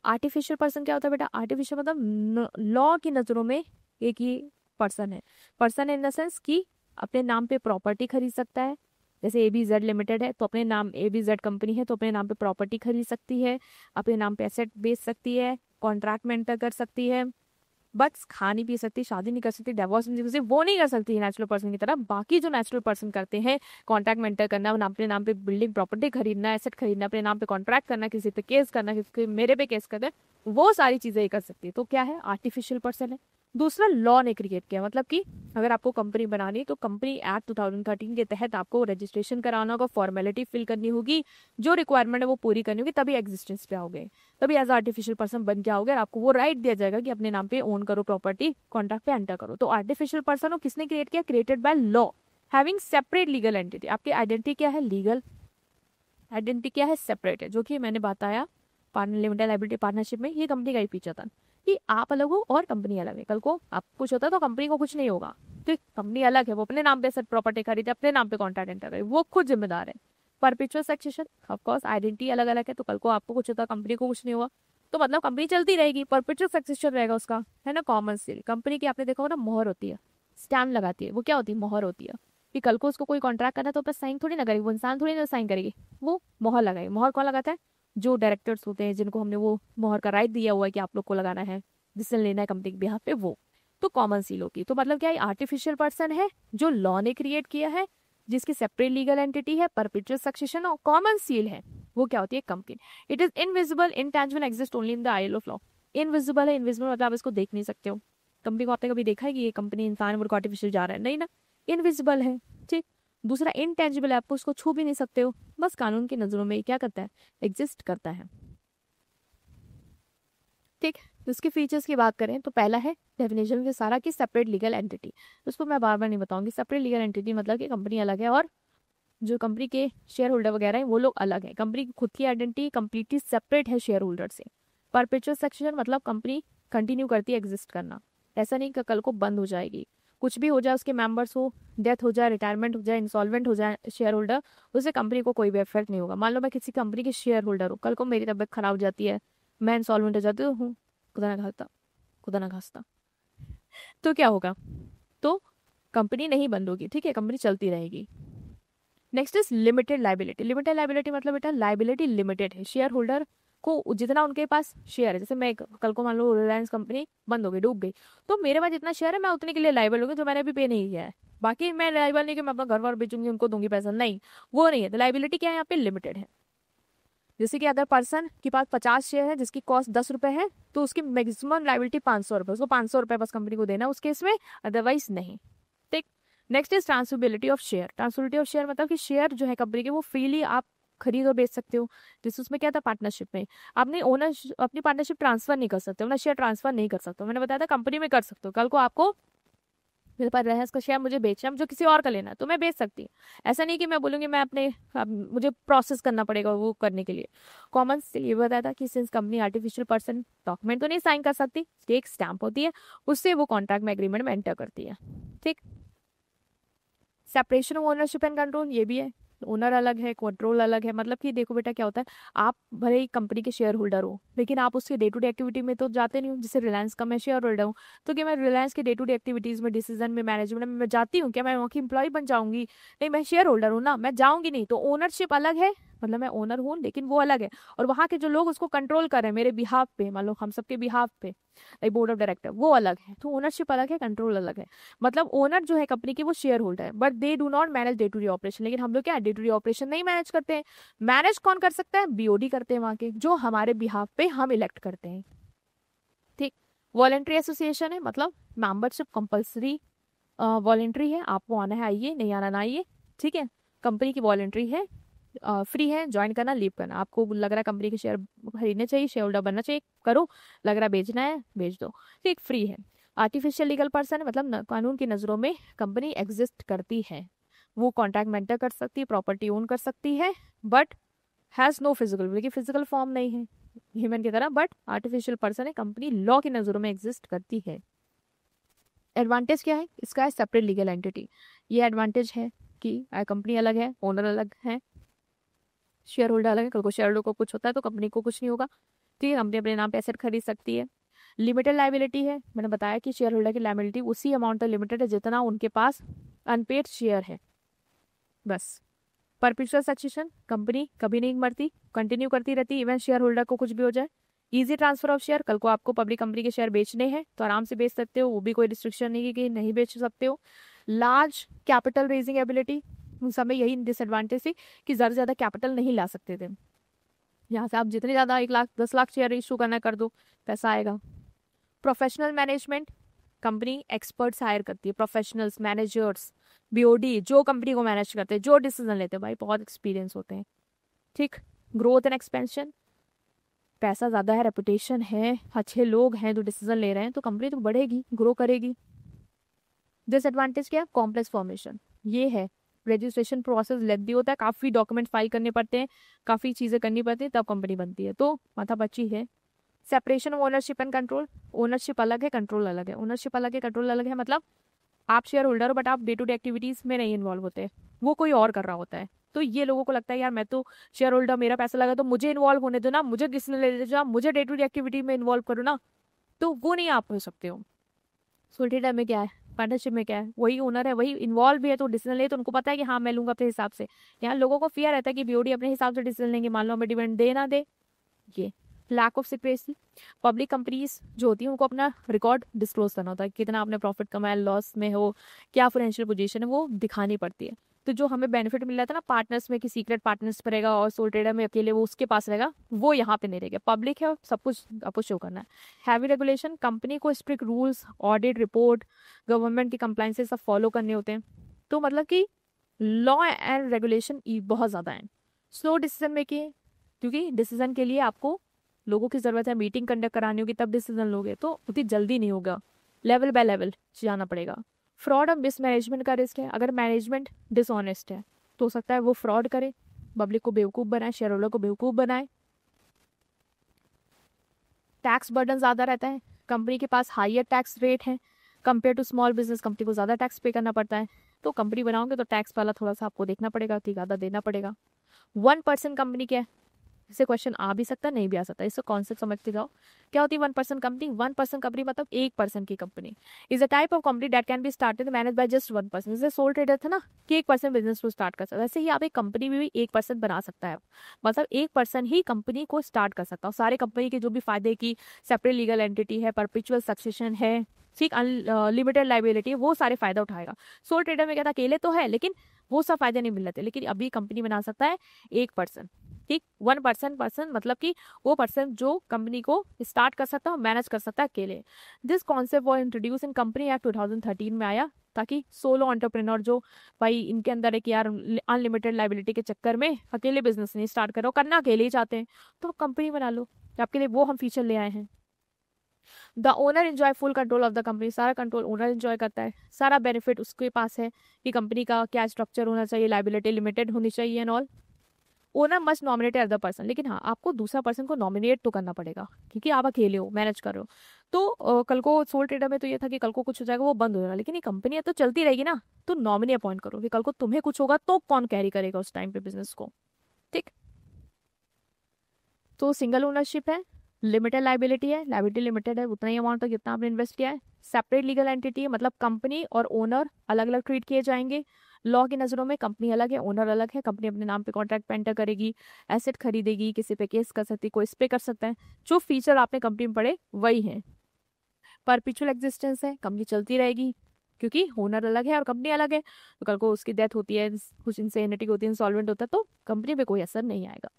आर्टिफिशियल पर्सन क्या होता है बेटा, आर्टिफिशियल मतलब लॉ की नजरों में एक ही पर्सन है। पर्सन इन द सेंस कि अपने नाम पे प्रॉपर्टी खरीद सकता है, जैसे ABZ लिमिटेड है तो अपने नाम, ABZ कंपनी है तो अपने नाम पे प्रॉपर्टी खरीद सकती है, अपने नाम पे एसेट बेच सकती है, कॉन्ट्रैक्ट में एंटर कर सकती है, बस खा नहीं पी सकती, शादी नहीं कर सकती, डिवोर्स नहीं कर सकती, वो नहीं कर सकती नेचुरल पर्सन की तरह। बाकी जो नेचुरल पर्सन करते हैं, कॉन्ट्रैक्ट में एंटर करना, अपने नाम पे बिल्डिंग प्रॉपर्टी खरीदना, एसेट खरीदना, अपने नाम पे कॉन्ट्रैक्ट करना, किसी पे केस करना, किसी मेरे पे केस करना, वो सारी चीजें कर सकती है। तो क्या है, आर्टिफिशियल पर्सन है। दूसरा लॉ ने क्रिएट किया, मतलब कि अगर आपको कंपनी बनानी तो कंपनी एक्ट 2013 के तहत आपको रजिस्ट्रेशन कराना होगा, फॉर्मेलिटी फिल करनी होगी, जो रिक्वायरमेंट है वो पूरी करनी होगी, तभी एग्जिस्टेंस पे आओगे, तभी एज आर्टिफिशियल पर्सन बन के आओगे और आपको वो राइट दिया जाएगा कि अपने नाम पे ओन करो प्रॉपर्टी, कॉन्ट्रैक्ट पे एंटर करो। तो आर्टिफिशियल पर्सन हो किसने क्रिएट किया, created by law, having separate legal entity. आपकी आइडेंटिटी क्या है, लीगल आइडेंटिटी क्या है, सेपरेट है, जो कि मैंने बताया लिमिटेड लायबिलिटी पार्टनरशिप में ये कंपनी का ही फीचर था। कि आप अलग हो और कंपनी अलग है। कल को आप कुछ होता है तो कंपनी को कुछ नहीं होगा, ठीक, कंपनी अलग है, वो अपने नाम पे एसेट प्रॉपर्टी खरीदे, अपने नाम पे कॉन्ट्रैक्ट एंटर करे, वो खुद जिम्मेदार है। Perpetual succession, of course identity अलग अलग है, तो कल को आपको कुछ होता है कंपनी को कुछ नहीं हुआ, तो मतलब कंपनी चलती रहेगी, परपेचुअल सक्सेशन रहेगा उसका, है ना। कॉमन सील, कंपनी की आपने देखा होगा ना, मोहर होती है, स्टैम्प लगाती है, वो क्या होती है, मोहर होती है। कि कल को उसको कोई कॉन्ट्रैक्ट करना है तो बस साइन थोड़ी ना करेगी, वो इंसान थोड़ी ना साइन करेगी, वो मोहर लगाएगी। मोहर कौन लगाता है, जो डायरेक्टर्स होते हैं, जिनको हमने वो मोहर का राइट दिया हुआ है कि आप लोग को लगाना है, डिसीजन लेना है कंपनी के बिहाफ पे, वो तो कॉमन सील होगी। तो मतलब क्या है, आर्टिफिशियल पर्सन है जो लॉ ने क्रिएट किया है, जिसकी सेपरेट लीगल एंटिटी है, परपेचुअल सक्सेशन, और कॉमन सील है, वो क्या होती है, company. It is invisible, intangible, exist only in the I of law. Invisible है, इनविजिबल मतलब आप इसको देख नहीं सकते हो। कंपनी को आपने कभी देखा है कि ये कंपनी इंसान और आर्टिफिशियल जा रहा है, नहीं ना, इनविजिबल है, ठीक। दूसरा इंटेंजिबल है, आप उसको छू भी नहीं सकते हो, बस कानून की नजरों में क्या करता है, एग्जिस्ट करता है, ठीक। तो इसके फीचर्स की बात करें तो पहला है डेफिनेशन के सारा की सेपरेट लीगल एंटिटी। उसको मैं बार बार नहीं बताऊंगी, सेपरेट लीगल एंटिटी मतलब कि कंपनी अलग है और जो कंपनी के शेयर होल्डर वगैरह हैं वो लोग अलग है, कंपनी की खुद की आइडेंटिटी कंप्लीटली सेपरेट है शेयर होल्डर से। परपेचुअल सक्सेशन मतलब कंपनी कंटिन्यू करती है एग्जिस्ट करना, ऐसा नहीं कि कल को बंद हो जाएगी, कुछ भी हो जाए, उसके मेंबर्स हो, डेथ हो जाए, रिटायरमेंट हो जाए, इंसॉल्वेंट हो जाए शेयर होल्डर, उससे कंपनी को कोई भी इफेक्ट नहीं होगा। मान लो मैं किसी कंपनी के शेयर होल्डर हूँ, कल को मेरी तबीयत खराब हो जाती है, मैं इंसॉल्वेंट हो जाती हूँ, खुदा ना खास्ता, खुदा ना खास्ता, तो क्या होगा, तो कंपनी नहीं बंद होगी, ठीक है, कंपनी चलती रहेगी। Next is limited liability. Limited liability मतलब बेटा लाइबिलिटी लिमिटेड है, शेयर होल्डर को जितना उनके पास शेयर है, जैसे मैं कल को मान लो रिलायंस कंपनी बंद हो गई, डूब गई, तो मेरे पास जितना शेयर है मैं उतने के लिए लाइबल होगी जो मैंने अभी पे नहीं किया है। बाकी मैं लाइबल नहीं कि मैं अपना घर वर बेचूंगी उनको दूंगी पैसा, नहीं, वो नहीं है। तो लाइबिलिटी क्या है यहाँ पे, लिमिटेड है। जैसे कि अगर पर्सन के पास 50 शेयर है जिसकी कॉस्ट 10 रुपए है, तो उसकी मैक्सिमम लाइबिलिटी 500 रुपए, उसको 500 रुपए बस कंपनी को देना है उस केस में, अदरवाइज नहीं, ठीक। Next is transferability of share. Transferability of share मतलब कि शेयर जो है कंपनी के वो फ्रीली आप खरीद और बेच सकते हो। जैसे उसमें क्या था, पार्टनरशिप में आपने ओनर अपनी पार्टनरशिप ट्रांसफर नहीं कर सकते, अपना शेयर ट्रांसफर नहीं कर सकते, मैंने बताया था कंपनी में कर सकते हो। कल को आपको मेरे पास रहा का शेयर मुझे बेचना है, मुझे किसी और का लेना है तो मैं बेच सकती हूँ, ऐसा नहीं कि मैं बोलूंगी मैं अपने मुझे प्रोसेस करना पड़ेगा वो करने के लिए। कॉमन से ये बताया था कि since company artificial person document तो नहीं साइन कर सकती, एक स्टैंप होती है, उससे वो कॉन्ट्रैक्ट में एग्रीमेंट में एंटर करती है, ठीक। Separation of ownership and control, ये भी है, ओनर अलग है, कंट्रोल अलग है। मतलब कि देखो बेटा क्या होता है, आप भले ही कंपनी के शेयर होल्डर हो लेकिन आप उसके डे टू डे एक्टिविटी में तो जाते नहीं हो। जैसे रिलायंस का मैं शेयर होल्डर हूँ, तो क्या मैं रिलायंस के डे टू डे एक्टिविटीज में, डिसीजन में, मैनेजमेंट में मैं जाती हूँ क्या, मैं वहाँ की इंप्लॉय बन जाऊंगी, नहीं, मैं शेयर होल्डर हूँ ना, मैं जाऊंगी नहीं। तो ओनरशिप अलग है, मतलब मैं ओनर हूँ लेकिन वो अलग है, और वहाँ के जो लोग उसको कंट्रोल कर रहे हैं मेरे बिहाफ पे, मान लो हम सबके बिहाफ पे, लाइक बोर्ड ऑफ डायरेक्टर, वो अलग है। तो ओनरशिप अलग है, कंट्रोल अलग है। मतलब ओनर जो है कंपनी की वो शेयर होल्डर है, but they do not manage day to day operation. लेकिन हम लोग क्या डे टू डे ऑपरेशन नहीं मैनेज करते हैं, मैनेज कौन कर सकता है, बीओडी करते हैं वहां के, जो हमारे बिहाफ पे हम इलेक्ट करते हैं, ठीक। वॉलेंट्री एसोसिएशन है, मतलब मेंबरशिप कंपल्सरी वॉलेंट्री है, आपको आना है आइए, नहीं आना ना आइए, ठीक है। कंपनी की वॉलेंट्री है, फ्री है, ज्वाइन करना, लीव करना। आपको लग रहा है कंपनी के शेयर खरीदने चाहिए, शेयर होल्डर बनना चाहिए, करो, लग रहा है बेचना है, बेच दो, ठीक, फ्री है। आर्टिफिशियल लीगल पर्सन है, मतलब कानून की नज़रों में कंपनी एग्जिस्ट करती है, वो कॉन्ट्रैक्ट मेंटर कर सकती है, प्रॉपर्टी ओन कर सकती है, बट हैज़ नो फिजिकल, बल्कि फिजिकल फॉर्म नहीं है ह्यूमन की तरह, बट आर्टिफिशियल पर्सन है, कंपनी लॉ की नज़रों में एग्जिस्ट करती है। एडवांटेज क्या है इसका, है सेपरेट लीगल एंटिटी। ये एडवांटेज है कि कंपनी अलग है, ओनर अलग है, शेयर होल्डर अलग है, कल को शेयर होल्डर को कुछ होता है तो कंपनी को कुछ नहीं होगा, ठीक है, कंपनी अपने नाम पे एसेट खरीद सकती है। लिमिटेड लाइबिलिटी है, मैंने बताया कि शेयर होल्डर की लाइबिलिटी उसी अमाउंट तक लिमिटेड है जितना उनके पास अनपेड शेयर है, बस। परपेचुअल सक्सेशन, कंपनी कभी नहीं मरती, कंटिन्यू करती रहती, इवन शेयर होल्डर को कुछ भी हो जाए। इजी ट्रांसफर ऑफ शेयर, कल को आपको पब्लिक कंपनी के शेयर बेचने हैं तो आराम से बेच सकते हो, वो भी कोई रिस्ट्रिक्शन नहीं है कि नहीं बेच सकते हो। लार्ज कैपिटल रेजिंग एबिलिटी, उन समय यही डिसएडवांटेज थी कि ज़्यादा से ज़्यादा कैपिटल नहीं ला सकते थे, यहाँ से आप जितने ज़्यादा 1 लाख 10 लाख शेयर इशू करना कर दो, पैसा आएगा। Professional management, company experts hire करती है, प्रोफेशनल्स, मैनेजर्स, बीओडी, जो कंपनी को मैनेज करते हैं, जो डिसीजन लेते हैं, भाई बहुत एक्सपीरियंस होते हैं, ठीक। ग्रोथ एंड एक्सपेंशन, पैसा ज़्यादा है, रेपुटेशन है, अच्छे लोग हैं जो डिसीजन ले रहे हैं, तो कंपनी तो बढ़ेगी, ग्रो करेगी। डिसएडवांटेज क्या है, कॉम्प्लेक्स फॉर्मेशन, ये है रजिस्ट्रेशन प्रोसेस लेंथी होता है, काफ़ी डॉक्यूमेंट फाइल करने पड़ते हैं, काफ़ी चीज़ें करनी पड़ती हैं, तब कंपनी बनती है, तो माथापच्ची है। Separation of ownership and control, ownership अलग है, कंट्रोल अलग है। ओनरशिप अलग है, कंट्रोल अलग है, मतलब आप शेयर होल्डर हो बट आप डे टू डे एक्टिविटीज में नहीं इन्वॉल्व होते, वो कोई और कर रहा होता है। तो ये लोगों को लगता है यार मैं तो शेयर होल्डर, मेरा पैसा लगा तो मुझे इन्वॉल्व होने दो ना, मुझे डिसीजन लेने दो, मुझे डे टू डे एक्टिविटी में इन्वॉल्व करो ना, तो वो नहीं आप हो सकते हो। सोल्टेडर में क्या है, पार्टनरशिप में क्या है, वही ओनर है, वही इन्वॉल्व भी है, तो डिसीजन ले तो उनको पता है कि हाँ मैं लूंगा अपने हिसाब से। यहाँ लोगों को फियर रहता है कि बीओडी अपने हिसाब से डिसीजन लेंगे, मान लो हमें डिविडेंड दे ना दे। ये lack of secrecy, public companies जो होती है उनको अपना रिकॉर्ड डिस्क्लोज करना होता है, कितना आपने प्रॉफिट कमाया, लॉस में हो, क्या फाइनेंशियल पोजीशन है, वो दिखानी पड़ती है। तो जो हमें बेनिफिट मिल रहा था ना पार्टनर्स में कि सीक्रेट पार्टनर्स पर रहेगा और सोल ट्रेडर में अकेले वो उसके पास रहेगा, वो यहाँ पे नहीं रहेगा। पब्लिक है और सब कुछ आपको शो करना है। हैवी रेगुलेशन, कंपनी को strict rules, audit report, government की कंप्लाइंसेस सब फॉलो करने होते हैं। तो मतलब कि लॉ एंड रेगुलेशन बहुत ज़्यादा है। स्लो डिसीजन मेकिंग, क्योंकि डिसीजन के लिए आपको लोगों की ज़रूरत है, मीटिंग कंडक्ट करानी होगी तब डिसीजन लोगे, तो उतनी जल्दी नहीं होगा, लेवल बाय लेवल जाना पड़ेगा। फ्रॉड और मिसमैनेजमेंट का रिस्क है, अगर मैनेजमेंट डिसऑनेस्ट है तो हो सकता है वो फ्रॉड करे, पब्लिक को बेवकूफ़ बनाए, शेयर होल्डर को बेवकूफ़ बनाए। टैक्स बर्डन ज़्यादा रहता है, कंपनी के पास हाइयर टैक्स रेट है compare to small business, company को ज़्यादा टैक्स पे करना पड़ता है। तो कंपनी बनाओगे तो टैक्स वाला थोड़ा सा आपको देखना पड़ेगा, ज़्यादा देना पड़ेगा। 1% कंपनी क्या है, इससे क्वेश्चन आ भी सकता है, नहीं भी आ सकता, इससे कॉन्सेप्ट समझते जाओ। क्या होती है 1% कंपनी? 1% कंपनी मतलब 1% की company is a type of company that can be started manage by just 1%। जैसे सोल ट्रेडर था ना कि 1% बिजनेस को स्टार्ट कर सकता है, वैसे ही आप एक कंपनी में भी 1% बना सकता है, मतलब 1% ही कंपनी को स्टार्ट कर सकता है। सारे कंपनी के जो भी फायदे की सेपरेट लीगल एंटिटी है, परपिचुअल सक्सेशन है, ठीक, अनलिमिटेड लाइबिलिटी है, वो सारे फायदा उठाएगा। सोल ट्रेडर में क्या था, अकेले तो है लेकिन वो सब फायदे नहीं मिल रहे थे, लेकिन अभी कंपनी बना सकता है 1%, ठीक। 1% मतलब कि वो पर्सन जो कंपनी को स्टार्ट कर सकता है, मैनेज कर सकता है अकेले। दिस कॉन्सेप्ट वो इंट्रोड्यूस इन कंपनी एक्ट 2013 में आया, ताकि सोलो एंटरप्रेन्योर जो भाई इनके अंदर है कि यार अनलिमिटेड लाइबिलिटी के चक्कर में अकेले बिजनेस नहीं स्टार्ट करो, करना अकेले ही चाहते हैं, तो कंपनी बना लो, आपके लिए वो हम फीचर ले आए हैं। The owner enjoy full control of the company, सारा कंट्रोल ओनर एंजॉय करता है, सारा बेनिफिट उसके पास है कि कंपनी का क्या स्ट्रक्चर होना चाहिए, लाइबिलिटी लिमिटेड होनी चाहिए and all. Owner must nominate other person, लेकिन हाँ आपको दूसरा पर्सन को नॉमिनेट तो करना पड़ेगा, क्योंकि आप अकेले हो, मैनेज कर रहे हो। तो कल को सोल ट्रेडर में तो ये था कि कल को कुछ हो जाएगा वो बंद हो जाएगा, लेकिन ये कंपनी है तो चलती रहेगी ना, तो नॉमिनी अपॉइंट करो कि कल को तुम्हें कुछ होगा तो कौन कैरी करेगा उस टाइम पे बिजनेस को, ठीक। तो सिंगल ओनरशिप है, लिमिटेड लाइबिलिटी है, लाइबिलिटी लिमिटेड है उतना ही अमाउंट तक जितना आपने इन्वेस्ट किया है। सेपरेट लीगल एंटिटी है, मतलब कंपनी और ओनर अलग अलग ट्रीट किए जाएंगे। लॉ की नज़रों में कंपनी अलग है, ओनर अलग है, कंपनी अपने नाम पे कॉन्ट्रैक्ट पे एंटर करेगी, एसेट खरीदेगी, किसी पे केस कर सकती है, कोई इस पे कर सकता है, जो फीचर आपने कंपनी में पढ़े वही है। परपिचुअल एग्जिस्टेंस है, कंपनी चलती रहेगी क्योंकि ओनर अलग है और कंपनी अलग है, तो कल को उसकी डेथ होती है, कुछ इंसेनिटी होती है, इंसॉल्वेंट होता है, तो कंपनी पे कोई असर नहीं आएगा।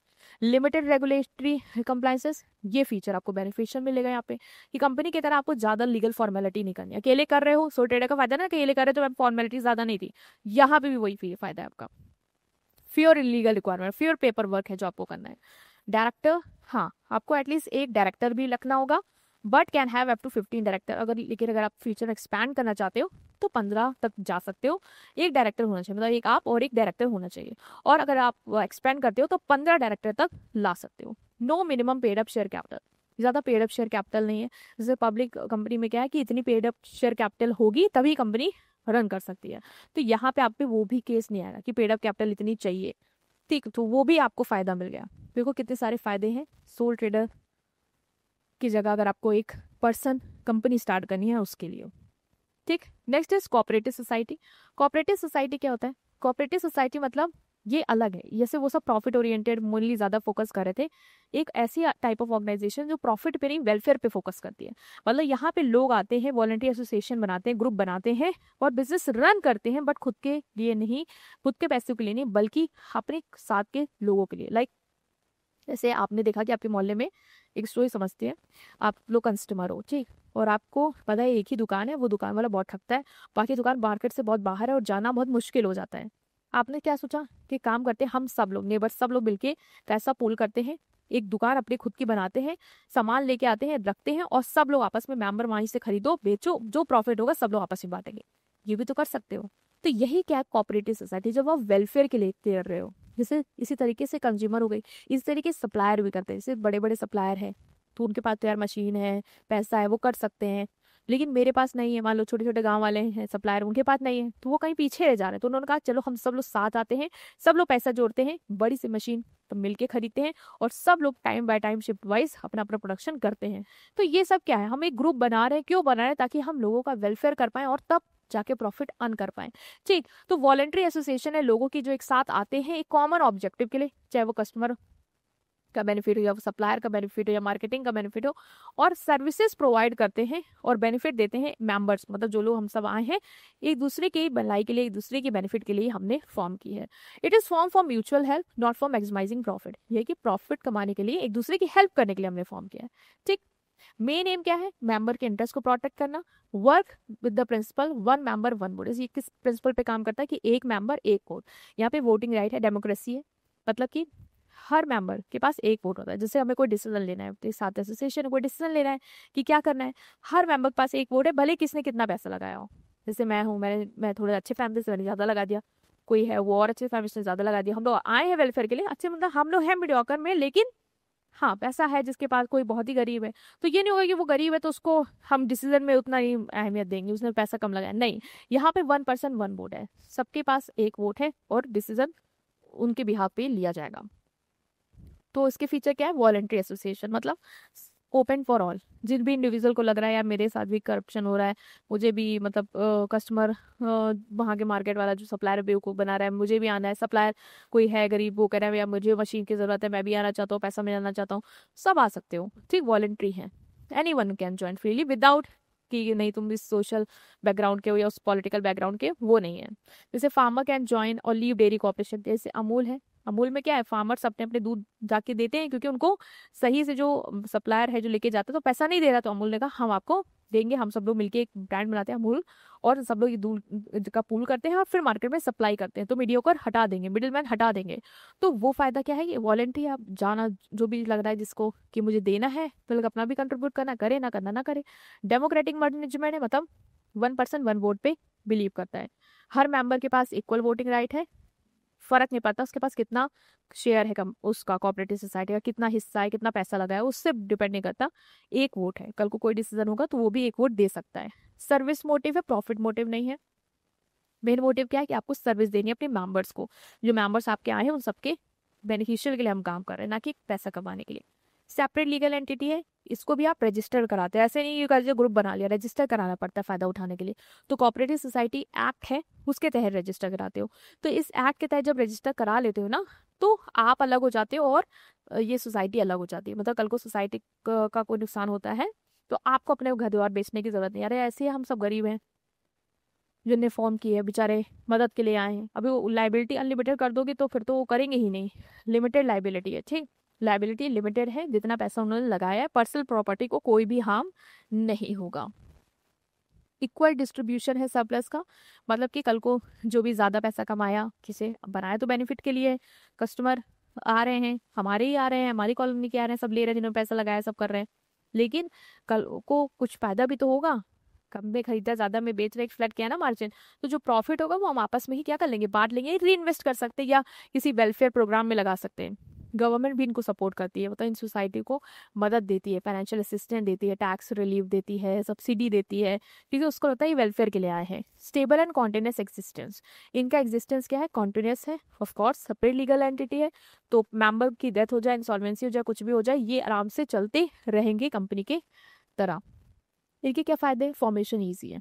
लिमिटेड रेगुलेटरी कंप्लाइंसेस, ये फीचर आपको बेनिफिशियल मिलेगा यहाँ पे कि कंपनी की तरह आपको ज्यादा लीगल फॉर्मेलिटी नहीं करनी, अकेले कर रहे हो, सो ट्रेडर का फायदा ना, अकेले कर रहे हो तो फॉर्मेलिटी ज्यादा नहीं थी, यहाँ पे भी वही फायदा है आपका। फ्योर इलीगल रिक्वायरमेंट, फ्योर पेपर वर्क है जो आपको करना है। डायरेक्टर, हाँ आपको एटलीस्ट एक डायरेक्टर भी रखना होगा, but can have up to 15 director, लेकिन अगर आप फ्यूचर एक्सपैंड करना चाहते हो तो 15 तक जा सकते हो। एक डायरेक्टर होना चाहिए, मतलब एक आप और एक डायरेक्टर होना चाहिए, और अगर आप एक्सपैंड करते हो तो 15 डायरेक्टर तक ला सकते हो। No minimum paid up share capital, ज़्यादा पेड अप शेयर कैपिटल नहीं है। जैसे पब्लिक कंपनी में क्या है कि इतनी पेड अप शेयर कैपिटल होगी तभी कंपनी रन कर सकती है, तो यहाँ पे आप पे वो भी केस नहीं आएगा कि पेड अप कैपिटल इतनी चाहिए, ठीक। तो वो भी आपको फायदा मिल गया। देखो कितने सारे फायदे हैं सोल ट्रेडर की जगह अगर आपको एक पर्सन कंपनी स्टार्ट करनी है उसके लिए, ठीक। Next is cooperative society. Cooperative society क्या होता है? कोऑपरेटिव सोसाइटी मतलब ये अलग है, जैसे वो सब प्रॉफिट ओरिएंटेड मोनली ज्यादा फोकस कर रहे थे, एक ऐसी टाइप ऑफ ऑर्गेनाइजेशन जो प्रॉफिट पे नहीं वेलफेयर पे फोकस करती है। मतलब यहाँ पे लोग आते हैं, वॉलंटियर एसोसिएशन बनाते हैं, ग्रुप बनाते हैं और बिजनेस रन करते हैं, बट खुद के लिए नहीं, खुद के पैसों के लिए नहीं, बल्कि अपने साथ के लोगों के लिए। लाइक जैसे आपने देखा कि आपके मोहल्ले में एक स्टोरी समझते हैं, आप लोग कस्टमर हो, ठीक, और आपको पता है एक ही दुकान है, वो दुकान वाला बहुत ठगता है, बाकी दुकान मार्केट से बहुत बाहर है और जाना बहुत मुश्किल हो जाता है। आपने क्या सोचा कि काम करते हैं हम सब लोग नेबर सब लोग मिलके पैसा पूल करते हैं, एक दुकान अपनी खुद की बनाते हैं, सामान लेके आते हैं, रखते हैं और सब लोग आपस में मेंबर वहीं से खरीदो बेचो, जो प्रॉफिट होगा सब लोग आपस में बांटेंगे। ये भी तो कर सकते हो। तो यही क्या है कोऑपरेटिव सोसाइटी, जब आप वेलफेयर के लिए कर रहे हो। जैसे इसी तरीके से कंज्यूमर हो गई, इस तरीके से सप्लायर भी करते हैं, जैसे बड़े बड़े सप्लायर है, तो उनके पास तो यार मशीन है, पैसा है, वो कर सकते हैं, लेकिन मेरे पास नहीं है। मान लो छोटे छोटे गांव वाले हैं सप्लायर, उनके पास नहीं है, तो वो कहीं पीछे रह जा रहे हैं। तो उन्होंने कहा चलो हम सब लोग साथ आते हैं, सब लोग पैसा जोड़ते हैं, बड़ी सी मशीन तो मिलके खरीदते हैं, और सब लोग time by time shift wise अपना अपना प्रोडक्शन करते हैं। तो ये सब क्या है, हम एक ग्रुप बना रहे हैं, क्यों बना रहे हैं, ताकि हम लोगों का वेलफेयर कर पाएं और तब जाके प्रॉफिट अर्न कर पाएं। ठीक, तो वॉलंटरी एसोसिएशन है लोगों की जो एक साथ आते हैं एक कॉमन ऑब्जेक्टिव के लिए, चाहे वो कस्टमर का बेनिफिट हो या सप्लायर का बेनिफिट हो या मार्केटिंग का बेनिफिट हो, और सर्विसेज प्रोवाइड करते हैं और बेनिफिट देते हैं मेंबर्स, मतलब जो लोग हम सब आए हैं एक दूसरे की भलाई के लिए, एक दूसरे के बेनिफिट के लिए हमने फॉर्म की है। It is form for mutual help, not for maximising profit. ये कि प्रॉफिट कमाने के लिए, एक दूसरे की हेल्प करने के लिए हमने फॉर्म किया है। ठीक, मेन एम क्या है, मेंबर के इंटरेस्ट को प्रोटेक्ट करना। Work with the principle one member one vote. ये किस प्रिंसिपल पे काम करता है कि एक मेंबर एक वोट। यहाँ पे वोटिंग राइट है, डेमोक्रेसी है, मतलब कि हर मेंबर के पास एक वोट होता है। जैसे हमें कोई डिसीजन लेना है, तो साथ एसोसिएशन कोई डिसीजन लेना है कि क्या करना है, हर मेंबर के पास एक वोट है, भले किसने कितना पैसा लगाया हो। जैसे मैं हूँ, मैं थोड़े अच्छे फैमिली से, मैंने ज़्यादा लगा दिया, कोई है वो और अच्छे फैमिली से ज़्यादा लगा दिया। हम लोग आए हैं वेलफेयर के लिए, अच्छे मतलब हम लोग हैं मीडियोकर में, लेकिन हाँ पैसा है जिसके पास, कोई बहुत ही गरीब है, तो ये नहीं होगा कि वो गरीब है तो उसको हम डिसीजन में उतना ही अहमियत देंगे, उसने पैसा कम लगाया, नहीं। यहाँ पे 1 पर्सन 1 वोट है, सबके पास एक वोट है और डिसीजन उनके बिहाफ पे लिया जाएगा। तो इसके फीचर क्या है, वॉलंटरी एसोसिएशन मतलब ओपन फॉर ऑल। जिन भी इंडिविजुअल को लग रहा है यार मेरे साथ भी करप्शन हो रहा है, मुझे भी मतलब कस्टमर वहाँ के मार्केट वाला जो सप्लायर बेवकूफ़ बना रहा है, मुझे भी आना है, सप्लायर कोई है गरीब वो कह रहा है यार मुझे मशीन की ज़रूरत है, मैं भी आना चाहता हूँ, पैसा मिलाना चाहता हूँ, सब आ सकते हो। ठीक, वॉलंटरी है, any one can join freely without कि नहीं तुम इस सोशल बैकग्राउंड के हो या उस पॉलिटिकल बैकग्राउंड के, वो नहीं है। जैसे फार्मर कैन ज्वाइन और लीव डेयरी कॉर्पोरेशन, जैसे अमूल है। अमूल में क्या है, फार्मर्स अपने अपने दूध जाके देते हैं, क्योंकि उनको सही से जो सप्लायर है जो लेके जाता है तो पैसा नहीं दे रहा, तो अमूल ने कहा हम आपको देंगे, हम सब लोग मिलके एक ब्रांड बनाते हैं अमूल, और सब लोग ये दूध का पूल करते हैं और फिर मार्केट में सप्लाई करते हैं, तो मीडियोकर हटा देंगे, मिडिल मैन हटा देंगे। तो वो फायदा क्या है, ये वॉलंटरी, आप जाना जो भी लग रहा है जिसको कि मुझे देना है, तो लोग अपना भी कंट्रीब्यूट करना, करे ना करना ना करे। डेमोक्रेटिक मैनेजमेंट है, मतलब 1 पर्सन 1 वोट पे बिलीव करता है, हर मेंबर के पास इक्वल वोटिंग राइट है, फर्क नहीं पड़ता उसके पास कितना शेयर है, कम उसका कोऑपरेटिव सोसाइटी का कितना हिस्सा है, कितना पैसा लगा है, उससे डिपेंड नहीं करता, एक वोट है, कल को कोई डिसीजन होगा तो वो भी एक वोट दे सकता है। सर्विस मोटिव है, प्रॉफिट मोटिव नहीं है। मेन मोटिव क्या है कि आपको सर्विस देनी है अपने मेंबर्स को, जो मेंबर्स आपके आए हैं उन सबके बेनिफिशियल के लिए हम काम कर रहे हैं, ना कि पैसा कमाने के लिए। सेपरेट लीगल एंटिटी है, इसको भी आप रजिस्टर कराते हैं, ऐसे नहीं ये कर ग्रुप बना लिया, रजिस्टर कराना पड़ता है फायदा उठाने के लिए। तो कोऑपरेटिव सोसाइटी एक्ट है, उसके तहत रजिस्टर कराते हो। तो इस एक्ट के तहत जब रजिस्टर करा लेते हो ना, तो आप अलग हो जाते हो और ये सोसाइटी अलग हो जाती है। मतलब कल को सोसाइटी का कोई नुकसान होता है तो आपको अपने घर द्वार बेचने की जरूरत नहीं। अरे ऐसे ही हम सब गरीब हैं जिनने फॉर्म किए है, बेचारे मदद के लिए आए हैं, अभी वो लाइबिलिटी अनलिमिटेड कर दोगे तो फिर तो वो करेंगे ही नहीं, लिमिटेड लाइबिलिटी है। ठीक, लाइबिलिटी लिमिटेड है, जितना पैसा उन्होंने लगाया है, पर्सनल प्रॉपर्टी को कोई भी हार्म नहीं होगा। इक्वल डिस्ट्रीब्यूशन है सरप्लस का, मतलब कि कल को जो भी ज़्यादा पैसा कमाया, किसे बनाया तो बेनिफिट के लिए, कस्टमर आ रहे हैं, हमारे ही आ रहे हैं, हमारी कॉलोनी के आ रहे हैं, सब ले रहे हैं, जिन्होंने पैसा लगाया सब कर रहे हैं, लेकिन कल को कुछ फायदा भी तो होगा। कम में खरीदा, ज़्यादा में बेच रहे, फ्लैट किया ना मार्जिन, तो जो प्रॉफिट होगा वो हम आपस में ही क्या कर लेंगे, बांट लेंगे, री इन्वेस्ट कर सकते हैं या किसी वेलफेयर प्रोग्राम में लगा सकते हैं। गवर्नमेंट भी इनको सपोर्ट करती है, मतलब इन सोसाइटी को मदद देती है, फाइनेंशियल असिस्टेंस देती है, टैक्स रिलीफ देती है, सब्सिडी देती है, क्योंकि उसको लगता है ये वेलफेयर के लिए आए हैं। स्टेबल एंड कॉन्टिन्यूस एग्जिस्टेंस, इनका एग्जिस्टेंस क्या है, कॉन्टिन्यूस है, ऑफकोर्स सेपरेट लीगल एंटिटी है, तो मेंबर की डेथ हो जाए, इंसॉल्वेंसी हो जाए, कुछ भी हो जाए, ये आराम से चलते रहेंगे कंपनी के तरह। इनके क्या फायदे, फॉर्मेशन ईजी है,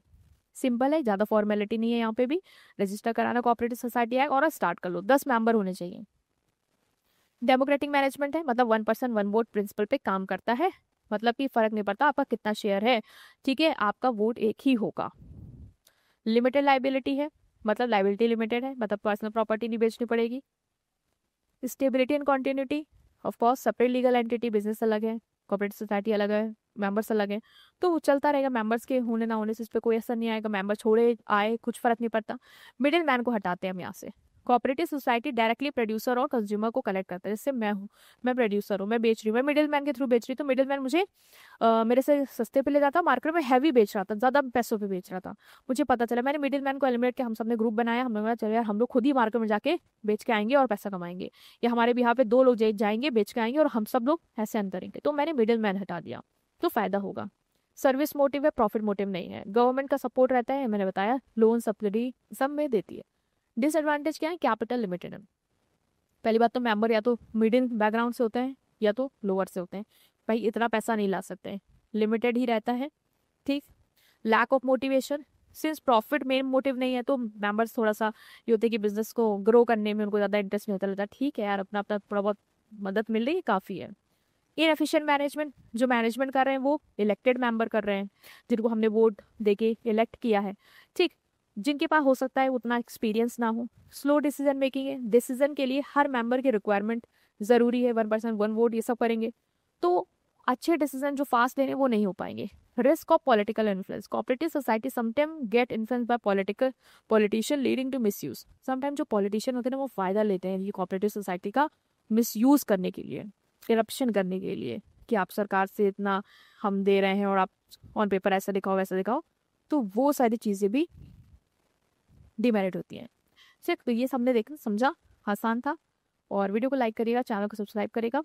सिंपल है, ज़्यादा फॉर्मेलिटी नहीं है, यहाँ पे भी रजिस्टर कराना कोऑपरेटिव सोसाइटी है और स्टार्ट कर लो, 10 मेंबर होने चाहिए। डेमोक्रेटिक मैनेजमेंट है, मतलब 1 पर्सन 1 वोट प्रिंसिपल पे काम करता है, मतलब कि फर्क नहीं पड़ता आपका कितना शेयर है, ठीक है, आपका वोट एक ही होगा। लिमिटेड लाइबिलिटी है, मतलब लाइबिलिटी लिमिटेड है, मतलब पर्सनल प्रॉपर्टी नहीं बेचनी पड़ेगी। Stability and continuity, of course separate legal entity, business अलग है, कॉर्पोरेट सोसाइटी अलग है, मेंबर्स अलग है, तो वो चलता रहेगा, मेंबर्स के होने ना होने से इस पर कोई असर नहीं आएगा, मेंबर छोड़े आए कुछ फर्क नहीं पड़ता। मिडिल मैन को हटाते हैं हम यहाँ से, कोऑपरेटिव सोसाइटी डायरेक्टली प्रोड्यूसर और कंज्यूमर को कलेक्ट करता है। जैसे मैं हूँ, मैं प्रोड्यूसर हूँ, मैं बेच रही हूँ, मैं मिडिल मैन के थ्रू बेच रही हूँ, तो मिडिल मैन मुझे मेरे से सस्ते पे ले जाता, मार्केट में हैवी बेच रहा था, ज्यादा पैसों पे बेच रहा था। मुझे पता चला, मैंने मिडिल मैन को एलिमिनेट किया, हम सबने ग्रुप बनाया, हमने बोला चलो यार हम लोग खुद ही मार्केट में जाके बेच के आएंगे और पैसा कमाएंगे, या हमारे भी यहाँ पे 2 लोग जाएंगे बेच के आएंगे और हम सब लोग ऐसे अर्न करेंगे। तो मैंने मिडिल मैन हटा दिया, तो फायदा होगा। सर्विस मोटिव है, प्रॉफिट मोटिव नहीं है। गवर्नमेंट का सपोर्ट रहता है, मैंने बताया, लोन सब्सिडी सब में देती है। डिसएडवांटेज क्या है? कैपिटल लिमिटेड है। पहली बात तो मेंबर या तो मिडिल बैकग्राउंड से होते हैं या तो लोअर से होते हैं, भाई इतना पैसा नहीं ला सकते, लिमिटेड ही रहता है। ठीक। Lack of motivation, since profit main motive नहीं है तो मेंबर्स थोड़ा सा ये होते हैं कि बिजनेस को ग्रो करने में उनको ज़्यादा इंटरेस्ट नहीं होता, रहता ठीक है यार अपना अपना थोड़ा बहुत मदद मिल रही है काफ़ी है। इनएफिशिएंट मैनेजमेंट, जो मैनेजमेंट कर रहे हैं वो इलेक्टेड मेंबर कर रहे हैं, जिनको हमने वोट देके इलेक्ट किया है। ठीक। जिनके पास हो सकता है उतना एक्सपीरियंस ना हो। स्लो डिसीजन मेकिंग है, डिसीजन के लिए हर मेंबर की रिक्वायरमेंट ज़रूरी है, 1 पर्सन 1 वोट, ये सब करेंगे तो अच्छे डिसीजन जो फास्ट लेने वो नहीं हो पाएंगे। Risk of political influence, cooperative society sometime get influence by politician leading to misuse. Sometime जो पॉलिटिशियन होते हैं ना वो फायदा लेते हैं ये कोऑपरेटिव सोसाइटी का मिसयूज करने के लिए, करप्शन करने के लिए, कि आप सरकार से इतना हम दे रहे हैं और आप ऑन पेपर ऐसा दिखाओ वैसा दिखाओ, तो वो सारी चीज़ें भी डिमेरिट होती हैं। सिर्फ तो ये सबने देखा समझा, आसान था। और वीडियो को लाइक करिएगा, चैनल को सब्सक्राइब करेगा,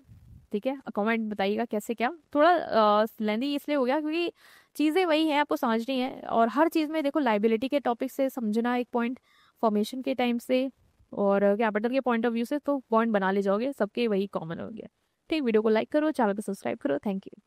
ठीक है। कमेंट बताइएगा कैसे क्या। थोड़ा लेंदी इसलिए हो गया क्योंकि चीज़ें वही हैं, आपको समझनी है। और हर चीज़ में देखो लाइबिलिटी के टॉपिक से समझना एक पॉइंट, फॉर्मेशन के टाइम से और कैपिटल के पॉइंट ऑफ व्यू से तो पॉइंट बना ले जाओगे, सबके वही कॉमन हो गया। ठीक, वीडियो को लाइक करो, चैनल को सब्सक्राइब करो। Thank you.